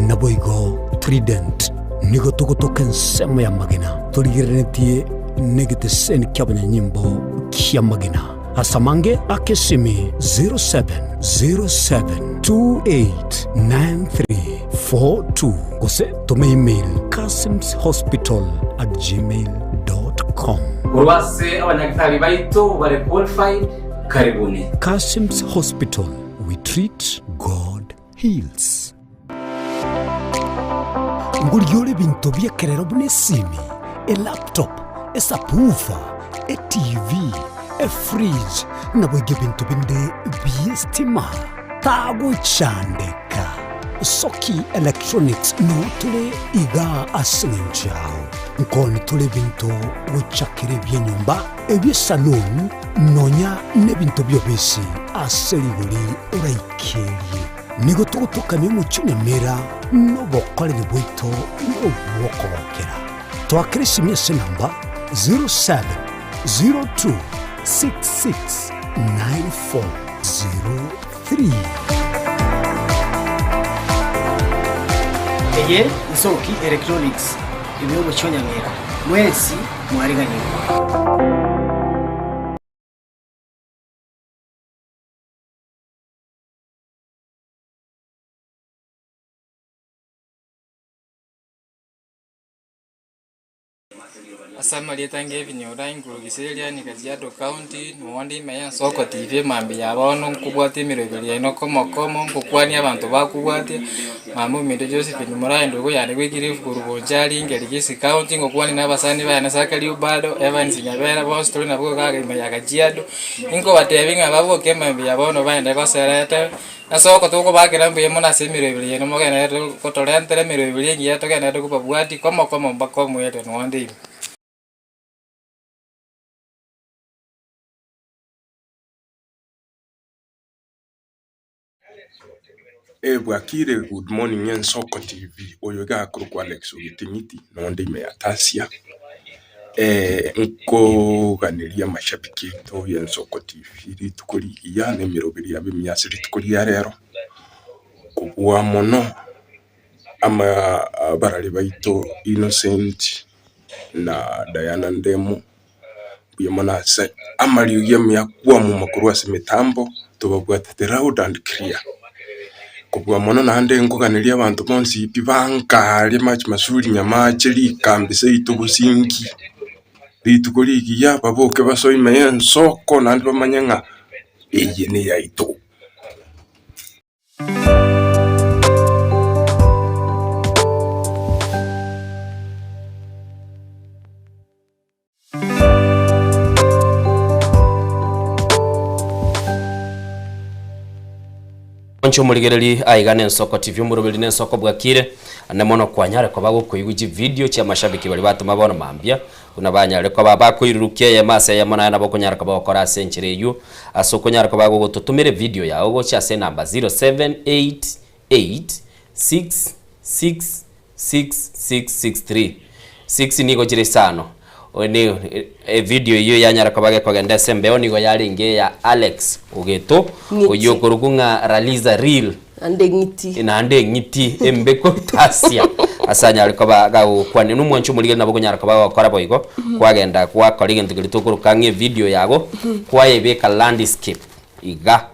naboigo Trident nigo togotoka nsemo ya magina toligirenetie negete sen kyabanya nyimbo kya magina asamange akesimi 0707289342 gose tome email kasimshospital@gmail.com urwase abanyagitari baito bare qualified karibuni Kasims Hospital, we treat, God heals. Nguliole bintu byekerero bunesimi laptop subwoofer TV fridge nabwege bintu binde byestima taguchandeka Soki Electronics no tule iga asininjao nkoni tule bintu wichakire byenyumba ebye salon nonya nebintu byobesi aseriguri uraikerie nigo tugutukanye muchunyemera no bokole bwito no bwokobokera twakirisi myese namba 0702669403 3. Eye Nsoki Electronics ibihugu cyonyamira mwesi mwariganirwa. Asama liyetange evinyora inguru giselia ni Kajiado County nuwandi maya Soko TV mambi yabono nkubwate mirebeli ino komo nkukwani abantu bakubwate mamu minde Joseph Nimura ndugo yari wigiri kurubonjali ngeri gisi county ngokwani nabasani bana sakali ubado Evans Nyabera bo story nabwo kaga imaya Kajiado inko batebinga babo kemambi yabono baende baserete nasoko tuko bakira mbuye mona semirebeli ino mogene ko tolentere mirebeli ngiye tokene kubabwati komo mbako mwete nuwandi. Bwakire good morning Ensoko TV oyo gakuru kwa Alex Ugitimiti nonde imeyatasia nko ganiria mashabiki to Ensoko TV ritukuri ya nemirobiri abimyasi ritukuri ya rero kubwa mono ama barali baito Innocent na Diana Ndemu buyemana se amari yemya kwa mu makuru asimitambo tubabwate loud and clear kubwa mono nande ngoganiria abantu bonsi pibanga match masuri nyamache likambise itubusingi litukuri ya baboke basoime Ensoko nande bamanyenga eye ne yaito. Oncho muligereri aigane Ensoko TV murubiri n'Ensoko Bwakire anemono kwanyare kwa bago kuyiguji video cha mashabiki bali batuma bono mambia kuna banyare kwa baba kuiruruke ya masa ya mona nabo kunyara kwa bakora century yu asoko nyara kwa bago tutumire video ya ogo cha se number 0788666663 6 niko jire sano one video iyo yanyara kwa bage kwa genda sembeo niko yali inge ya Alex Ugeto oyo kurugunga raliza real ande ngiti embeko tasia asanya aliko baga kwani numwanchu mulige nabo kunyara kwa bakora boyiko kwagenda kwa kolige ntigirito kange video yago kwa yebeka landscape iga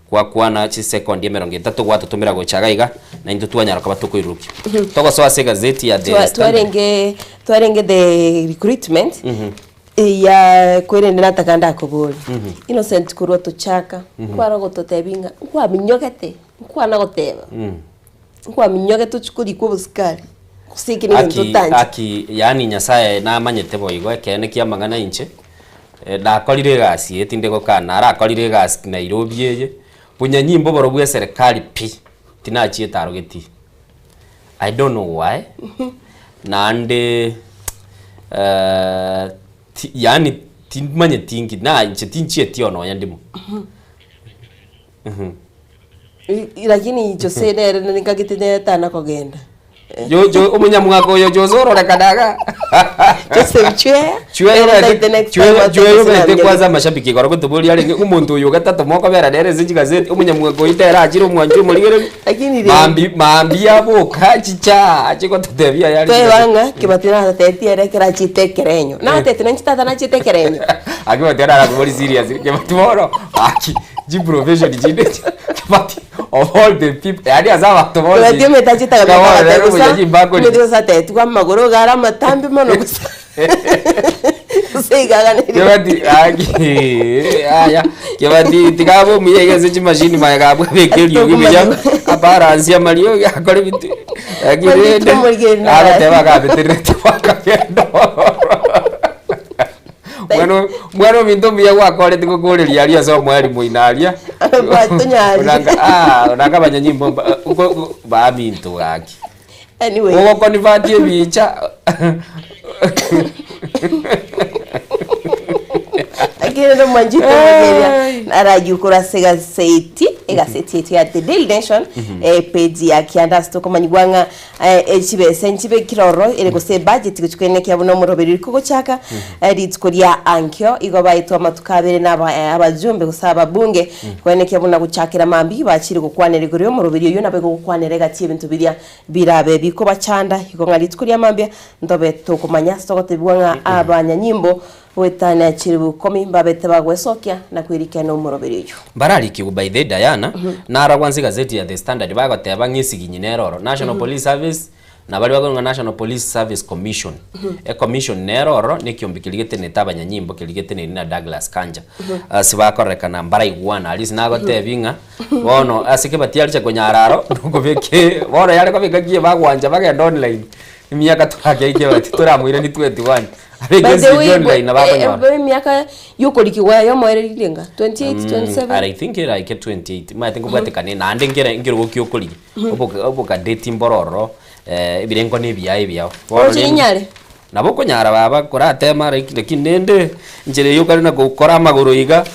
kwa kuana chi second ya 30 gwatu tumira go chagaiga na indu twanyara kwa batuko iruki toko so ase gazeti ya The twarenge the recruitment ya kwirende natakanda kuguri Innocent kurwa tuchaka kwara gototebinga kwa minyogete kwa na goteba kwa minyogete tukuri ko buskari kusikini ntotanje aki yani nyasaye na manyete boigo kene kia mangana inche ndakorire gasi etinde go kana arakorire gasi Nairobi yeye punya nyimbo borobwe serikali pi tinachi etarogeti I don't know why nande yani timanye tingi na inche tinchi etiono yandimo lakini Jose nere nikagitene tana kogenda yo umunyamwako yo jozoro rekadaga Jose chwe bete kwaza mashabiki goro gutuburi ari umuntu uyu gatatu moko bera dere zinji gazeti umunyamwako itera akiri umwanju muligere lakini mambi yabo kachicha achiko tutebia yari twanga kibatina tatetia rekera chitekerenyo na tetena chitata na chitekerenyo akibatera ara kubori serious kibatoro aki ji profession jinde kibati of all the people yani azaba tobozi radio metachita kabisa tete kwa magoro gara matambi mono gusa seiga gane kibati aki aya kibati tikabo miyegeze chi machine mayagabwe bekeliyo gibya aparansia mario yakore bitu agirende agateba gabeterete wakagendo Bueno minto mia wakore tikukureria aria so mwari muinaria unanga banyanyimbo ba minto gaki anyway ugo konvatie bicha akire no manjito mugeria arajukura sega seiti gazeti yetu ya The Daily Nation page ya kiandas to komanyigwanga echibe senchibe kiroro ere gose budget guchukene kya buno muroberi kuko chaka ritskoria ankyo igoba itwa matukabere na abajumbe gusaba bunge kwene kya buna guchakira mambi bachiri gukwanere guriyo muroberi yo nabe gukwanere gati ibintu biria birabe biko bachanda igonga ritskoria mambi ndobe to komanya stokote bwanga abanyanyimbo wetana chiribu komi babete bagwesokia na kwirikana umuroberi yo barari ki by the Diana na aragwanzi gazeti ya The Standard bagote abangisiginyi neroro National Police Service na bali bagonga National Police Service Commission commission neroro nikiombi kiligete netabanyanyimbo kiligete na Douglas Kanja sibakorekana mbara igwana alisi nagote binga bono asike batiaricha konyararo ngobeke bono yale ko bigagiye bagwanja bagenda online imyaka twagege bati turamwire ni 21 miaka yukolikwa yo moerelinga 28 27 I think I get 28 ma think ubate kanena ande ngero gokyokoli oboka date mbororo ebirengo nebiyaye byao nyale naboko nyara baba korate mara kinende njere yo kari na gukora amaguru iga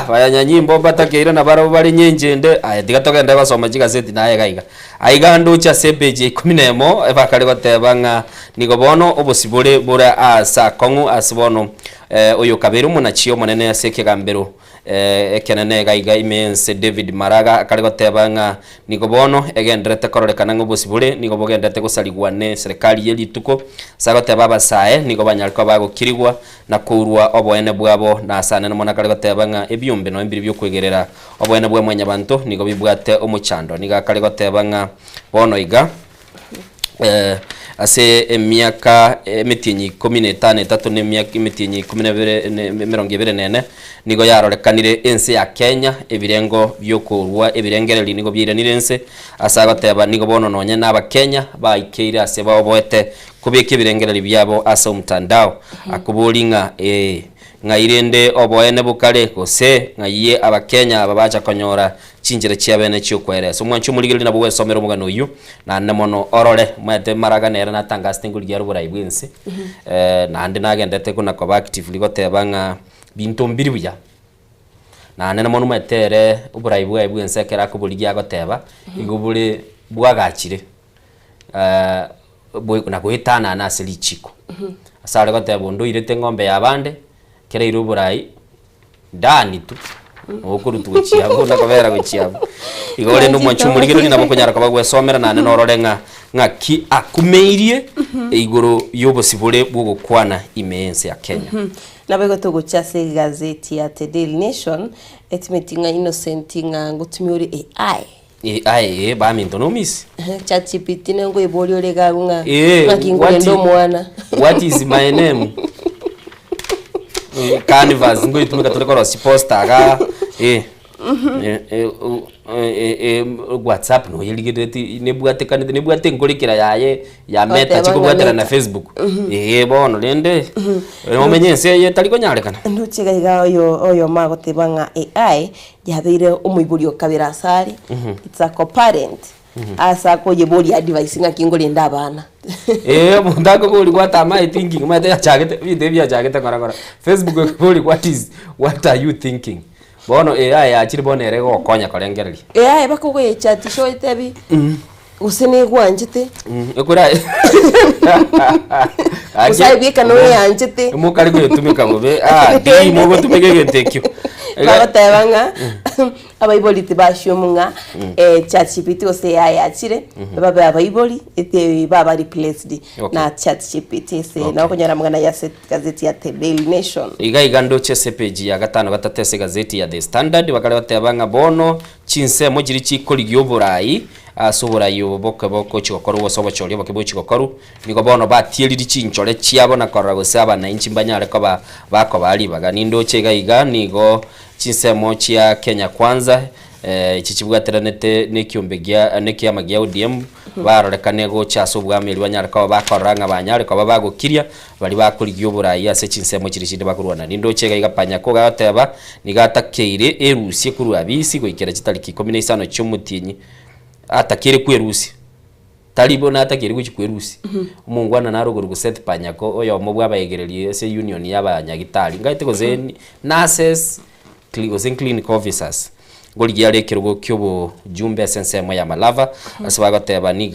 bayanyanyimbo batakeira na baro bari nyenjende digatoka ndaba soma gazeti naye gaiga aiga cha sepeje 11 bakari batebanga nigobono obosibure bura asa kongu asibono oyo kaberu munachio monene aseke gambero ekenene gaiga imense David Maraga akari batebanga nigobono egendrete kororekana ngobosibure nigobogendete gusaligwane serikali yelituko sagoteba basae nigobanyariko bagukirigwa na kurwa oboene bwabo na asane nomona kari batebanga ebyumbe no imbiri byo kwegerera oboene bwa mwanya bantu nigo bibwate omuchando niga kari batebanga bono iga ase emyaka emitinyi 15 ne myaka emitinyi 12 nigo yarorekanire ense ya Kenya ebirengo byokurwa ebirengereri nigo byiranire ense asagoteba nigo bono nonye naba Kenya baikeira ase baboete kubika ebirengereri byabo ase omutandao akubulinga ngairende oboene bukale kose ngaye abakenya babacha konyora chinjire chiabene chyokwere so mwanchu muligiri na bwe somero mugano uyu na nemono orore mwete Maraga nera na tangasti nguligi yarubura ibwense na ande nagendete kuna kwa actively gotebanga bintu mbiri buya na nene mono metere ubura ibwense kera kubuligi agoteba igubule bwagachire bwe kuna kuhitana na selichiko asale goteba ndo irete ngombe yabande kera iruburai ndani tu okuru tuchiabo na kobera guchiabo igore no mwanchumuligiro ni nabokonyara kabagwe somera nane nororenga ngaki akumeirie iguru yobosibure bugukwana imense ya Kenya nabego tuguchase gazeti ya The Daily Nation etimetinga innocent nga ngutumyori AI ba mintonomis ChatGPT nengo ibolio legagunga ngakingolendo mwana what is my name Canvas ngo itumika tulekora posta ga WhatsApp no yeligireti nebwate ngorikira yaye ya Meta chikubwatera na Facebook bono lende omenyense ye taliko nyarekana nduchiga iga oyo magotebanga AI yabeire umuiburio kabira sari it's a co-parent asa ko yeboli advice ngakingoli ndabana mundako boli kwata my thinking mate achagete video bya chagete kora Facebook boli what are you thinking bono AI achiri bonere go konya korengereri AI bakoko ye chat show itebi usene gwanjite ekura usaibieka no yanjite mukari go tumika ngobe di mogo tumike gentekyo babatebanga abayiboli tibashomunga ChatGPT ose AI achire baba abayiboli ete baba replaced na ChatGPT se na okonyara mugana ya gazeti ya The Daily Nation iga ndo chese page ya gatano gatatese gazeti ya The Standard bakale batebanga bono chinse mojiri chikoligyo burayi asuburayo boko chikokoru bosobo chori boke chikokoru nigo bono batieliri chinchore chiabo na korago saba na inchi mbanyare ko bako bali baga nindo chega iga nigo chinsemo chia Kenya Kwanza chichibwateranete nekiombegia nekiamagia ODM barorekane go chaso bwameli banyare ko bakoranga banyare ko bagokiria bali bakurigyo burayi ase chinsemo chirishinde bakurwana nindo chega iga panya ko gateba nigatakeire erusie kuru abisi goikera chitariki 15 cyumutinyi atakire kwerusi talibona atakire kwerusi umungwana naruguru guset panyako oyo mubwa bayegererie se union y'abanyagitari ngaite kozeni nurses clinical officers ngori yale kirugo kyobo jumbe sensemo ya Malava asibagoteba ni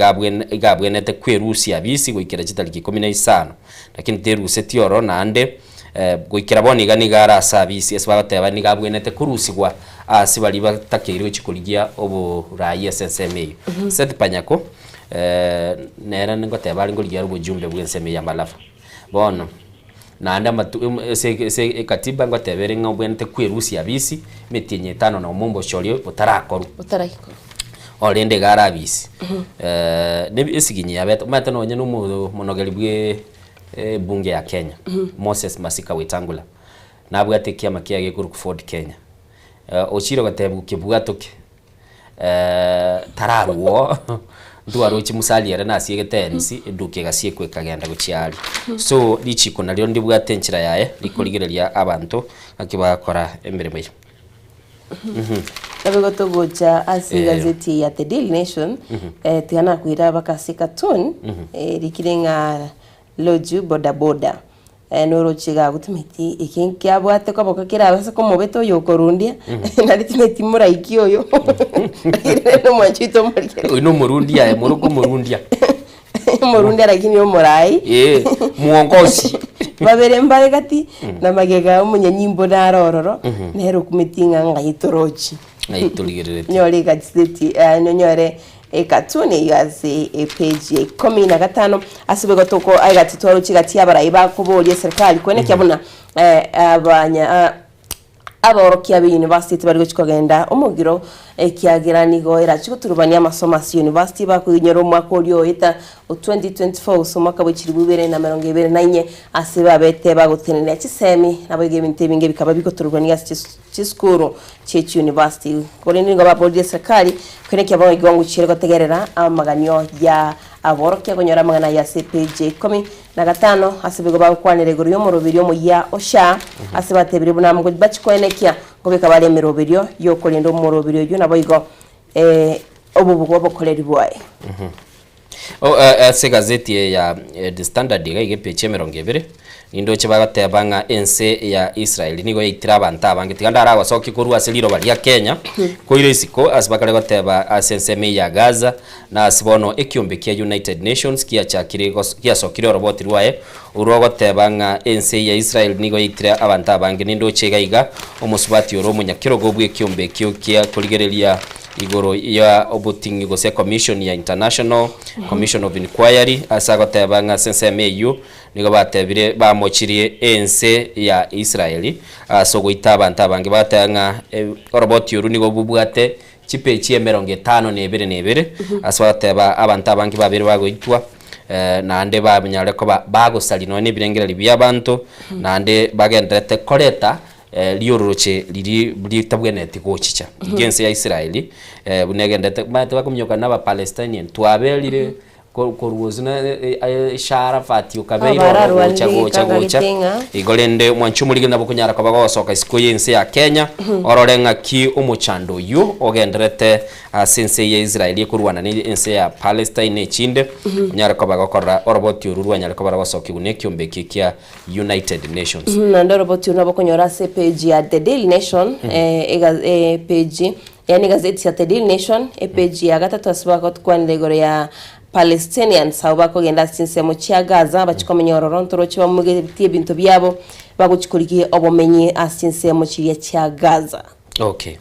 gabwenete kwerusia bisi gwikira kitariki 15 lakini teruse tioro nande gwikira boniga ni gara service asibagoteba ni gabwenete kurusigwa asibali batakirwe chikurigia obo raia senseme set panyako nera ngoteba ari ngori yaro bujumbe bwenseme ya Malava bono nanda se katiba ngotebere ngobwenete kwerusia bisi metinye 5 na umumbo cholio utarakoru olende gara bisi ne isiginyi yabeta mata no nyene monogeli bwe bunge ya Kenya Moses Masika Wetangula nabwate kiama kiage kuru Ford Kenya ochiro gatebu kibwatoke tararuo nduarochi musali yara nasiye tenisi nduke gasie kwekagenda guciari so lichiko naryo ndibwate nchira yae likoligereria abantu akibakora emirimo ye Tabe gocha asi gazeti ya The Daily Nation tiana kuira bakasi cartoon rikirenga loju boda noro chiga gutumeti ikinki abwate ko bokakira abasa ko mobeto yokorundia na ritimeti muraiki oyo no mwachito muri no murundia muruko murundia murundia lakini yo murai muongozi babere mbare gati na magega umunyanyimbo narororo nero kumetinga ngayitorochi ngayituligirete nyore gazeti nyore ekatune yaze page 15 asibe gotoko agati twaro kigati abarayi bakubolie serikali kwene kyabona abanya aborokia bi university bari gukigenda umugiro ekiagiranigo era chikuturubania amasomo asi university bakunyero mwaka olyo eta 2024 usomaka bukiri bubere na 2024 asiba bete bagutenera kisemi nabege binte binge bikaba bikoturubania chiskuru chechi university koleni ngo babolie serikali kwene kyabona igongo chire gotegerera amaganyo ya aborokia gonyora magana ya CPJ 15 asibigo bakwanire guru yo murubiri yo ya osha asibatebire bunamwe bachikwenekia ngobeka bale mirobiryo yo kolendo murubiri yo naboigo obubugo bokoleri bwaye se gazeti ya The Standard gaige page 20 nindo chibagatebanga ense ya Israel nigo yitira abantu abange tiganda arawa soki kurwa siliro bali ya Kenya koire isiko asibakale goteba asenseme ya Gaza na asibono ekiombe kia United Nations kia chakire kia sokire robot rwaye urwo gotebanga ense ya Israel nigo yitira abantu abange nindo chegaiga omusubati oro munyakiro gobwe ekiombe kio kia kuligerelia igoro ya obutingi gose commission ya International Commission of Inquiry asagotebanga senseme yu nigo batebire bamochirie ense ya Israeli so goita abantu abange batanga robot yuru nigo bubwate chipechi 52 aswateba abantu abange babiri bagoitwa nande babinyare ko bagosali ne birengereri byabantu nande bagendete koreta liyororoche liri tabwenete gochicha igense ya Israeli bunegendete mate bakumyoka n'aba Palestinian twabelire korwozuna ishara fati ukabeiro gocha igolende mwanchumuligi nabo kunyara kwa bagosoka isiko yense ya Kenya ororenga ki umuchando yu ogenderete sense ya Israeli kurwana ni ense ya Palestine chinde nyara kwa bagokora robot ururwa nyara kwa bagosoka uneki ombeki kia United Nations nando robot nabo kunyora se page ya The Daily Nation page yani gazeti ya The Daily Nation page ya gatatu asibako twanlegore ya Palestinians abo bakogenda sinsemo kya Gaza bachikomenya ororontoro chiba mugetie bintu byabo baguchikurikiye obomenye asinsemo kya Gaza. Okay.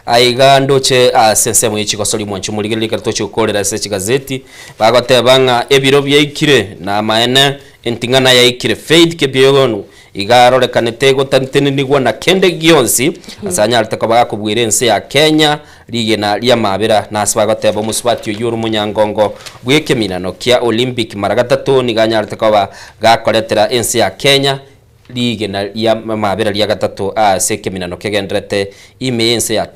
Aiga ndoche sensemo yechikosoli mwanchu muligeli kartochi ukolera se gazeti bagotebanga ebiro byikire na maene entingana yaikire faith kebiyogonu igarore kanetego tantenenigwa na kende gionsi asanya altakaba kubwire ense ya Kenya lige na lia mabera na asbagoteba muswati yuru munyangongo bweke minano kia Olympic maragatatu niganya altakaba gakoletera ense ya Kenya lige na ya mabera lia gatatu seke minano kegendrete imeense ya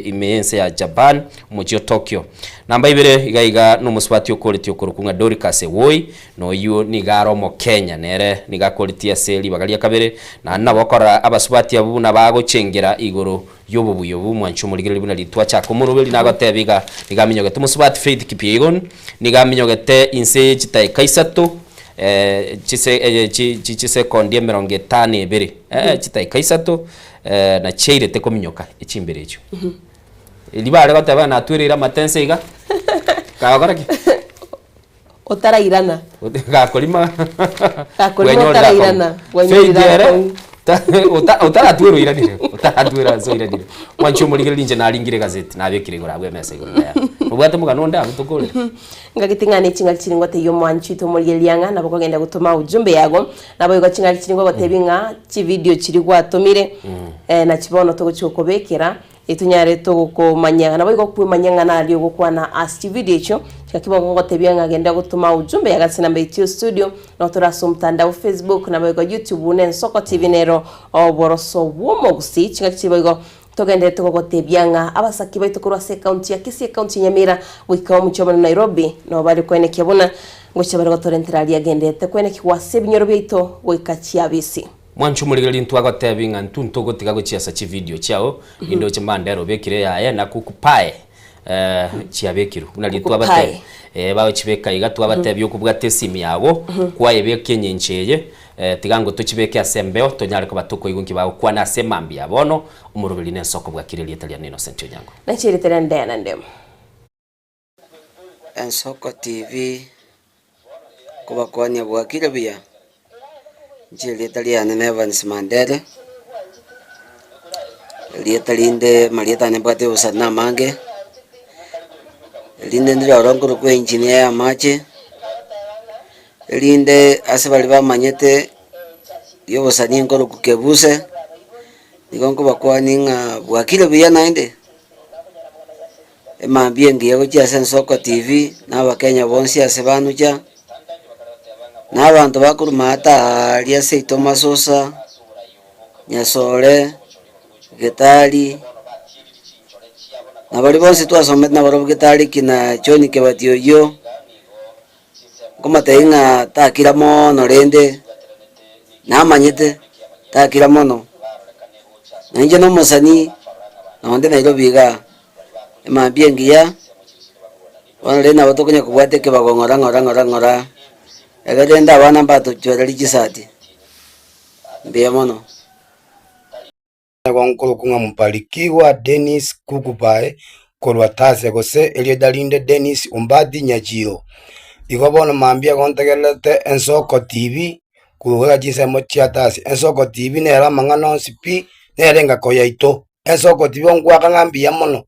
imeense ya Japan mujio Tokyo namba ibere igaiga no muswati okoleti okurukunga Dorcas Woi no yu nigaro mo Kenya nere nigakoleti aseli bagalia kabere na nabokora abaswati abuna bago chengera igoro yobubuyobu mwanchumuligere buna litwa cha kumurubeli nagotebiga nigaminyoge tumuswati faith kipigon nigaminyogete inse chitai kaisato chise kondie 52 chitaika isatu na cheirete kominyoka ichimbere icho libare goteba na twirira matense iga kagokoraki otarairana gakorima otarairana utaratwiro iranire utaratwira so iranire mwancho muligire linje na lingire gazeti na bekire gora bwe mesa igoro ya ubwate muganonda mutukore ngagitingane chinga chiringo te yo mwancho to muligirianga nabo kogenda gutuma ujumbe yago nabo yo chinga chiringo gotebinga chi video chiri gwatumire na chibono to guchokobekera itunyare to gukomanyanga nabo igokumanyanga na ali gukwana asti video cho chakibongo gotebyanga agenda gutuma ujumbe yagasina mbetio studio no turaso mtandao Facebook nabo go YouTube ne Nsoko TV nero oboroso womogusi chinga chibogo togende tugogotebyanga abasaki baitu kurwa se county ya Kisii county Nyamira wikawa muchoma na Nairobi no bali kwene kibona ngocha bali gotorentera agendete kwene kiwase binyoro byito wikachia bisi mwancho muligeli ntwagotebinga ntunto gotiga gochiasa chi video chao indo chimandero bekire yaye na kukupae chiabekiru unalitwa bate bawe chibeka igatwa bate byokubwate simi yago kwa yebeke nyencheye tigango tuchibeke asembeo tonyare ko batuko igunki bawo kwa na semambi yabono umurubili Nsoko bwa kireli Italian Innocent yango na chiri tena ndana ndem Nsoko TV kuba kwanya bwa kireli Jeli Italian Evans Mandela Litalinde Marieta Nebate usana mange Linde ndira orongoro kwa engineer ya mache Linde asebali ba manyete yobo sani ngoro kukebuse nigongo bakwaninga bwakile biya nainde emambie ngiye gocha Nsoko TV na bakenya bonsi asebanuja na abantu bakuru mata lia seito masosa nyasole getali na bali bonse twasomete na baro getali kina choni ke batio yo koma tainga takira mono rende na manyete takira mono na nje no mosani na onde na ilo biga ema biengia wana na batokonya kubwate ke bagongora agenda abana mbato chorali chisati mbia mono gonkolo kunga mpalikiwa Dennis Kukupae kolwatase gose Eliodalinde Dennis Umbadi Nyajiro igobona mambia gontegelete Nsoko TV kuruga chisemo chiatasi Nsoko TV nera mangano sipi nerenga koyaito Nsoko TV ongwaka ngambia mono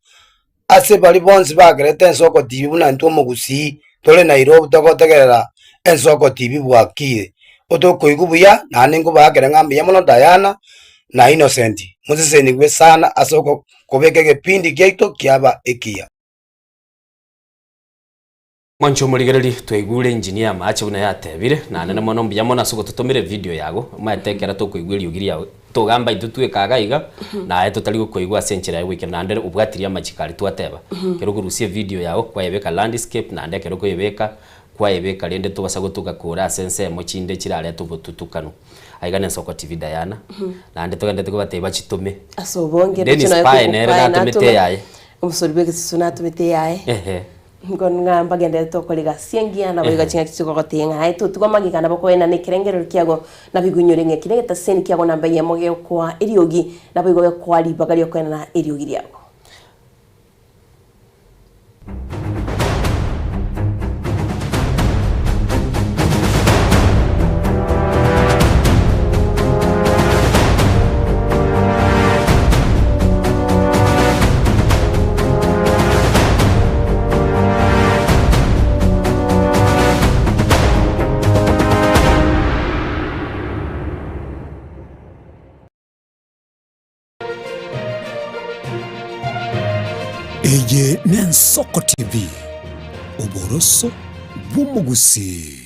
ase bali bonsi bagerete Nsoko TV buna ntumo gusi tole Nairobi togotegerera Nsoko TV bwakire otoko igubuya nane ngo bagera ngambia mono Diana na Innocent muziseni gwe sana asoko kobeke kipindi kyeito kyaba ekia mwancho muligereri twegure engineer mache buna yatebire nane na mono mbya mono asoko tutumire video yago matekera to kuigwiri ugiri yawe togamba itutwe kagaiga na eto tali kuigwa senchera yawe kenande ubwatiria machikali twateba kero kurusie video yawo kwa yebeka landscape na ndeke roko yebeka kwa yebeka lende tubasa gutuka kura sense mochinde kirare tubututukano aigane Nsoko TV Diana na ndete tugende tukubateba chitume asobonge Dennis Pae nere natumite yaye umusoribeke sisuna tumite yaye ngonga mbagende tokoliga siengia na boiga chinga kitsiko gotenga hai tutukomagika na bokoena ne kirengero kiago na bigunyore nge kirengeta seni kiago na mbaye moge kwa eriogi na boiga kwa libagali okena na eriogi liago Eye Nsoko TV uboroso bumugusi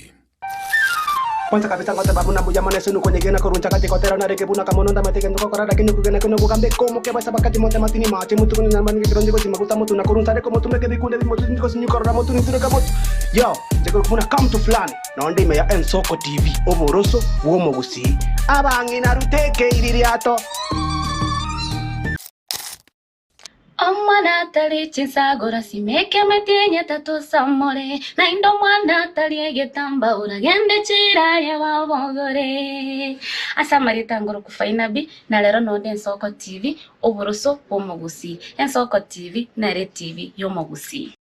Kwanza kabisa ngote babu na buja mane sunu kwenye gena koruncha kati kotera na reke buna kamono ndama teke ndoko korada kinyo kugena kuno kugambe komo ke basa bakati monte matini mache mutu kuni nambani ke kironji kochi makuta mutu na koruncha reko mutu meke bikunde bi mutu ndiko sinyu korora mutu nitune kamotu yo jeko kuna come to flani na onde me ya Nsoko TV oboroso womogusi abangi na ruteke iririato Omwana tali chinsagora simeke metienya tatu samore na indo mwana tali egetamba uragende chira ya wabogore asamarita ngoro kufaina bi na lero node Ensoko TV oboroso pomogusi Ensoko TV na Re TV yomogusi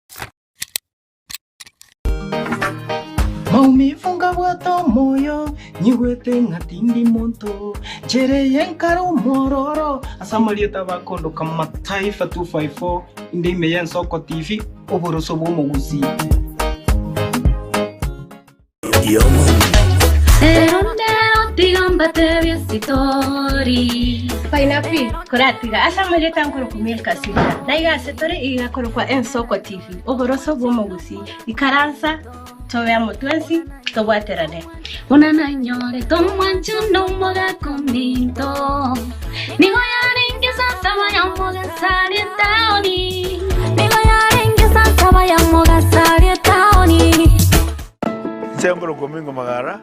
Maumifunga bwato moyo nyigwete ngatindi monto jere yenkaro mororo asamalieta bakondo kama taifa 254 indime ya Ensoko TV oboroso bomogusi Erondero tigamba tevia sitori Painapi kuratiga asamalieta ngoro kumilka sita daiga setore iga koro kwa Ensoko TV oboroso bomogusi ikaransa towe amotwensi tobwaterane unana nyore tomwancho no moga kominto nigo yaringisa saba ya moga sari taoni nigo yaringisa saba ya moga sari taoni Sengoro komingo magara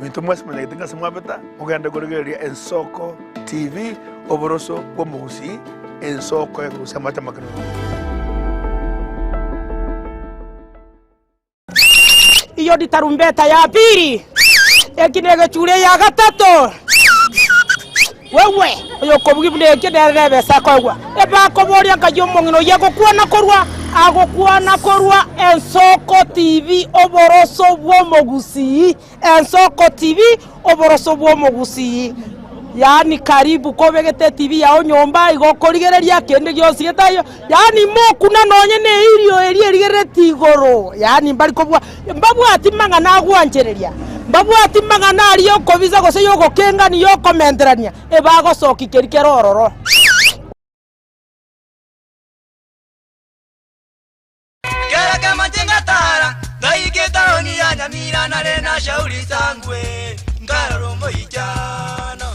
minto mwasi mwenye kitinga semua beta uganda goregeria Ensoko TV oboroso bomogusi Ensoko ya kusema tamakano iyo di tarumbeta ya pili ekinege chule ya gatatu wewe yo kobugibule kiderebe sakogwa eba koboria kajomo ngino yako kuana korwa Ensoko TV oboroso bwomogusi Ensoko TV oboroso bwomogusi yani karibu kobegete TV yao nyomba igokorigereria kende gyose getayo yani mokuna nonye ne irio erigereti igoro yani mbari kobwa mbabu atimanga na gwanjereria mbabu atimanga na ariyo kobiza gose yogo kenga ni yo komenderania ebago soki kerororo Kera kama tingatara daiketa oni ya nyamira na rena shauri sangwe ngarombo ijana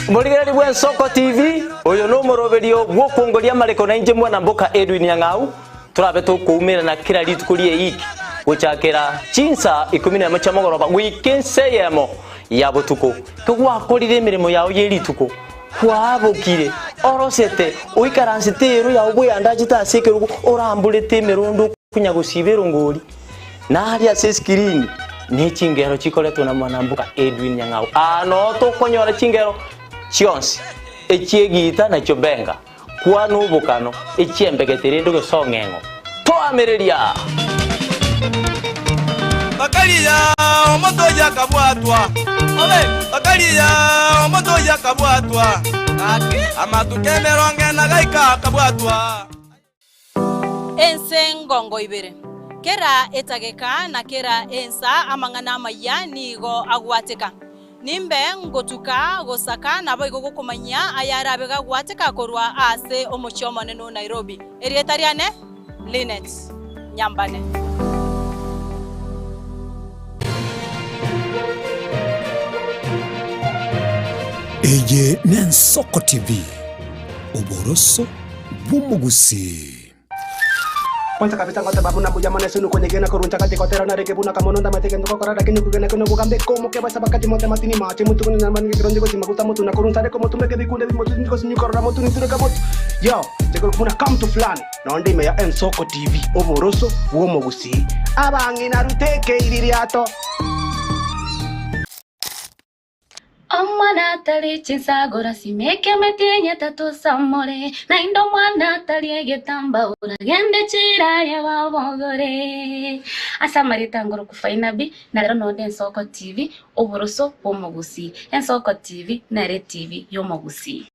Murigereri bwa Ensoko TV oyo no moroberio gwokongoria mareko na inje mwana mboka Edwin Nyang'au turabe tukumira na kira litukurie iki guchakira chinsa 10 chamogoroba wikense yemo ya butuko kugwakorire emirimo yawo yerituko kwabukire orosete uikaransitero ya ubwe andajita sekerugo orambulete emerondo kunya gusibero ngori na ali ase screen ni chingero chikoletwo na mwanambuka Edwin Nyang'au ano tokonyora chingero chionsi echiegita na chobenga kwa nubukano echiembegetere ndugo songengo toamereria Bakalia omotoya kabwatwa ole bakalia omotoya kabwatwa amatukemero ngena gaika kabwatwa Ensengongo ibere kera etageka na kera ensa amangana mayani go agwateka nimbe ngotuka gosaka nabo igokumanya ayarabe gagwateka korwa ase omochomo neno Nairobi erietariane Linet Nyambane Eye Ensoko TV oboroso bumugusi Kwanza kabisa ngote babu na buja manesu nuko nyegena koruncha kati kotera na reke buna kamononda mateke ndoko korada kinu kugena kuno kugambe komo ke basa bakati monte matini mache mutu kuni nambani ke kronje ko simakuta mutu na koruncha reko mutu meke bikunde mutu ndiko sinyu korora mutu ni tureka mutu yo tekoro kuna come to flan na ndime ya Ensoko TV oboroso bwomogusi abangi na ruteke iririato Omwana tali chinsagora simeke metienya tatu samore na indo mwana tali egetamba uragende chira ya wabogore asamarita ngoro kufaina bi na lero node Ensoko TV oboroso bomogusi Ensoko TV na Re TV yomogusi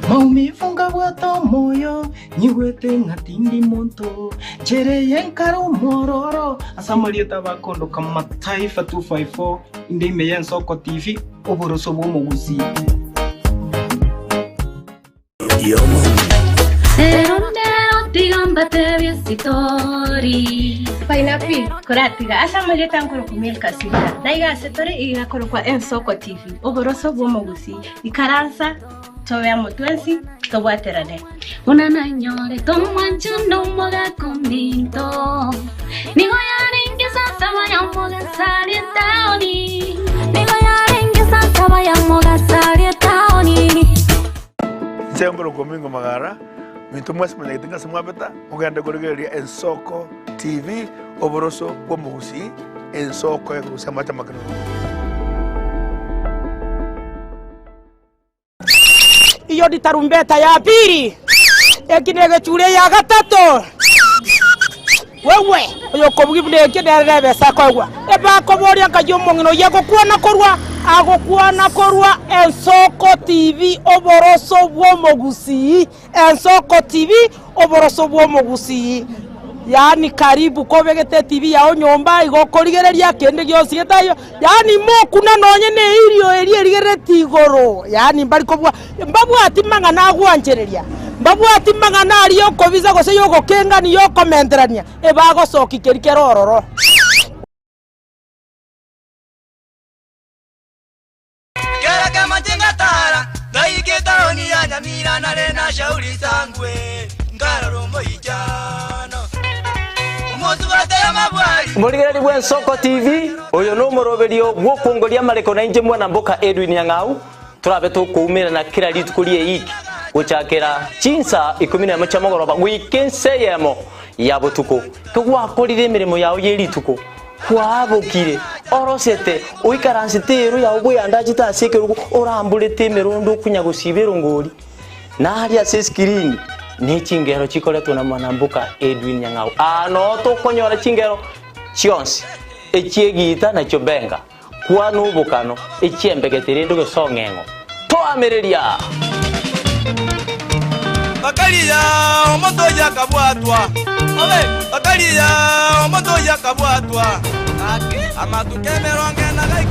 Maumifunga bwato moyo nyigwete ngatindi monto jere yenkaro mororo asamalieta bakondo kama taifa 254 indime ya Ensoko TV oboroso bomogusi Erondero tigamba tevia sitori Painapi kuratiga asamalieta ngoro kumilka sita daiga setore iga koro kwa Ensoko TV oboroso bomogusi ikaransa towe amotwensi tobwaterane unana nyore tomwancho no moga kominto nigo yaringisa saba ya moga sari taoni nigo yaringisa saba ya moga sari Nsengoro Gomingo Magara. Mintu mwesi mwenye kitinga semua beta. Mugende kuregeria Ensoko TV. Oboroso bwa mugusi. Ensoko ya kusema hata makano. Iyo di tarumbeta ya pili. Ekinege chule ya gatatu. Wewe oyo kobugibule kederebe sakogwa eba koboria kajomo ngino yego kuana korwa Ensoko TV oboroso bwo mogusi Ensoko TV oboroso bwo mogusi yani karibu kobegete TV yao nyomba igokorigereria kende gyose getayo yani mokuna nonye ne irio erigereti igoro yani mbari kobwa mbabwati mangana agwanchereria mbabwati mangana ari yokobiza gose yogokenga ni yokomenterania ebago soki kerikerororo Kera kama tingatara daiketaoni ya Nyamira na rena shauri sangwe ngararombo ijano umozubate ya mabwari Muligereri bwa Ensoko TV oyo no moroberio bwo kongoria mareko na inje mwana mboka Edwin Nyang'au turabe tukumira na kira litukulie iki guchakira chinsa 11 chamogoroba wikenseyemo ya butuko kugwakorire mirimo yawo yerituko kwabukire orosete uikaransitero ya ubwe andajita asekerugo orambulete merondo kunya gusibero ngori na hali ya screen ni chingero chikoletwa na mwanambuka Edwin Nyang'au ano to konyora chingero chionsi echiegita na chobenga kwa nubukano echiembegetere ndo gesongengo to amereria Bakalia omoto yakabwatwa obe bakalia omoto yakabwatwa amatukemero ngena gai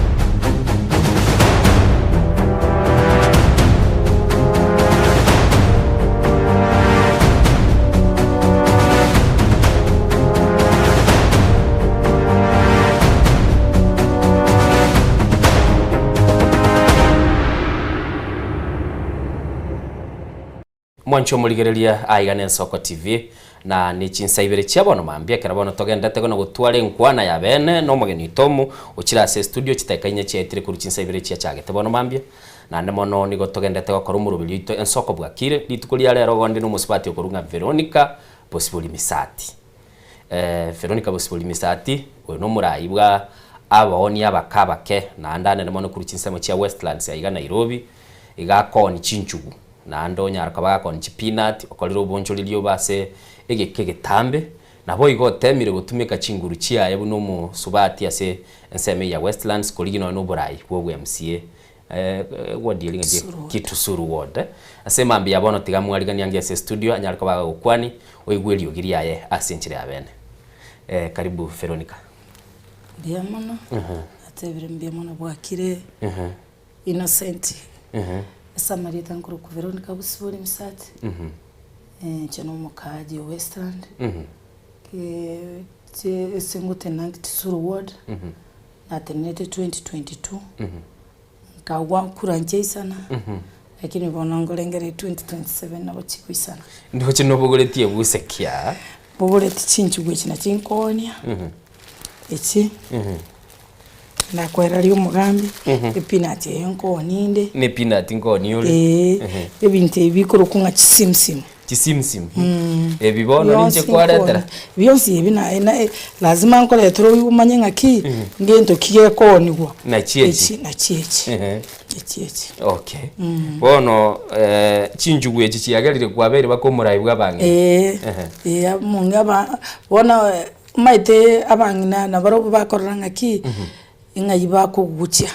Mwancho muligereria aigana Ensoko TV na ni chinsa ibere chiabono mambia kerabono togendete gono gutware nkwana ya bene no mugeni tomu ukira se studio chitakanye chietire kuri chinsa ibere chia chagete bono mambia na nemono nigo togendete gokora umurubiri ito Ensoko bwakire litukulia rero gonde no musipati okurunga Veronica Bosibuli Misati Veronica Bosibuli Misati we no murayibwa aboni abakabake na andane nemono kuri chinsa mo chia Westlands aiga Nairobi igakoni chinchugu na ando nyaraka bako ni peanut okolero boncho lilio base egekege tambe nabo igotemire gutumika chinguru chia yabu no mu subati ase enseme ya Westlands koligino no borai wo MCA wadi linga kitusuru ward ase mambi yabono tiga mwaligani yangi ase studio anyaraka bako kwani oigwelio giriaye asenchire abene karibu Veronica Bia mono atebire mbia mono bwakire Innocent Samarita nkuru ku Veronica Bosibuli Misati chano mukaji Westland ke singute nangi tsuru ward na tenete 2022 kawa kuranje sana lakini bonongolengere 2027 nabo chikwisana ndo chino bogoletie busekia bogoleti chinchu gwechina chinkonia echi na kwera lyo mugambi epinati yenko ninde ne pinati ngoni yule ebinte ebikoro kunga chisimsim ebibono ninje kwaretera byonsi ebina lazima nkole tro umanye ngaki ngento kiye konigwa na chiechi okay bono chinjugu echi chiagerire kwabere bakomuraibwa bange mungaba bona maite abangina na barobo bakoranga ki ingayiba kuguchya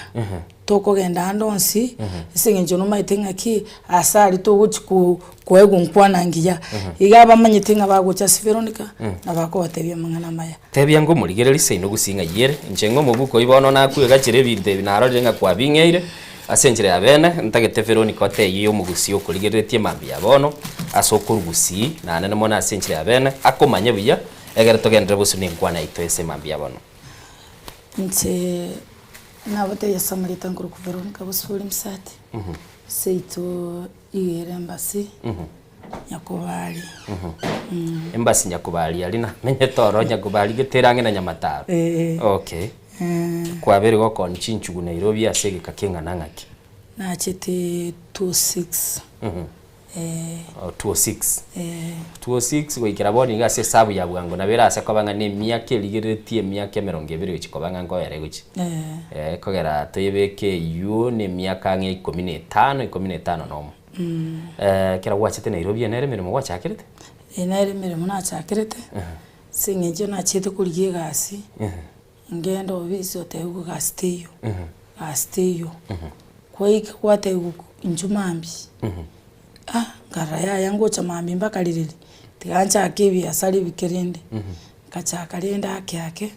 toko genda andonsi isengenjo no maite ngaki asali to guchiku kwego nkwana ngiya igaba manyite ngabagucha Veronica nabako batebya mangana maya tebya ngo muligereri seino gusinga yere njengo mubuko ibono nakuye gakire binde binaro renga kwa bingeire asenjire abene ntagete Veronica oteyi omugusi okuligeretie mambi yabono asokurugusi na nene mona asenjire abene akomanya buya egere togendere busuni nkwana ito ese mambi yabono nte nabote ya Samarita nkuru ku Veronica Bosibuli Misati seito igere embassy Nyakubali embassy Nyakubali alina menye toro Nyakubali giterange na Nyamataro okay kwabere goko nchinchugu Nairobi asege kakenga nangaki na chete 26 206 206 goikera boni gase sabu ya bwango na bera ase kobanga ne miaka ligeretie miaka 20 chikobanga ngo yare guchi kogera toyebeke yu ne miaka 15 no kera gwachete Nairobi nere mirimo gwachakirete nere mirimo nachakirete singeje nachete kurigie gasi ngendo bisi otego gasteyo asteyo kwaika kwate njumambi garaya yango chamambi mpaka lilili tigancha akibi asali bikerende kachaka lenda yake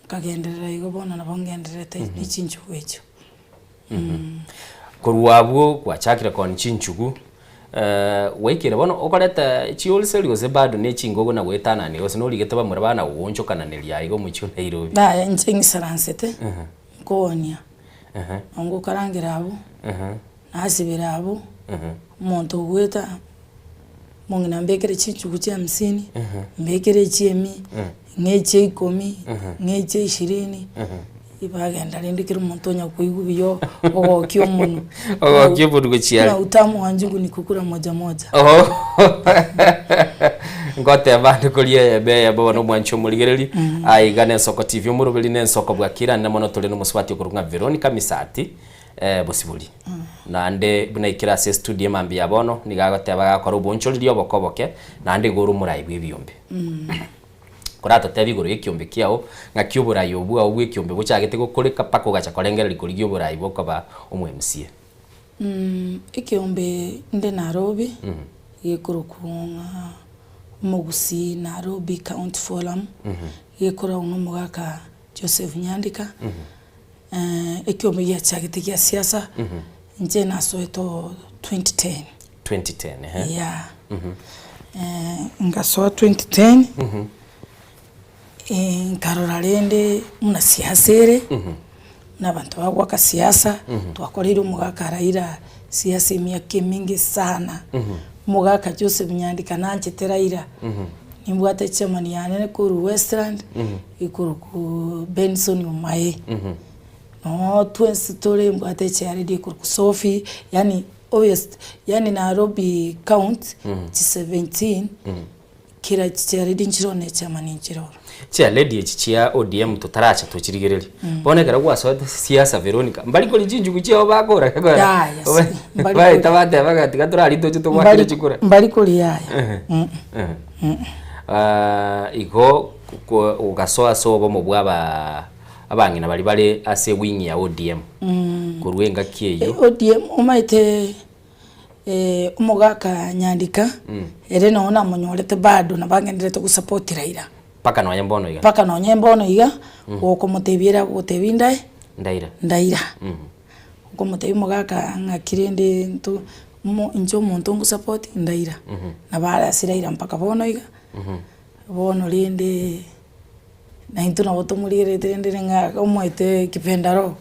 kagenderera igobona nabongenderete nichinchugu echo kurwabwo kwachakira kon chinchugu waikire bono okoreta chiolse liose bado ne chingogo na gwetana ni ose no ligete ba murabana woncho kana nelia igo mucho Nairobi da nchingi saransete konya ngo karangira abo nasibira abo muntu gweta mungina mbekere chinchugu cha 50 mbekere chiemi ngeche 10 ngeche 20 ibagenda rindikira umuntu nya kuigubiyo ogokyo muno ogokyo budu chiari na utamu wanjungu ni kukura moja ngote abantu kulie be yabo no mwancho muligereri aigane Ensoko TV murubili ne Ensoko bwakira na mono tole no muswati kurunga Veronica Misati bosibuli nande bunaikira se studio mambi yabono nigagote bagakora ubuncho lyo bokoboke nande guru muraibwe byombe kurata tebiguru ikiombe kiao ngakyubura yobu au ikiombe gucagete gukurika pako gacha korengereri kuri gyubura iboko ba umwemsie ikiombe nde Nairobi yekurukunga Mugusi Nairobi County Forum yekora umugaka Joseph Nyandika ikiombe yachagete ya siasa nje nasoeto 2010 yeah ngaso 2010 nkarora rende muna siasere n'abantu bagwa ka siasa twakorera umugaka Raila siasa imyaka mingi sana umugaka Joseph Nyandika nanje teraira nimbwate chamani yanene ku Westland ikuru ku Benson Umaye no twensi tole mbwate charity ku Sophie yani obvious yani Nairobi count 17 kira charity nchirone chamani nchiroro chia lady chia ODM tutaracha tukirigereri bone gara gwaso siasa Veronica mbali ko lijinju kuchia bagora kagora mbali tabate bagati gaturari tocho to mwakire chikura mbali ko liyaya iko ugasoa sobo mu bwaba abangina bali ase wing ya ODM kurwenga kieyo ODM umaite umugaka Nyandika ere nona munyolete bado nabangenderete gusupport Raila paka no nyembono iga paka no nyembono iga oko mutebira gutebinda ndaira oko mutebi mugaka ngakirende ntu injo muntu ngusupport ndaira nabara siraira mpaka bono iga bono linde na intu na botomulire tende nga omwete kipendaro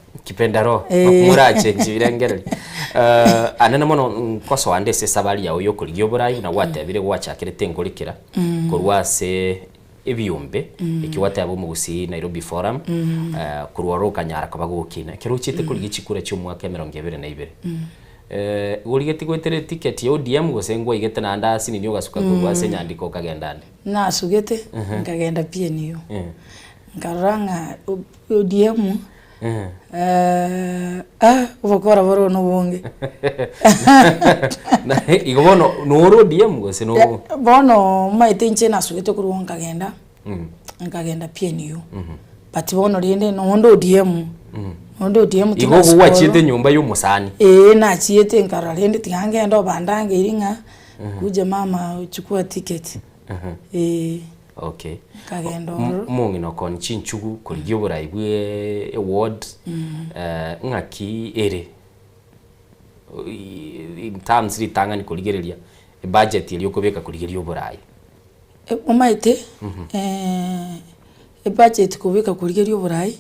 murache njibirengereri anana mono kwaso ande se sabali ya uyo kuri gyoborayi na watebire gwachakirete ngorikira kurwase ebyombe ikiwata abo Mugusi Nairobi Forum kurwaroka nyara kabagukina kiruchite kuri gicikura cyo mwaka 2022 urigeti gwetere ticket ya ODM gosengwa igete na ndasi ni ugasuka kurwase Nyandiko kagendane nasugete ngagenda pia niyo ngaranga ODM ubokora boro no bonge na igobono no ODM gose no bono maite nche nasugete kurwonka genda ngagenda pia niyo but bono rinde no ndo ODM ndo ODM igogo wachite nyumba y'umusani na chiete nkara rinde tihange ndo bandange iringa kuje mama uchukua ticket okay kagendo mungi no kon chinchugu kuri gyobura ibwe award ngaki ere in terms ritanga ni kurigereria budget iliyo kubeka kurigeria uburayi umaite budget kubeka kurigeria uburayi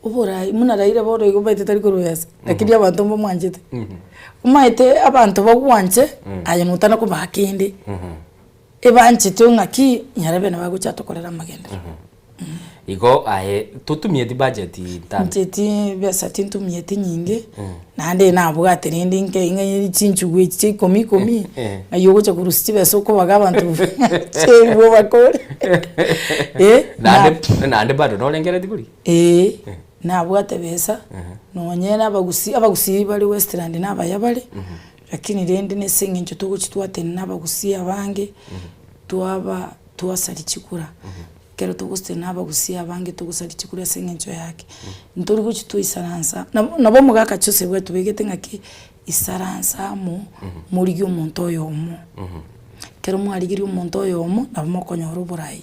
uburayi muna Raila bodo igobaite tari kuruyasa lakini abantu mbo mwanjete umaite abantu bagwanje ayanutana ko bakinde ebanche tunga ki nyarabe na bagucha tokorera magenda Igo ahe tutumieti budget nteti besa tintumieti nyingi nande nabwate rindi nke chinchugwe chi komi ayogo cha kurusti besa ko baga abantu chewo bakore nande bado no lengere tikuri nabwate besa nonyena abagusi bali Westland nabaya bali lakini rindi nesingi ncho tuguchitwate nabagusi abange tuwasali chikura kero tuguste nabagusi abange tugusali chikura singi ncho yake ntori guchitu isaransa nabo mugaka cyose bwe tubegete ngaki isaransa muri y'umuntu oyomo kero mwarigiri umuntu oyomo nabo konyora uburayi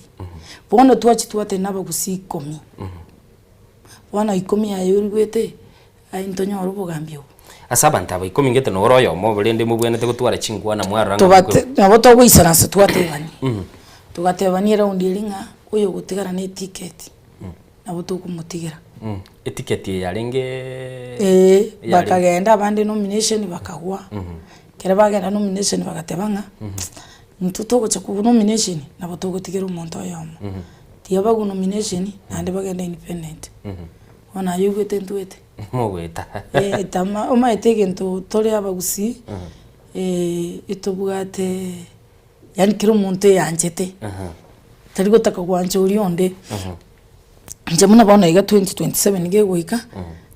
bono twachitwate nabagusi 10 wana 10 yayurwete ayintonyora ubugambyo asabanta aba 10 ngete no royo mo burende mubwenete gutwara chingwa na mwaranga tubate nabo togwisaransa twatebani tugatebani round ilinga uyo gutigara ne ticket nabo tukumutigera ticket yarenge bakagenda abandi nomination bakagwa kera bagenda nomination bagatebanga ntutogo cha ku nomination nabo tugutigera umuntu oyomo tiaba ku nomination nande bagenda independent ona yugwete ntuete mogweta tama umaitege ntu tole abagusi itubwate yani kiro umuntu yanjete tari gutaka kwanje uri onde nje muna bana iga 2027 nige gwika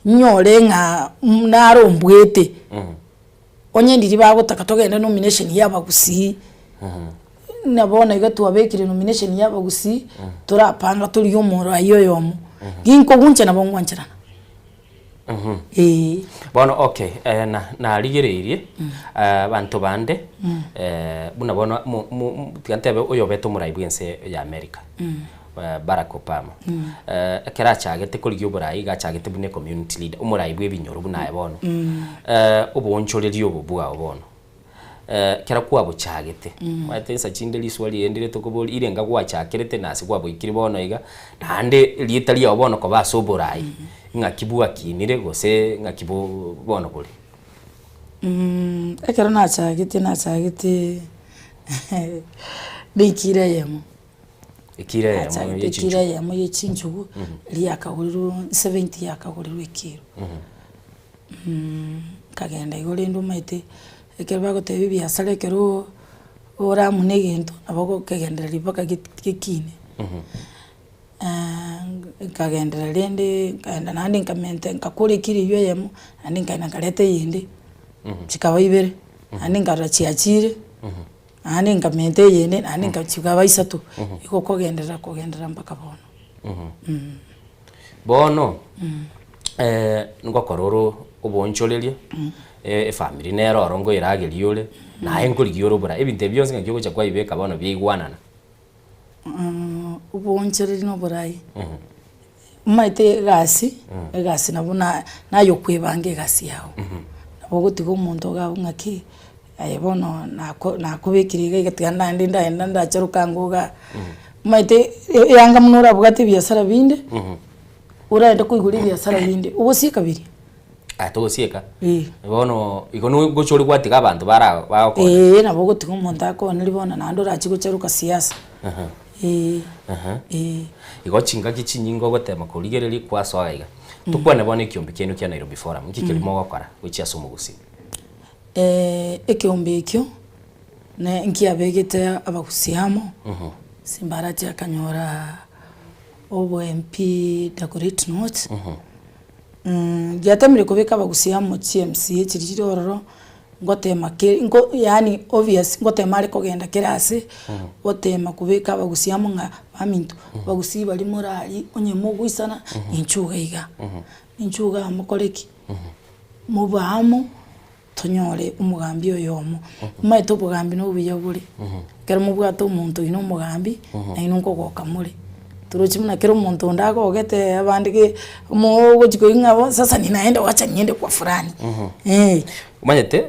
nyore nka narombwete onye ndiri bagutaka togenda nomination yabagusi nabona iga tuwabekire nomination yabagusi turapanga turi yomoro ayoyomo ginko gunche nabo ngwanchirana bono okay na rigererie bantu bande buna bono tiantebe oyo beto murai bwense ya America Barack Obama kera chagete kuri y'uburayi gachagete bune community leader umurai bwe binyoro bunaye bono ubonchoreri obubwa bono kera kwa buchagete mate sachinde liswali endire tokoboli irenga kwa chakerete nasi kwa bwikiri bono iga nande lietali obono ko basoburayi ngakibua kinire gose ngakibu bono buli ekero nachagete bikireyemo ikireyemo yechinjugu liyakaguriru 70 yakaguriru ikiro kagenda igore ndo maite ekero bagotebe biasara ekero ora munegento abako kagendera lipaka gikine kagendera rende kaenda nandi nkamente nkakure kiri yoyemo nandi nkaina karete yindi chikaba ibere nandi nkarachiachire nandi nkamente yende nandi nkachikaba isatu iko kogendera mpaka bono bono ngokororo uboncholerie family nero rongo irageriole na enkurigioro bura ebinte byonse ngakyo cha kwa ibeka bono byigwanana ubonchereri no burayi maite gasi nabona nayo kwebange gasi yawo nabo gutigo umuntu gabo ngaki ayebono nakubikiriga igatanda ndinda ndacharukangoga maite yanga munura bugati byasara binde uraenda kuigurira byasara binde ubusi kabiri atosieka bono ikono gochori gwatiga abantu bara bako nabo gutigo umuntu akona libona nando rachigucharuka siasa igochinga kichinyingo gotema kurigereri kwa swaiga tukwane bone kiombe kenu kya Nairobi Forum nkikirimo gokora wichi asumugusi ekiombe ekyo ne nkiyabegete abagusiamo simbarati akanyora obo MP decorate note yatamire kubeka abagusiamo CMC kiriri ororo ngotema yani obvious ngotema ari kogenda kirase otema kubeka abagusiamo nga bamintu bagusi bali morali onye mugwisana inchuga iga inchuga amukoreki mubamo tonyore umugambi oyomo maito bugambi no buyaburi kera mubwato umuntu ino mugambi na ino ngogoka muri turuchimuna kero umuntu ndako ogete abandike mu gukiko ingabo sasa ninaenda wacha niende kwa fulani umanyete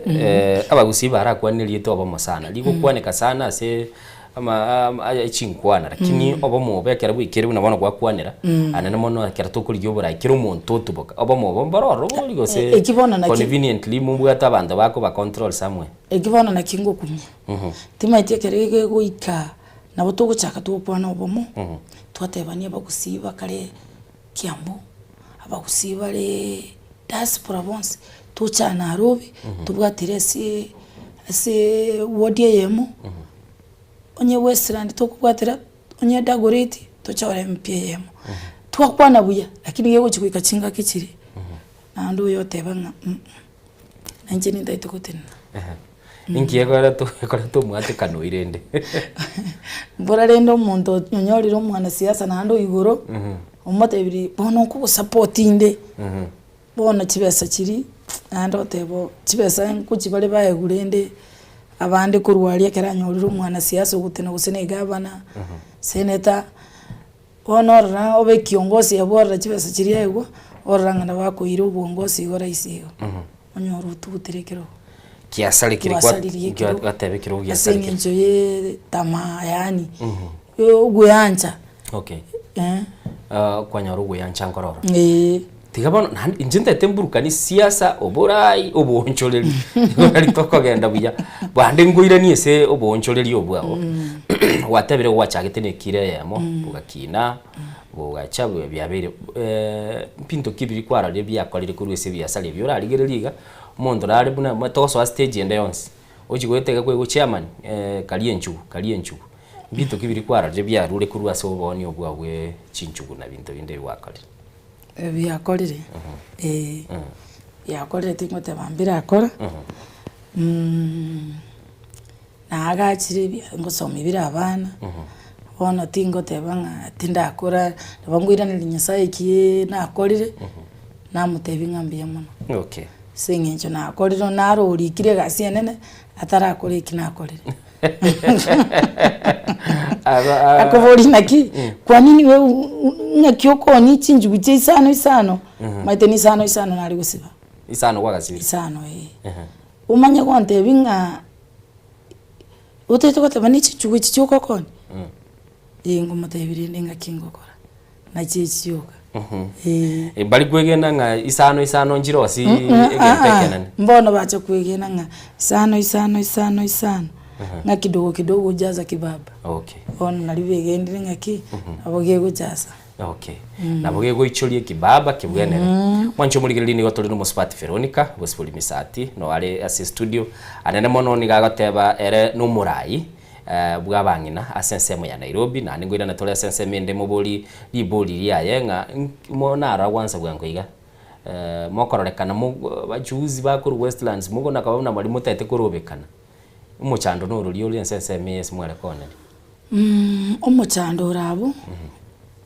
abagusi barakwaniriye to bamo sana ligo kwaneka sana se ama ichinkwana lakini obomo bekera bwikere bunabona kwa kwanira anana mono kera to kuri yobora kiro umuntu tuboka obomo bombaroro ligo se conveniently mubwata abantu bako ba control samwe ekibona na kingo kumya timaite kerege guika nabo tuguchaka tupona obomo twatebania abagusiba kare Kiambu abagusiba le diaspora bonse tucha Nairobi tubwatire si wodi yemo onye Westland tukubwatira onye Dagoretti tuchore MP yemo twakwana buya lakini yego chikuika chinga kichiri nando yote banga nanje ni ndaito gutena ingiye kora to mwate kano irende mbora rendo muntu nyonyorira umwana siasa nando igoro umate biri bono ku supportinde bona kibesa kiri nando tebo kibesa nkukibale baye gurende abande kurwalia keranyorira umwana siasa gutena gusene gabana senator onorra obe kiongozi yabora kibesa kiri yego orangana bakoira ubongozi gora isigo onyoru tuterekero kiasali kirikwa gatebe kiro kiasali asenyo ye tama yani yo guyanja okay kwa nyaru guyanja ngororo tigabona injinte temburuka ni siasa oborai oboncholeri ngari toko genda buya bande nguire ni ese oboncholeri obwao watebere wachagete ne kire yamo bugakina bugacha byabere pinto kibiri kwara le byakolire kuri ese byasali byo raligereriga mondo rari buna matoso stage ende yonse ojigwetega kwe chairman kalienchu bito kibiri kwara je byarure kuri ase oboni obwawe chinchugu na bintu binde wakolire byakolire byakolire tingote bambira akora nagachire ngosoma ibira abana bona tingote banga tindakora bangwira ni Nyasaye kiye nakolire namutebi ngambiye muno okay singencho nakolire narori kire gasi nene atarakore kinakolire akobori naki kwa nini we nyakyoko ni chinjugu isano maite ni isano nari gusiba isano wagasiba isano umanye kwante binga utete kote bani chinjugu chichoko koni ingo matebiri ninga kingokora na chichiyoka bali kwegena nga isano njirosi egentekenane mbono bacha kwegena nga isano nga kidogo jaza kibaba okay ono nalibegendire ngaki abogego jaza okay nabogego icholie kibaba kibwenere mwancho muligirili ni gotoli no Sport Veronica gospel misati no ale ase studio anene mono ni gagateba ere no murai bwabangina asensemo ya Nairobi na ningoira na tole asensemo ende moboli liboli liaye nga mona arawanza bwangoiga mokororekana mu bajuzi bakuru Westlands mugo nakabona bali mutete kurobekana umuchando no ruli oli asensemo yes mwere koneri umuchando rabo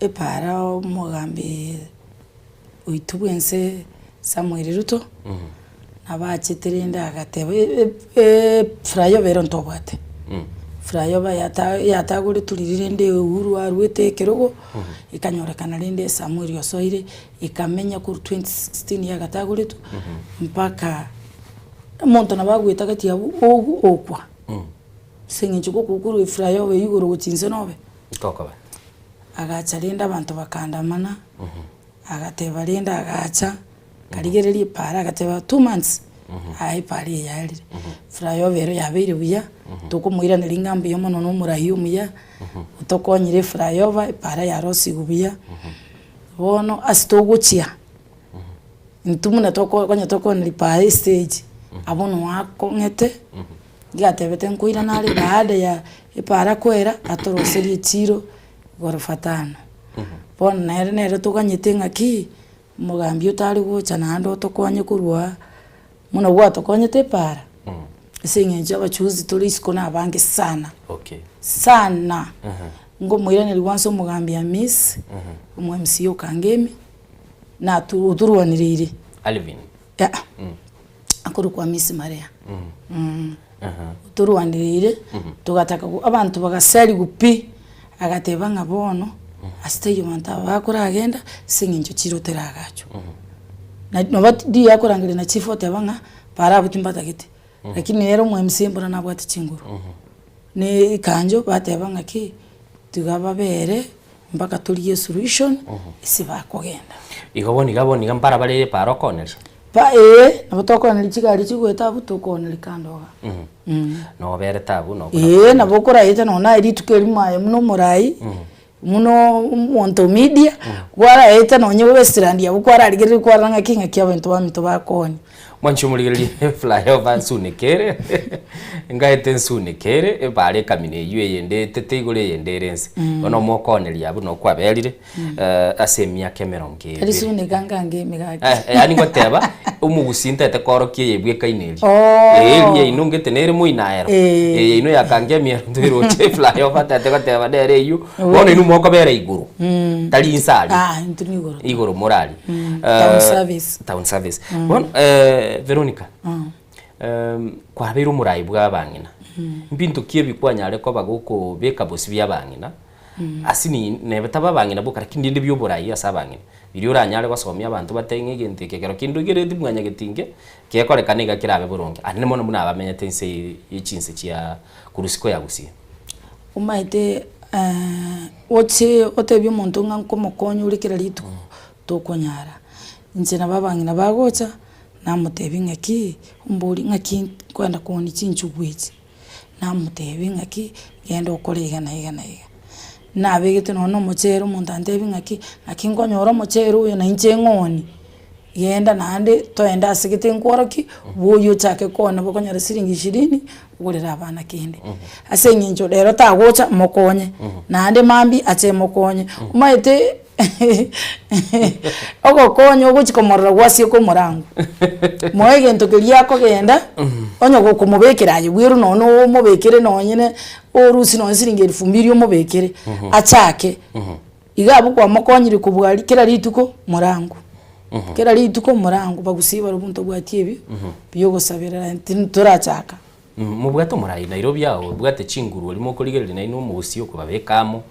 epara mugambi uitubwense Samuel Ruto nabacheterenda agateba frayo bero ntobwate frayo ba yatagure turirire nde uhuru arwete kerogo ikanyorekana rinde Samuel Osoire ikamenya ku 2016 yagatagure tu mpaka monto nabagwita gati ya okwa singincho kukuru frayo we yugoro gutinze nobe toka ba agacha rinda abantu bakandamana agateba rinda agacha karigereri para agateba 2 months ai pari yari frayo vero yabiri buya tukumwira nilingambi yomono no murahiyumuya utokonyire frayo va para yarosi gubiya bono asitoguchia ntumuna toko nilipa stage abono wako ngete gatebete nkuira nali baada ya para kwera atoroseri chiro gorofatano bono nere tukanyite ngaki mugambi utali gucha nando tokonye kurwa muna gwato konyete para singenje abachuzi tulisiko nabange sana okay sana ngo mwira niliwanso mugambi ya miss umwe MCO kangemi na turuwanirire Alvin akuru kwa Miss Maria turuwanirire tugataka abantu bagasali gupi agateba ngabono asiteyo manta bakora agenda singenje kirotera agacho na nobati yakorangire na chief otebanga para butimbata giti lakini rero mu MC mbona nabwati chinguru ne kanjo batebanga ki tugaba bere mpaka tuliye solution isiba kogenda igoboni gambara bale para koneri pa nabotokona chigari chigweta butokona likandoga no bere tabu no nabokora yete nona iri tukeri maye muno murai muno monto media kwara eta nonye Westland ya kwara aligiri kwara ngakinga kya bantu bamito bakoni mwancho muligiri flyover sunekere ngaete nsunekere bare kamine yue yende tete igure yenderense ono mokoneria abu no kwaberire asemia kemeronge ari sunekangange migaki ani goteba umugusinta tekorokie yebwe kaineri ye inungete nere muinaero ino yakange mierundiro che flyover tete goteba dere yu ono inu moko bere iguru tali insali intuni iguru morali town service bon Veronica kwa biru murai bwa bangina mbintu kiebi kwa nyare ko bagoko beka bosi bya bangina asini ne betaba bangina bukara kindi ndibyo burai asa bangina biri uranyare basomya abantu batenge gente kekero kindu gire dimwanya gitinge kekoreka niga kirabe burungi anene mono muna bamenya tense yichinse cia kurusiko ya gusi umaite ote muntu nganko mokonyo urikira litu tokonyara nzina babangina bagocha namutebi ngaki umburi ngaki kwenda kuoni chinchu bwiti namutebi ngaki genda okorega na iga nabegete nono mochero mundandebi ngaki ngonyora mochero uyo na inche ngoni genda nande toenda asigite nkoroki buyo chake kona bokonyara siringi 20 ugurira abana kinde ase nginjo rero tagocha mokonye nande mambi ache mokonye umaite ogo konyo guchikomorora gwasi ko murango moege ntokelia ko genda onyo gukumubekera ayo bwiru nono mubekere nonyene orusi no siringi 2000 mubekere achake igabu kwa mokonyiri kubwari kira rituko murango kera rituko murango bagusiba rubunto bwatiebi biyogo sabira turachaka mubwato murai Nairobi yawo bwate chinguru limo kurigerera naino musio kubabekamo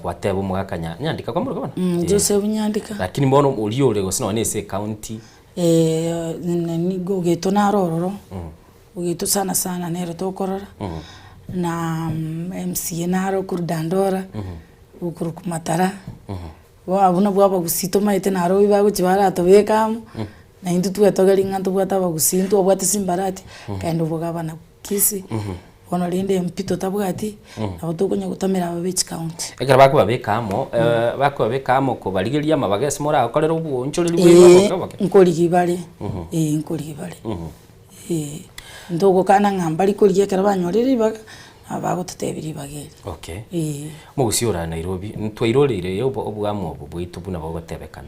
kwatebo mwakanya nyandika kwa murukabana Joseph nyandika lakini mbono uliyo lego sino nese county nigo geto narororo ugeto sana nero tokorora na MC naro kurdandora ukuru kumatara abuna bwaba gusito maite naro bibago kibara tobekamo na indu tugatogari ngantu bwataba gusintu obwate simbarati kandi ubugabana kisi ono linde mpito tabwati abutokonya gutamira ababechi county ekara bakubabekamo ko baligeria mabagese mora akorera ubunchoreri bwibako nkorigibare nkorigibare ndogo kana ngambali koriye kara banyoreri baga abago tutebiri bageri okay mugusiora Nairobi ntwairorire obwamo bwitu buna bagotebekana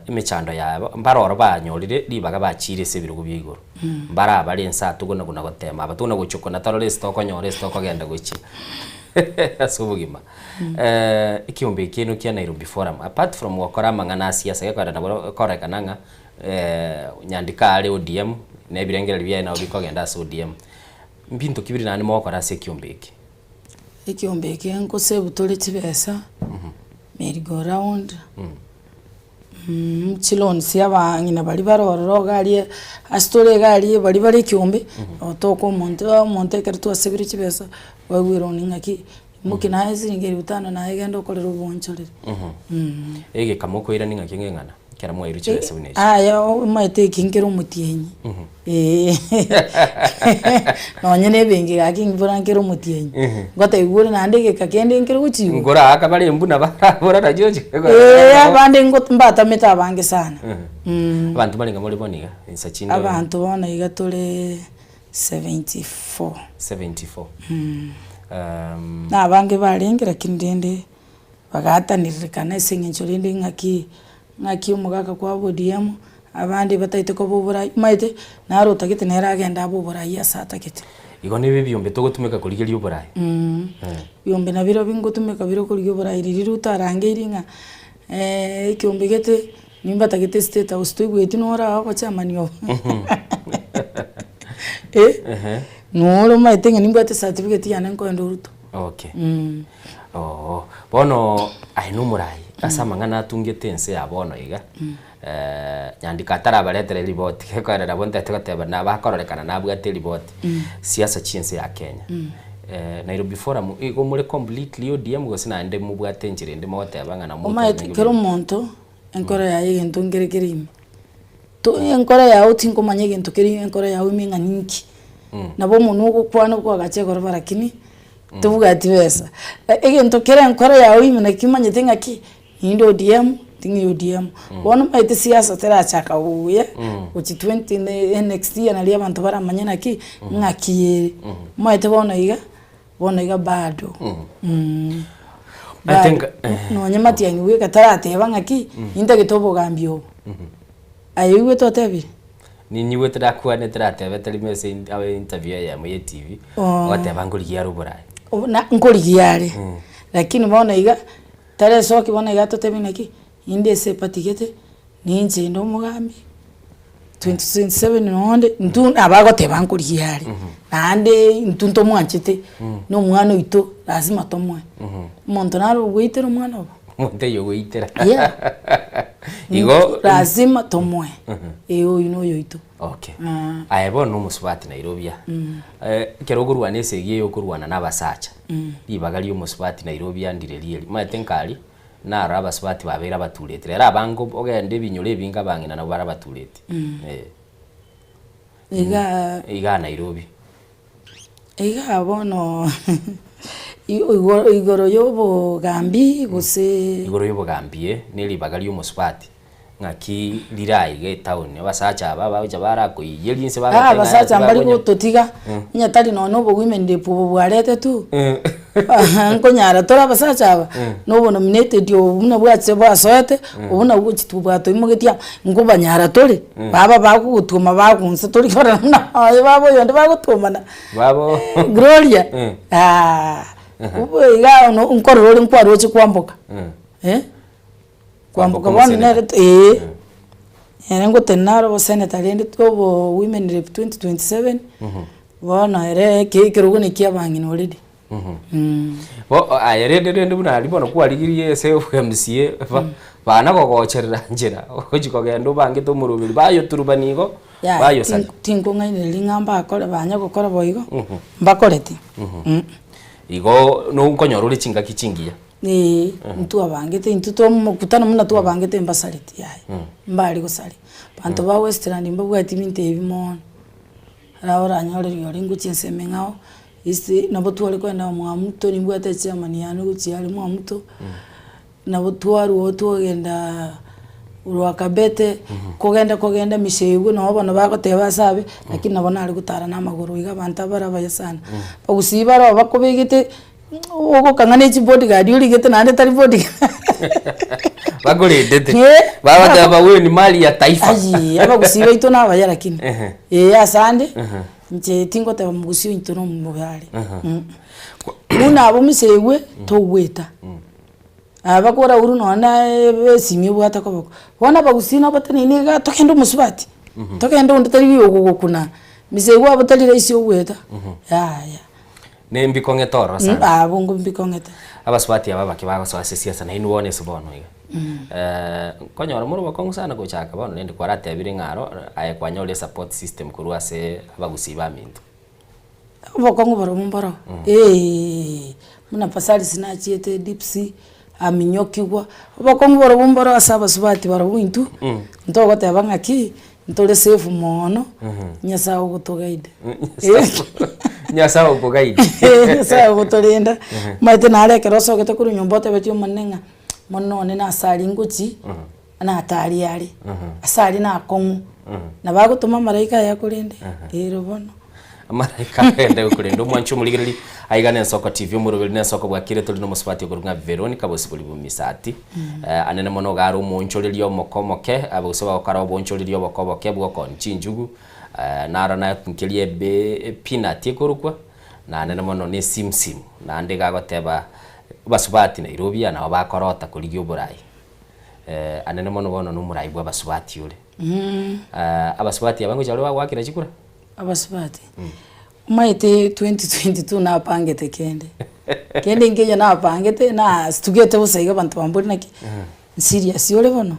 imechando yabo mbaroro banyorire libaga bachire sebirugo byigoro mbara bari ensatu gona gotema abatuna guchukona tarore stoko nyore stoko genda guchi asubugima ikiombe kinu kia Nairobi Forum apart from wakora mangana siasa yakora na korekananga nyandika ale ODM na birengera bya na bikogenda ODM mbinto kibiri nani mwakora se Kiombeki nko se butole tibesa merry go round chilon siaba ngina bali baroro gali astore gali bali kiombe otoko monte kertu asebiri tibesa wawiro ningaki mukina ezingeri utano na egendo kolero bonchore ege kamoko ira ningaki ngengana kera mwairu chibesa buneje aya maite kingero mutienyi nonyene bengi gaki ngibora ngero mutienyi ngota igure nandege kakende ngero guchi ngora akabali mbuna barabora rajoje abande ngotumbata meta bange sana abantu balinga muri boniga insachinde abantu bona igatole 74 na bange balingira kindende bagatanirikana isengencho rindi ngaki umugaka kwa ODM abandi bataite ko bubura maite naro tagite neragenda bubura ya satakite igo nibi byombe to gutumika kurigerio burayi byombe na biro bingutumika biro kurigerio burayi riruta rangiringa ikyombe gete nimba tagite state house twigweti nora ko chamanyo noro maite nimba te certificate yana nko ndoruto okay bono aino murai asama ngana tungete ense ya bono iga nyandika tarabaretere report kekorera bonte tukateba na bakororekana nabwate report siasa chinse ya Kenya Nairobi Forum igo muri completely ODM gosina ende mubwate njire ndi moteba ngana mu maite kero monto enkora ya yento ngerekerimi to enkora ya utinko manyege ntokeri enkora ya wiminga ninki nabo munugo kwana kwa gache korba lakini tuvuga ati besa egento kera nkora yawe imana kimanyete ngaki indo DM tingi ODM bona maite siasa tera chaka uye uchi 20 next year nalia bantu baramanyana ki ngaki maite bona iga bado I think no nyamati yangu katarate bangaki inta gitobo gambio ayiwe totebi ni niwe trakwa ne trate tali mese awe interview ya mu TV ote bangurigia ruburai na ngurigiare lakini bona iga tare soki bona iga totebi naki inde se patikete ninje ndo mugambi 2027 nonde ntun abago te bangurigiare nande ntunto mwanchite no mwana ito lazima tomwe montonaro guitero mwana monte yo guitera igo lazima tomwe eo ino yo ito okay ayebo no musubati Nairobi kerogurwa nese giye yokurwana nabasacha bibagali umusubati Nairobi andirelie matenkali na raba subati babera baturete era bango ogende binyole binga bangina na bara baturete iga Nairobi iga bono igoro yobo gambi guse igoro yobo gambi nili bagali umusubati ngaki lirai ge town abasacha baba bara ko yelinse baga abasacha mbali gutotiga nyatali nono bo women de pubo bwarete tu nkonyara tora abasacha aba no nominated yo buna bwatse basoete ubuna guchitu bwato imugetia ngubanyara tore baba bagutuma bagunse tori kora na babo yonde bagutumana babo Gloria ubo iga no nkororo nkwaro chikwamboka kwambuka bwana nere ngo tenaro bo senator ndi to women rep 2027 bwana ere kirugo ni kia bangina already bo ayere ndi buna ali bona kwarigirie se MCA bana gogocherera njira ojiko gendo bange to murubiri bayo turubanigo bayo sa tingo ngaine lingamba akore banya gukora boigo mbakorete igo no nkonyorore chinga kichingia ntu abangete ntuto mukutana muna tu abangete mbasaliti yaye mbali gusali bantu ba Westland mbabwa timinte ebimon raora nyore yori nguchi nsemengao isi nabotu ali kwenda mwamuto nimbwate chairman yanu guchi ali mwamuto nabotu ari wotu genda urwakabete kogenda misheyo no bana bagoteba sabe lakini nabona ari gutara na maguru iga banta barabaya sana bagusibara bakobegete ogo kangane chi bodyguard yuri gete nande tari bodyguard bagorendete baba daba wewe ni mali ya taifa aji aba gusiba ito na baya lakini asande nje tingo ta mugusiba ito no mubali una abo misewe to weta abakora uru nona simye bwata ko bona bagusina batani ni ga tokendo musubati tokendo nditari yogo kuna misewe abatali raisi weta ya ne mbikonge toro sana abungu mbikongete abaswati aba bakibaga so siasa na inu wone subono iga konyora muri bakongo sana gochaka bono nende kwarate abire ngaro aye kwanyole support system kuruase abagusiba mintu bakongo baro mumbaro muna pasali sinachiete dipsi aminyokigwa bakongo baro mumbaro asaba subati baro wintu ntogote abangaki ntole safe mono nyasa ugotogaide nyasa ugogaide nyasa ugotolinda maite nale keroso gete kuru nyombote betyo manenga mono ne na sali nguchi na atari yali asali na kongu na bagutuma maraika yakulinde ero bono marika ende kulindo mwanchu muligirili aigana Ensoko TV murubiri na Ensoko bwakire tuli no musipati okurunga Veronica bosibuli bumisati anene mono garo muncholirio mokomoke abusaba okara oboncholirio bokoboke bwoko nchinjugu nara na tunkelie be pinati kurukwa na anene mono ne simsim na ndega goteba basubati Nairobi na bakorota kuligio burai anene mono bono no murai bwa basubati ule abasubati abango jalo wakira chikura abasubati maite 2022 na pangete kende ngeja na pangete na stugete busaiga bantu bamburi naki serious yole bono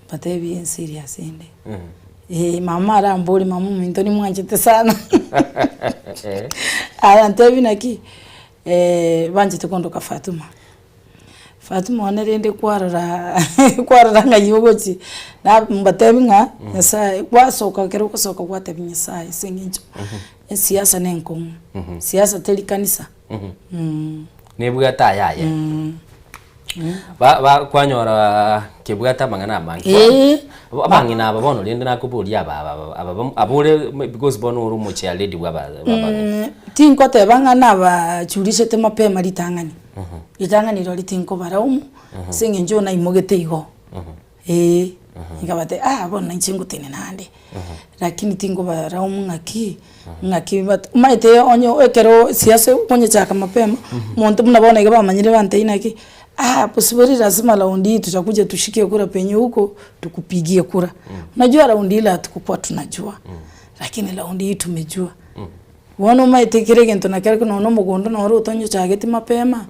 pate bien serious ende mama aramburi mama mintoni mwanjete sana arantebi naki banjete kondoka Fatuma onerende kwarara ngayibogochi na mbatebi nga nyasaye kwasoka kero kusoka kwatebi nyasaye singinjo siasa nenkongu siasa teli kanisa nebwata yaya ba kwanyora kebwata mangana mangi abangi na babono lende nakubulia abure because bono uru mocha lady waba tinko te bangana ba churishe te mapema litangani litangani ro litinko baraumu singe njona imogete igo ngabate bona nchingu tene nande lakini tingo baraumu ngaki maite onyo ekero siasa ponye chaka mapema muntu mnabona igaba manyire bante inaki posibiri lazima raundi tutakuja tushikie kura penye huko tukupigie kura. Unajua raundi ile hatukuwa tunajua. Lakini raundi hii tumejua. Wono maitekere gento na kare no mugondo no ro tonyo chageti mapema.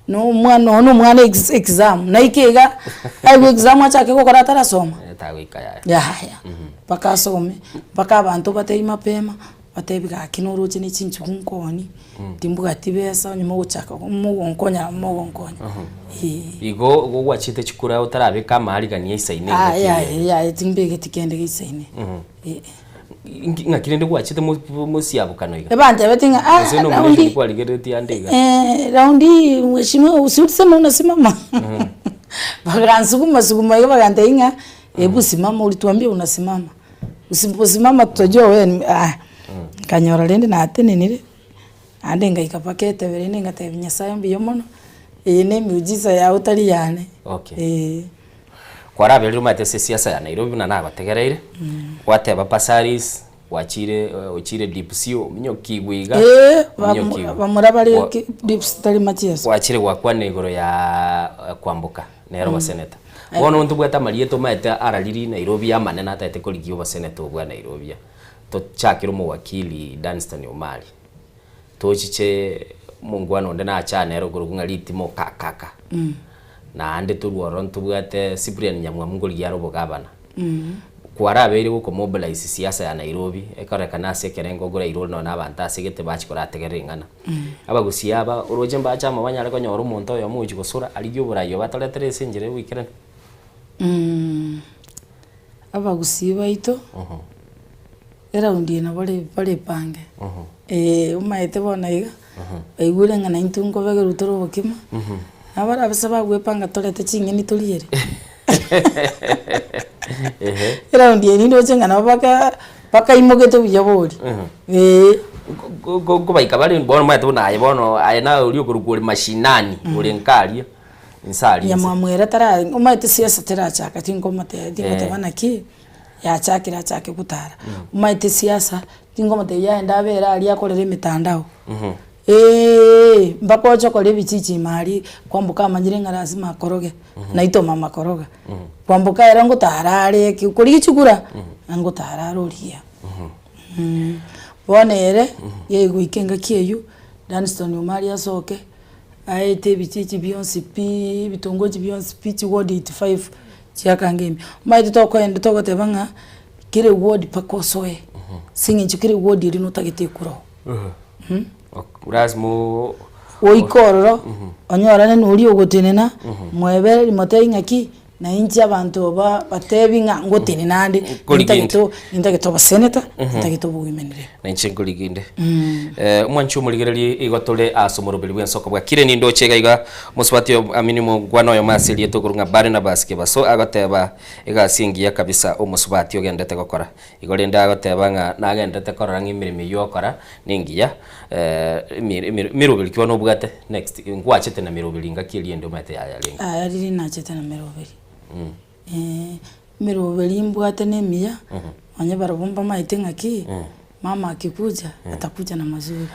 No mwana exam na ikega ai exam achake ko karatara soma. Tawika ya. Paka some paka abantu batei mapema. Batebiga kinoro chini chinchu kunkoni timbuga tibesa nyuma guchaka mugonkonya igo gwachite chikura utarabe kama ali gania isaine ya timbege tikende gisaine ngakirende gwachite musiabukano iga ebante betinga raundi kwaligereti andega raundi mheshimiwa usisema unasimama bagansuku sukuma iga bagante inga ebu simama ulituambia unasimama usiposimama tutajua wewe kanyora lende na atenenire ande ngaikapakete berene ngatebinya sayambi yomono ene miujiza ya utali yane kwara beli rumate siasa ya Nairobi na nabategereire wateba pasaris wachire dipsio minyoki gwiga bamurabali dips tali matias wachire gwakwane igoro ya kwambuka nero baseneta wono ntubwata marieto maete araliri Nairobi ya manena atete koligio baseneta obwa Nairobi to chakiro mu wakili Danstan Omari tochiche mungwano ndena achane ero gurugunga litimo kakaka na ande turuoro ntubwate Cyprian Nyamwamungoli yaro bogabana kwarabe iri ko mobilize siasa ya Nairobi ekarekana se kerengo gura irol no nabanta segete bachikora tegerengana abagusiyaba uroje mbacha mabanyare ko nyoro muntu yo muji gusura aligyo burayo batoletere senjere wikirana abagusiba ito era undi na bale pange umaite bona iga aigure ngana intungo bege rutoro bokima abara basaba gwepanga tolete chingeni toliere era undi ni ndo chenga na baka imogete buyabori go baika bali bono maite bona aye bono aye na uri oguruguri mashinani uri nkaria insali ya mwamwera tara umaite siasa tera chaka tingo mate dingo bana ki ya chakira chake kutara umaite siasa tingoma te yaenda bera ali akorere mitandao mbako chokole bichichi mali kwambuka manyire lazima akoroge naito mama koroga kwambuka era ngo tarare kuri kichukura ngo tararoria bonere yego ikenga kiyeyu Danstan Omari asoke aite bichichi Beyonce P bitongoji Beyonce P ward 85 chiakangemi maite toko ende toko tebanga kire ward pakosoe singi chikire ward iri notagete kuro urasmo oikororo onyorane nuri ogotenena mwebere limotei ngaki na inchi abantu batebinga ngotene nande nitagito baseneta nitagito bugimenere na inchi ngoliginde umwanchu muligereri igotole asomorobeli bwensoko bwa kire nindo chega iga muswati aminimo gwano yo masili yeto kurunga bari na basike baso agoteba igasingiya kabisa umuswati ogendete gokora igolenda agoteba nga nagendete korora ngimirimi yokora ningiya mirobeli kibano bwate next ngwachete na mirobeli ngakili endo mate ya lenga riri nachete na mirobeli mirobeli mbwate nemia wanye barabomba maite ngaki mama akikuja atakuja na mazuri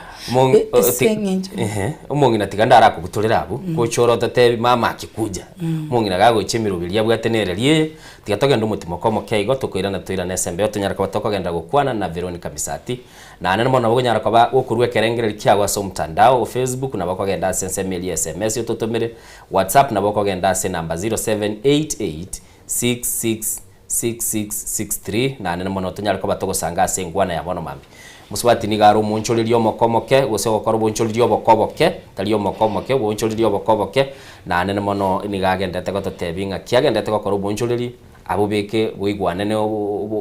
umongi natiganda ara kugutorera abu kochoro tate mama akikuja umongi nagago ichemirobeli yabwatenererie tigatogenda umutima komo keigo tukoirana tuirana sembe otonyaraka batokogenda gukwana na Veronica Bisati na nene mona bogonyaraka ba okurwe kerengere kiagwa so mtandao Facebook na bakogenda sense mail SMS yototomere WhatsApp na bakogenda se namba 0788666663 na nene mona otonyaraka batogosanga sengwana ya bono mambi muswati nigaro muncholirio mokomoke gose gokora buncholirio bokoboke taliyo mokomoke buncholirio bokoboke na nene mono nigagendete gototebinga kiagendete gokora buncholirio abubeke bwigwane ne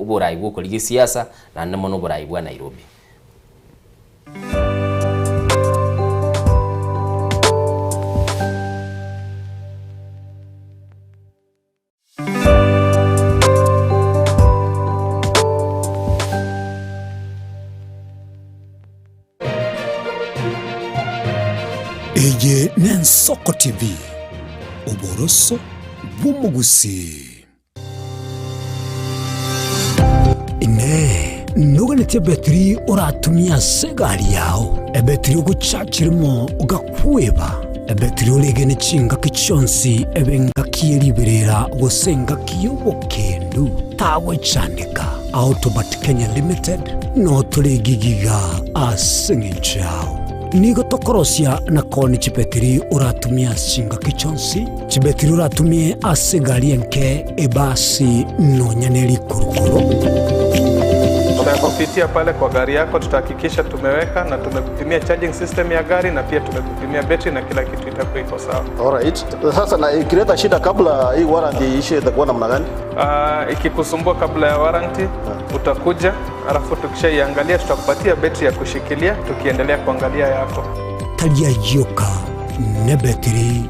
burai bwo kuri siasa na nene mono burai bwa Nairobi Eye n'Ensoko TV oboroso bw'umugusi. Ine nuganitye betri uratumia segari yao ebetri ugucakirimo ugakweba ebetri ulegene chinga kichonsi ebenga kiyeriberera gusenga kiyobokendu tawe chandika Autobat Kenya Limited no tulegigiga asingichao nigo tokorosia na koni chipetri uratumia chinga kichonsi chibetri uratumie asegari enke ebasi no nyaneli kurukuru. Tunapopitia pale kwa gari yako tutahakikisha tumeweka na tumekupimia charging system ya gari na pia tumekupimia battery na kila kitu itakuwa iko sawa. Alright. Sasa na ikileta shida kabla hii warranty ishe itakuwa namna gani? Ikikusumbua kabla ya warranty utakuja, alafu tukishaiangalia tutakupatia battery ya kushikilia tukiendelea kuangalia yako. Talia yoka ne battery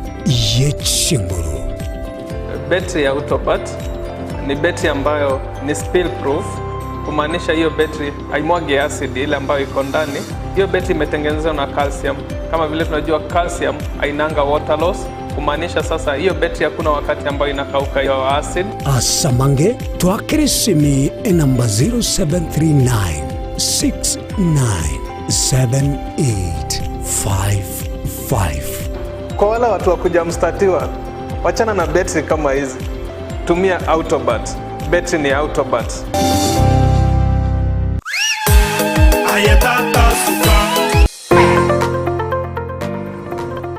yechinguru. Battery ya Autobat ni battery ambayo ni spill proof. Kumaanisha hiyo battery haimwagi acid ile ambayo iko ndani. Hiyo battery imetengenezwa na calcium. Kama vile tunajua calcium hainanga water loss. Kumaanisha sasa hiyo battery hakuna wakati ambayo inakauka hiyo acid. Asamange twakirisimi namba 0739697855. Kwa wale watu wa kuja mstatiwa, wachana na battery kama hizi. Tumia Autobat. Battery ni Autobat.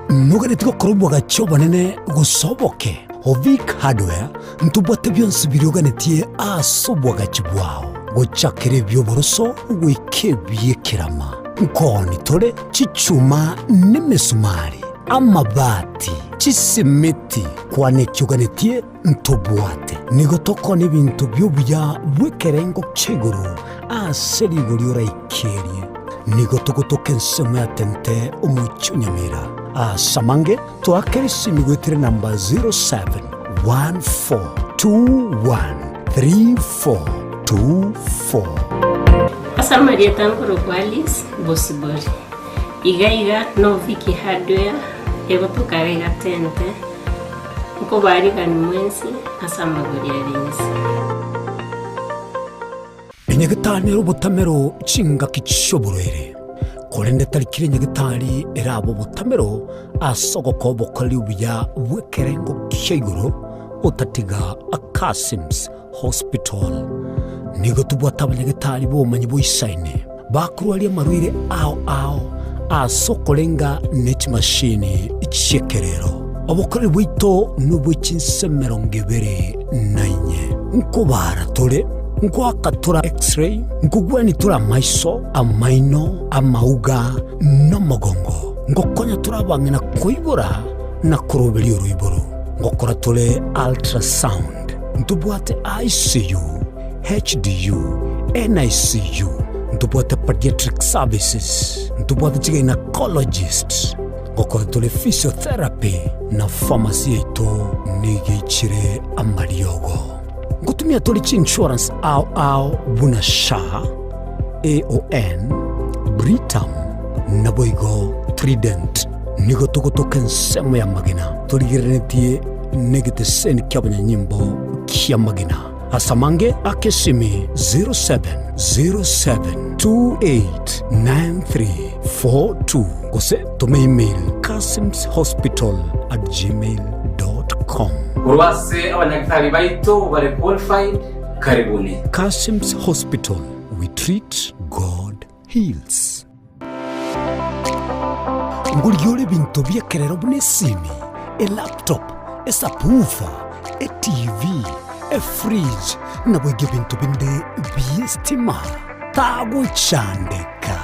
Nuganitiko korobwa gachoba nene gusoboke Ovik Hardware ntubwate byonse biruganitie asobwa gachibwao gucakire byoboroso gwikebye kirama nkoni tore chichuma n'emisumari amabati chisimiti kwane cyuganitie ntubwate nigotoko n'ibintu byobya bwekerengo cheguru aseriguri ikerie nigotogotoke nsemo ya tente umucyunyamira Samange twakirisi migwetire namba 0714213424. Asa Maria Tankoro Kwalis Bosibori Igaiga no Viki Hardware ego tukarega tente uko bari gani mwensi asa magori yarinzi Enyegetanero butamero chinga kichoborere Kolende tarikire nyegetari erabo butamero asogoko bokoli ubya bwekerengo kiguru utatiga Akasims Hospital nigo tubwata nyegetari bo manyi boisaine bakurwali marwire ao asokolenga net machine chekerero obokoli bwito nubwichinsemero ngebere nanye nkubara tole Nkwakatura x-ray, nkugwani tura maiso, amaino, amauga, n'amagongo. Ngokonya tura bangina kuibura na kurobeli uruiburu. Ngokora tule ultrasound. Ntubwate ICU, HDU, NICU. Ntubwate pediatric services. Ntubwate chiga gynecologist. Ngokora tule physiotherapy na pharmacy ito nigichire amariogo. Ngutumia tolichi insurance au bunasha AON Britam naboigo Trident nigo tokotoka nsemo ya magina toligirenetie negete seni kyabanya nyimbo kya magina Asamange akesimi 0707289342 kose tome email kasimshospital@gmail.com. Urwase abanyagitari baito bare qualified karibuni. Kasims Hospital, we treat, God heals. Nguliole bintu byekerero bunesimi, a laptop, a subwoofer, a TV, a fridge, na bwege bintu binde byestima. Tago chandeka.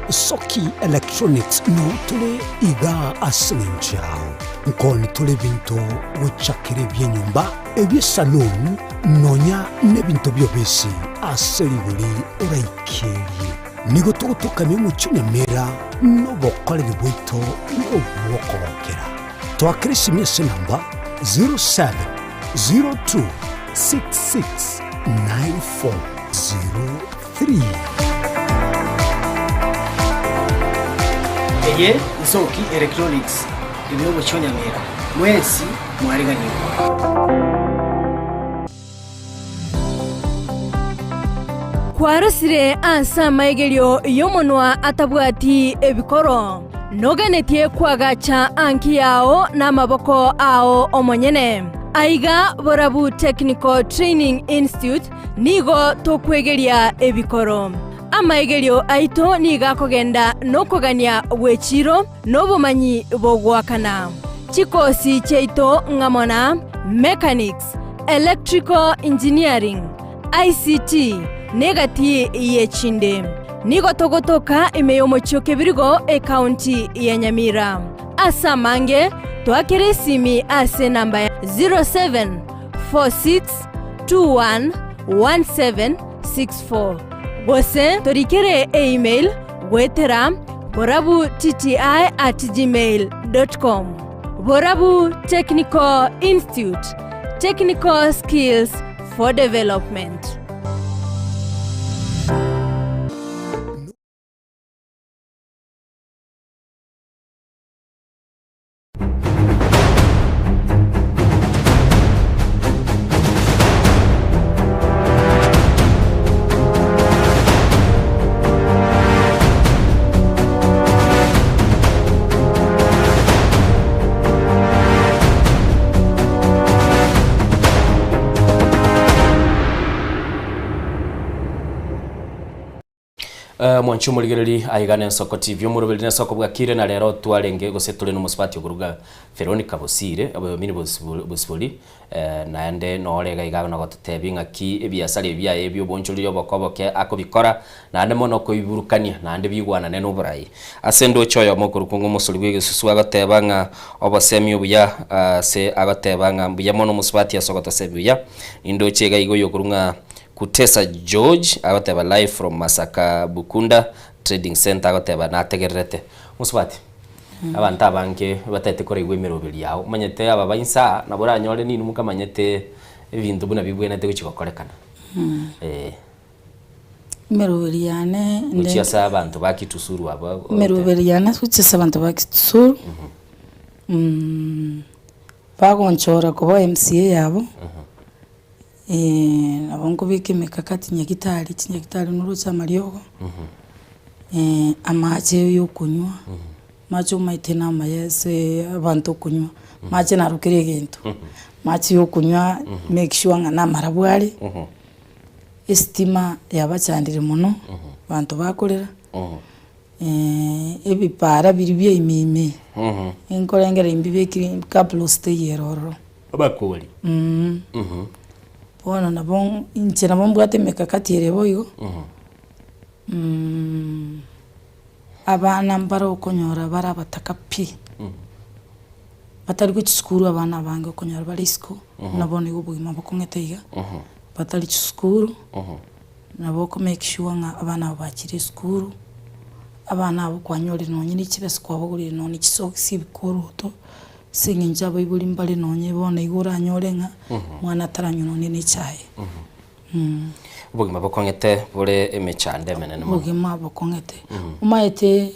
Soki Electronics no tule iga asenjao. Nkoni tule bintu wichakire byenyumba ebye salon nonya nebintu byobesi aseriguri oraikerie nigo tugutukanye mucyunyamera no bokole bwito no bwokobokera twakirisi mese namba 0702669403 Eye Nsoki Electronics ibihugu cyonyamira mwesi mwariganirwa. Kwarasire ansa maegelio yomonwa atabwati ebikoro nogenetie kwagacha anki yao n'amaboko ao omonyene aiga Borabu Technical Training Institute nigo tokwegeria ebikoro amaegelio aito niga kogenda nokogania wechiro nobumanyi bogwakana chikosi cheito ngamona mechanics, electrical engineering, ICT negati yechinde nigo togotoka imeyomocho kebirigo county ya Nyamira asamange twakere simi ase namba 0746211764 gose torikere email gwetera borabu.tti@gmail.com. Borabu Technical Institute, technical skills for development. Mwanchu muligereri aigane Nsoko TV omurobeli Nsoko bwakire na lero twarenge gose tuli no musipati okuruga Veronica Bosire abo mini bosiboli naende norega igaga no gotebinga ki ebiasari ebya ebyo bonchuri yobokoboke akobikora naende mono koiburukania naende bigwana ne noburai asendo choyo mokuru kungu musuli bwegesusu agatebanga obasemi obuya se agatebanga buya mono musipati asogota sebuya indo chega igo yokurunga Kutesa George agateba live from Masaka Bukunda Trading Center agateba nategerete musubati abantu abange batete kore igwemerobeli yawo manyete aba bayinsa nabura nyore nini mukamanyete ebintu buna bibwene te kuchikokorekana merobeli yane nchiasa abantu bakitusuru aba merobeli yane kuchisa abantu bakitusuru bagonchora kuba MCA yabo abongo bike mikakati nyagitari nurucha mariogo amache yo kunywa macho maitena mayese abantu kunywa mache narukire gento mache yo kunywa make sure ngana marabwari estima yabachandire muno abantu bakorera ebipara biribye imime enkorengera imbibe kiri couple stay yeroro abakoli bona nabo inchira bombwate mekakati erebo igo abana mbara okonyora bara bataka pi batari kuchikuru abana bange okonyora bari isko nabone go bugima bokongete batari chikuru nabo ko make sure nga abana bakire skuru abana abo kwanyore nonyine kibese kwabagurire noni kisokisi bikoruto singinja bayibuli mbale nonye bona igura nyorenga mwana taranyo none cyaye ubugima bokongete bure emechande menene ubugima bokongete umaete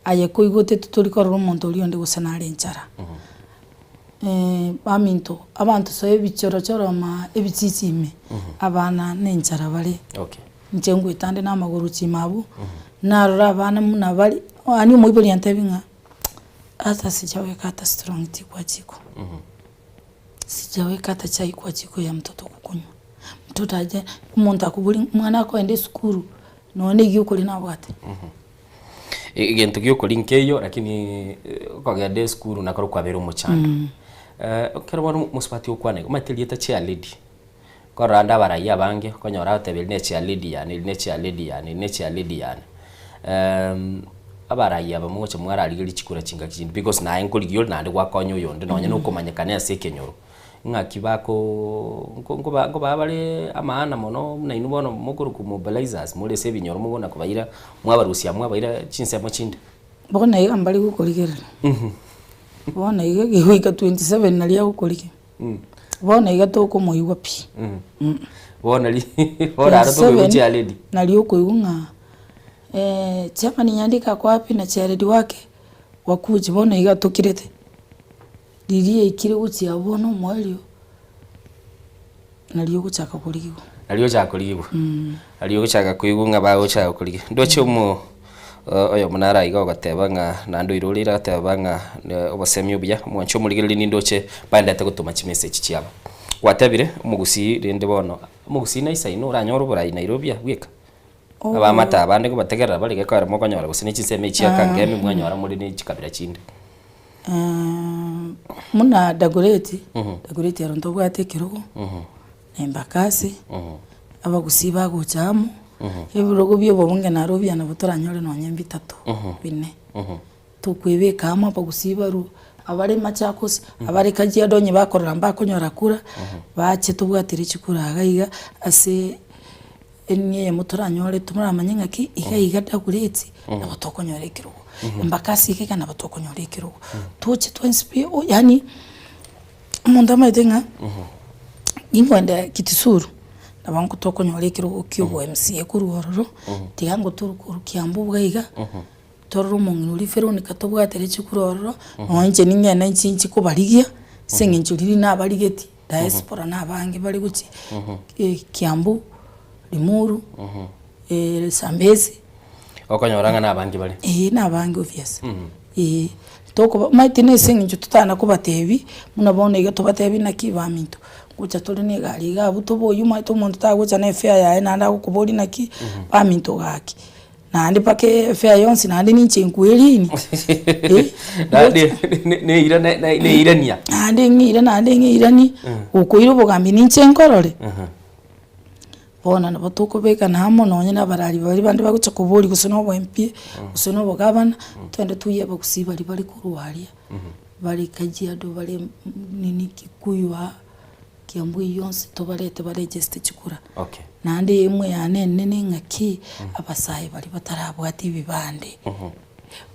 aye koigote tutorikora umuntu olionde gusanare nchara baminto abantu so ebichoro ma ebichichime abana nenchara bale njengu itande namaguru chimabu narora abana munabali ani moibuli antebinga ata sijaweka hata strong tea kwa jiko sijaweka hata chai kwa jiko ya mtoto kukunywa mtoto aje umuntu akubuli mwana ako ende skuru none giko linabwate igento giko linkeyo lakini kwagade skuru nakoro kwabera umuchanda kero wano musipati ukwane umatelieta chia lady koranda baraya bange konyora tebel ne chia lady yani abaraya bamuche mwara aligiri chikura chinga kindi because na enko ligyo na ndwa konyo yonde nonye no kumanyekana asekenyoro ngaki bako ngo babale amana mono na inubono mukuru ku mobilizers mule se binyoro mubona kubayira mwabarusia mwabayira chinse amachinde bona yiga mbali gukorigera bona yiga gihuika 27 naliya gukorige bona yiga toko moyigwa pi bona li bona arato kuji aledi naliyo koyunga chama ni nyandika kwa wapi na charity wake wakuji bona iga tokirete Lirie ikire gutia bono mwalio. Nalio guchaka kuligo. Nalio cha kuligo. Nalio guchaka kuigu ngaba guchaka kuligo. Ndoche mu oyo munara igo gateba nga nando irolira gateba nga obasemi obya mwancho muligirili ni ndoche bandate gutuma chi message chiaba. Watebire umugusi rende bono. Umugusi na isa ino ranyoro burayi Nairobi gweka. Abamata abande ko bategerera bari gekora mo kanyora gusine chiseme chiaka ngeme mwanyora muri ni chikabira chinde. Muna dagoreti. Dagoreti yaronto bwate kirugo. Embakasi. Abagusi bagucamu. Ebirogo byo bonge na robya na butoranyore no nyembi 3 bine. Tukwebeka amwe abagusi baru abari Machakos abari Kajiado donye bakorera mbakonyora kura bache tubwatire chikura agaiga ase enye mutoranyore tumuramanye ngaki igaiga dagureti nabatokonyore kirugo. Embakasi keka nabatokonyore kirugo. Tuche twenspie yani munda maitenga ingwanda kitisuru nabangu tokonyore kirugo kyobo MC kuruhororo tigango turukuru kiambu bwaiga tororo munguri Veronica tobwatire chikurororo onje ningena nchinchi kubarigia sengenjuriri nabarigeti diaspora nabange bari guki Kiambu Limuru Sambezi okonyoranga nabange bari nabange obvious toko maitine sengenju tutana kubatebi munabone iga tubatebi nakibaminto gucha tole ne gari ga buto boyu maito muntu tagucha ne fair yae nanda kukuboli naki baminto gaki nandi pake fair yonsi nandi ninche nkwelini ne irania nandi ngirani ukoiro bogambi ninche nkorore bona na batuko beka na hamo nonye na barari bari bandi bagucha kuboli gusono bo MP gusono bo gabana twende tuye bagusiba bari kuruwaria bari Kajiado bari nini Kikuyu Kiambu yonse tobarete baregister chikura nandi imwe yanene ngaki abasayi bari batarabwati bibande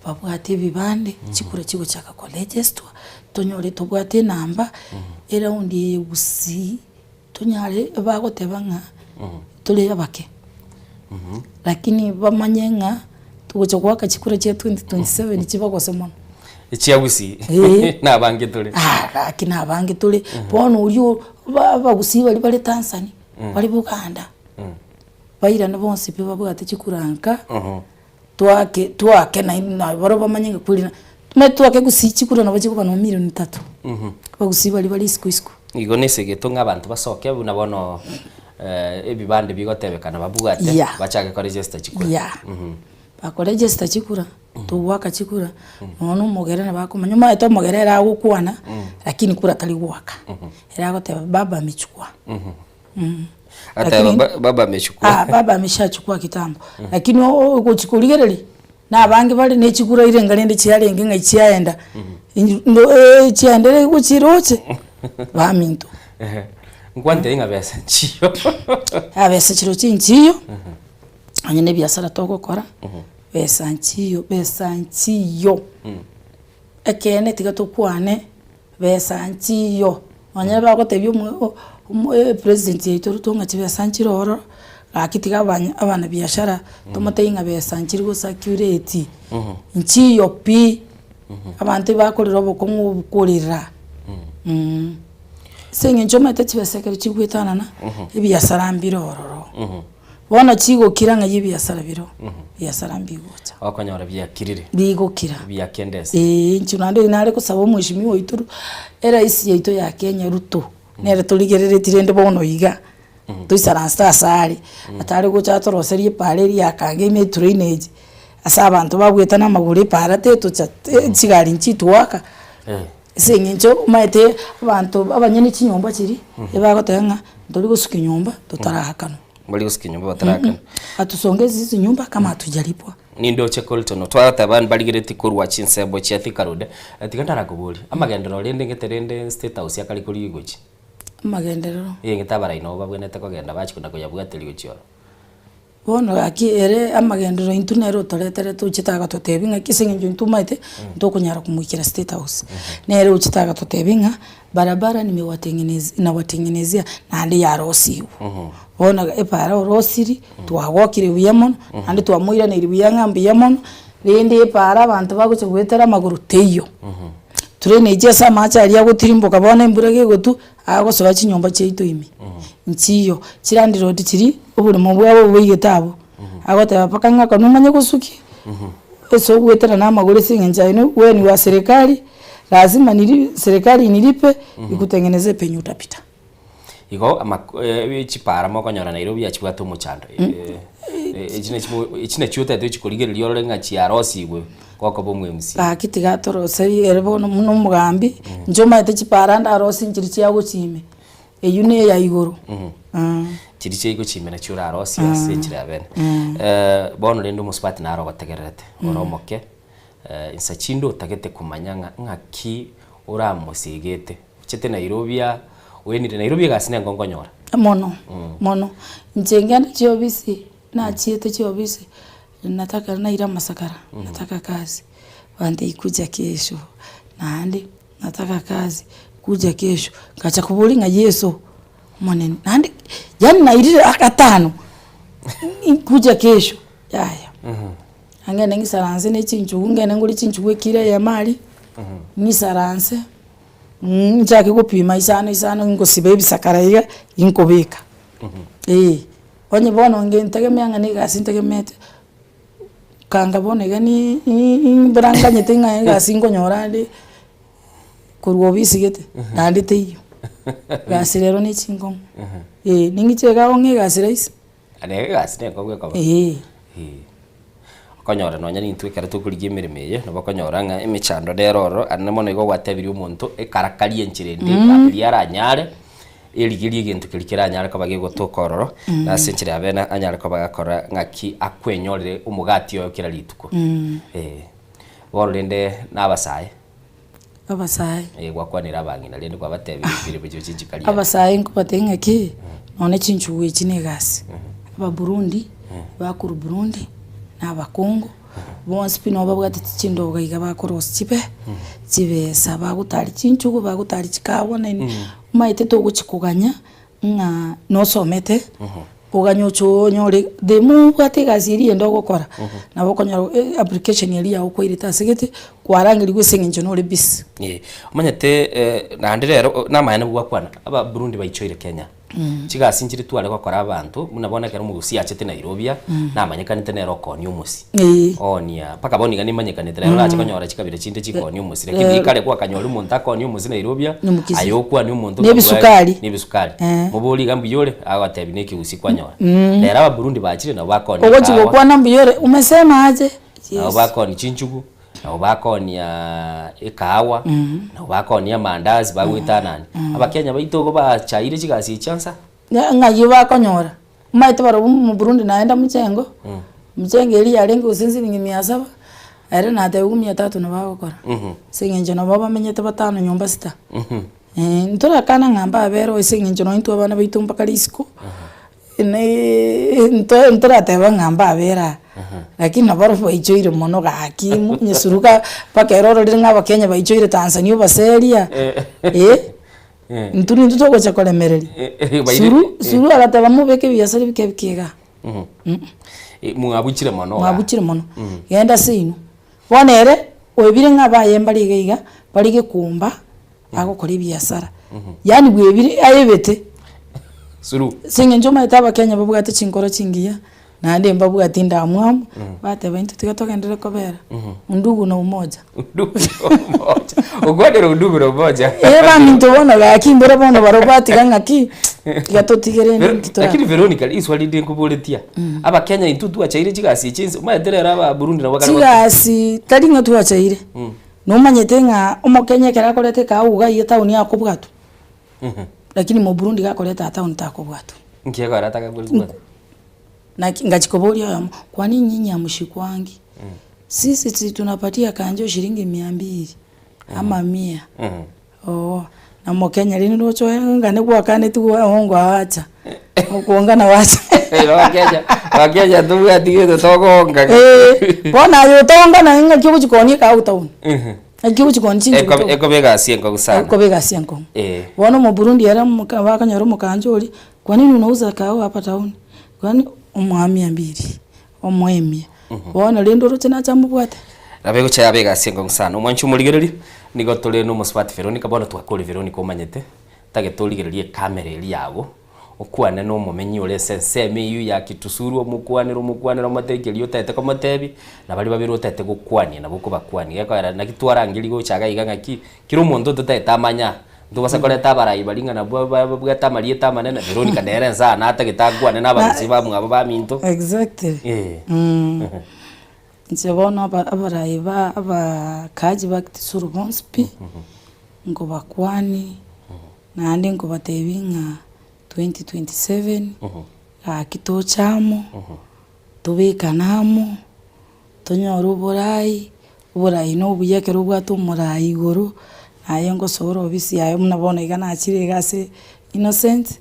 babwati bibande chikura chigo chaka register tonyore tobwate namba era undi usi tonyare bagoteba nga tole abake lakini bamanyenga tugocha kwaka chikura cha 2027 chibagose mono ichiagusi nabange tole lakini abange tole bono ulio bagusi bari Tanzania bari Buganda baira na bonse pe babwate chikuranka twake na baro bamanyenga kulina twake gusi chikura na bachiko bano milioni 3 bagusi bari isku igo nesege nga abantu basoke buna bono ebibande bigotebekana babugate bachake ko register chikura bako register chikura tuwaka chikura nono mogere na bako manyuma eto mogere era gukwana lakini kura tali gwaka era goteba baba amechukua ata baba amechukua baba ameshachukua kitambo lakini ukochikuligereri na abange bali ne chikura ile ngalende chiarenge ngachiaenda ndo chiandere kuchiroche baminto ngwante inga besa chiyo abesa chiro chinchiyo anyene biasara toko kora besa nchiyo ekene tiga tukwane besa nchiyo anyene bagotebyo president yetu rutonga chibesa nchiroro akitiga abana biashara tomate inga besa nchirgo security nchiyo pi abantu bakorera bokongo bukorera senge njoma tachibeseka chigwetana na ibiasara mbirororo bona chigo kiranga yibiasara biro biasara mbigocha akonyora byakirire bigokira byakendese nchunande inare kusaba mwishimiwa ituru era isi yaito ya Kenya Ruto nere tuligerere tirende bono iga tuisaransta asari atari gocha toroserie pareri yakange me drainage asa abantu babwetana amagure parate tucha chigari nchitwaka sengencho maite abantu abanyene chinyomba chiri ebagotenga ndori gusuka nyumba tutarahakana bali gusuka nyumba batarakana atusongeze izi nyumba kama tujalipwa nindo chekoltono twata ban baligireti kurwa chinsebo chiathika rode atigandara kubuli amagendero rende ngeterende state house yakali kuri igochi amagendero ngetabara ino babwenete kogenda bachikunda kuyabwateli gochioro bono aki ere amagendero intunero toretere tuchitaga totebinga kisengenjo intumaite ndokunyara kumwikira state house nere uchitaga totebinga barabara nimewatengenezea nandi ya rosiu bono epara rosiri twagokire buyamono nandi twamuira ne ribuyanga mbiyamono rende epara abantu baguche gwetera maguru teyo turene ije sama acha alia gutirimboka bona imbura gegotu agosoba chinyomba cheito imi nchiyo chirandi road chiri uburi mubwabo buyitabo agoteba paka ngaka numanye gusuki eso gwetera na magore singenja ino weni wa serikali lazima serikali inilipe ikutengeneze penye utapita igo chipara mokonyora Nairobi achibwata umuchando ichine chuta eto chikorigereria orore ng'achi arosi igwe goko bomwe MC kiti gatorose erebo no mugambi njoma ete chipara ndarosi nchiri chia guchime eyune ya iguru chiri chia guchime na chura arosi ase chira bene bono rendo musipati naro bategererete oromoke insachindo tagete kumanya ng'aki uramusigete chete Nairobi wenire Nairobi gasine ngongonyora mono njengana chiobisi na chiete chiobisi nataka naira Masakara nataka kazi wande ikuja kesho nandi nataka kazi kuja kesho kacha kubulinga Yesu mone nandi yani nairire akatano kuja kesho yaya angene ngisaranze nechinchu ngene nguli chinchu kire ya mali ngisaranze njake kupima isana ngosibe bisakara iga inkobeka onye bono ngentegemea ngani gasi ntegemete kanga bone gani imbranga nyetenga gasi ngonyora ndi kurwobisi gete nandi teyo gasi rero ni chingo ningichega onge gasi raisi ane gasi ne kogwe kaba konyora nonya ni ntwekara tukurigie miremeye no bakonyora nga imichando deroro anne mono igo gwatebiri umuntu ekarakari enchirende kabiri aranyare eligirie gintu kirikira anyare kabage gotokororo na senchire abena anyare kabagakora ng'aki akwenyorere umugati oyo kira rituko borende nabasaye gwakwanira abangina rende kwa batebiri bire bijo chinchikari abasaye nkubatenga ki none chinchuwe chinegasi aba Burundi bakuru Burundi n'abakongo bonse pino babwate chindoga iga bakorosi chibe saba gutari chinchugo bagutari chikabona maite to guchikuganya nga no somete uganyocho nyore demu bwate gaziri endo gukora nabo konyaro application yali ya uko irita segete kwarangiri gwesengenjo no lebis umanyete nandi rero namayane bwakwana aba Burundi bayichoire Kenya chigasi nchiri twale gukora abantu munabona kero mugusi achete Nairobi namanyekanite nero koni umusi onia paka boniga nimanyekanite rero acha konyora chikabire chinde chikoni umusi rekindi kale kwa kanyori umuntu akoni umusi Nairobi ayokwa ni umuntu nebisukari mubuli gambi yore awatebi neki usikwanyora rero aba Burundi bachire na bakoni ogochi gokwa nambi yore umesema aje na bakoni chinchugu na bakoni ya ikawa na bakoni ya mandazi bagwita nani abakenya baitogo bachaire chigasi chansa ngayi bakonyora maite baro mu Burundi naenda mchengo mchengo eli yarenga usinzi ningi 700 era na te 300 na bagokora singenje no baba menyete batano nyumba sita ntora kana ngamba abero singenje no into abana baitumba kalisiko ntora te ngamba abera lakini nabaro baichoire mono gaki nyesuruka pakeroro ringa bakenya baichoire Tanzania baseria nturi ntuto cha kolemereri suru agataba mubeke byasari bikebikega muabuchire mono yenda sino bonere webire ngabaye mbaliga balige kumba agokora byasara yani bwebire ayebete suru singenjo maitaba Kenya babugate chinkoro chingiya nande mbabugate ndamwamu bate baintu tikatogendere kobera undugu na umoja ugwadero undugu na umoja eba minto bona gakimbora bona barobati gangaki gatotigerene lakini Veronica iswali ndinkubuletia aba Kenya intutu achaire chigasi chinzi maederera aba Burundi na wakara chigasi taringa tu achaire no manyete nga umokenya kera kolete ka uga yeta unia kubwatu lakini mu Burundi gakoleta hata untakobwatu nkiego arataka kulizwa na ngachikobolia kwa nini nyinyi amshikwangi sisi tunapatia kanjo shilingi 200 ama 100 na mokenya lini rocho ngane kwa kane tu hongo acha kuongana wacha wakenya tu atige tokonga bona yo tonga na nga kibu chikoni ka utauni kibu chikoni chinji eko bega sienko sana eko bega sienko bona mu Burundi era bakanyaro mukanjoli kwa nini unauza kao hapa tauni kwani umwami 200 omwemia bona lendo rutena chamubwate rabego cha bega sienko sana umwanchu muligereri nigo tole no muswati Veronica bona twakore Veronica umanyete tageturigererie kamera eri yago okwane no mumenyi ore senseme yu ya kitusuru omukwaniro matekeri otete komotebi na bali babiri otete gukwania na buko bakwani geko na kitwarangiri go chaga igangaki kiro muntu totete amanya ndubasa kole tabarai balinga na bwa tamari tamanene Veronica nere nza na atagitagwane na bazi bamu abo baminto exactly Nzibona abarai abakaji bakitisuru bonspi ngo bakwani nandi ngo batebinga 2027 kito chamo tubikanamo tonyora uburai no buyekero bwato murai iguru naye ngo soro obisi yayo munabona igana akire gase innocent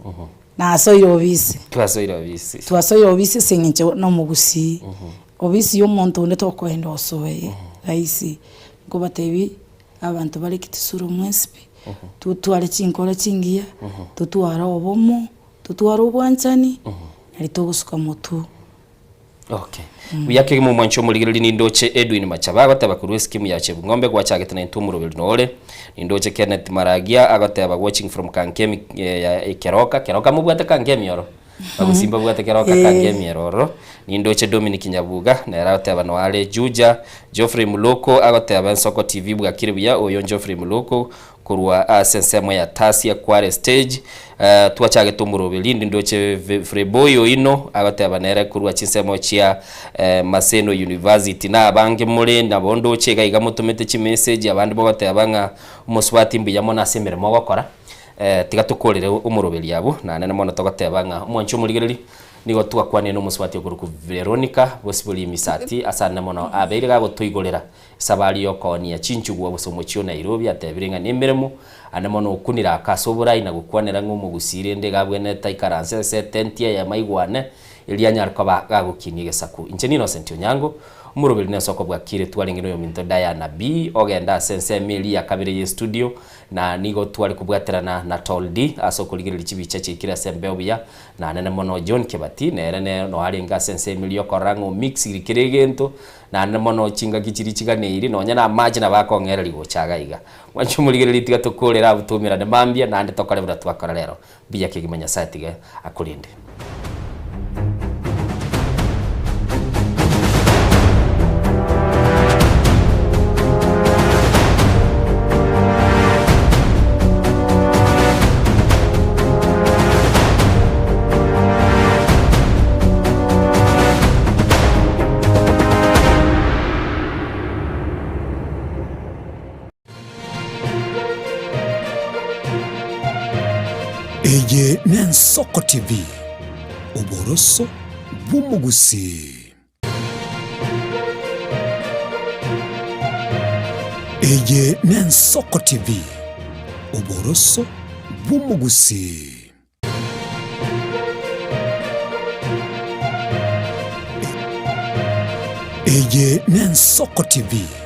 na soiro obisi twasoiro obisi singinche no mugusi obisi y'omuntu onde tokwenda osobe raisi ngo batebi abantu bari kitisuru mwespi tutware chinkora chingia tutwara obomo tutwara obwanchani ari togusuka mutu okay uyake mu mwancho muligiriri nindoche Edwin Machaba agoteba kuru skimu ya Chebung'ombe gwachagete na intumuro nole nindoche Kenneth Maragia agoteba watching from Kankemi ya Keroka mubwate Kankemi yoro bagusimba bwate Keroka Kankemi yoro nindoche Dominic Nyabuga na yaroteba no ale Juja Geoffrey Muloko agoteba Nsoko TV bwakire buya oyo Geoffrey Muloko kurwa sensemo ya Tasia Kware stage tuachage tumurobeli ndoche Freboyo ino agateba nere kurwa chinsemo chia Maseno University na abange muri nabondo chega igamutumete chi message abandi bogatebanga umuswati mbiyamo nasemere mo gukora tigatukorere umurobeli yabo na nene mono togatebanga mwancho murigereri nigo twakwane no muswati okuruku Veronica bosibuli misati asana mono abere gutuigorera sabali yokoni ya chinchugwa busomochio Nairobi atebirenga nemeremo ane mono kunira akasobora ina gukwanera ng'omugusire ndegabwene taikaranse setentia ya maigwane elianyarko bagagukini gesaku inche Innocent Onyango umurobeli ne soko bwakire twarengino yo minto Diana B ogenda sense meli ya kabire ye studio na nigo twari kubwaterana na Toldi asokuligirira chibicha chikira sembe obuya na nene mono John Kebati nere no hari nga sense meli yo korango mix ikiregento na nene mono chinga kichiri chiganeiri no nyana maji na bakongera ligo chagaiga mwancho muligirira tiga tukorera butumira ne mambia na ande tokare bura twakora rero biya kigimanya satiga akurinde Eye Nsoko TV uboroso bw'umugusi. Eye Nsoko TV uboroso bw'umugusi. Eye Nsoko TV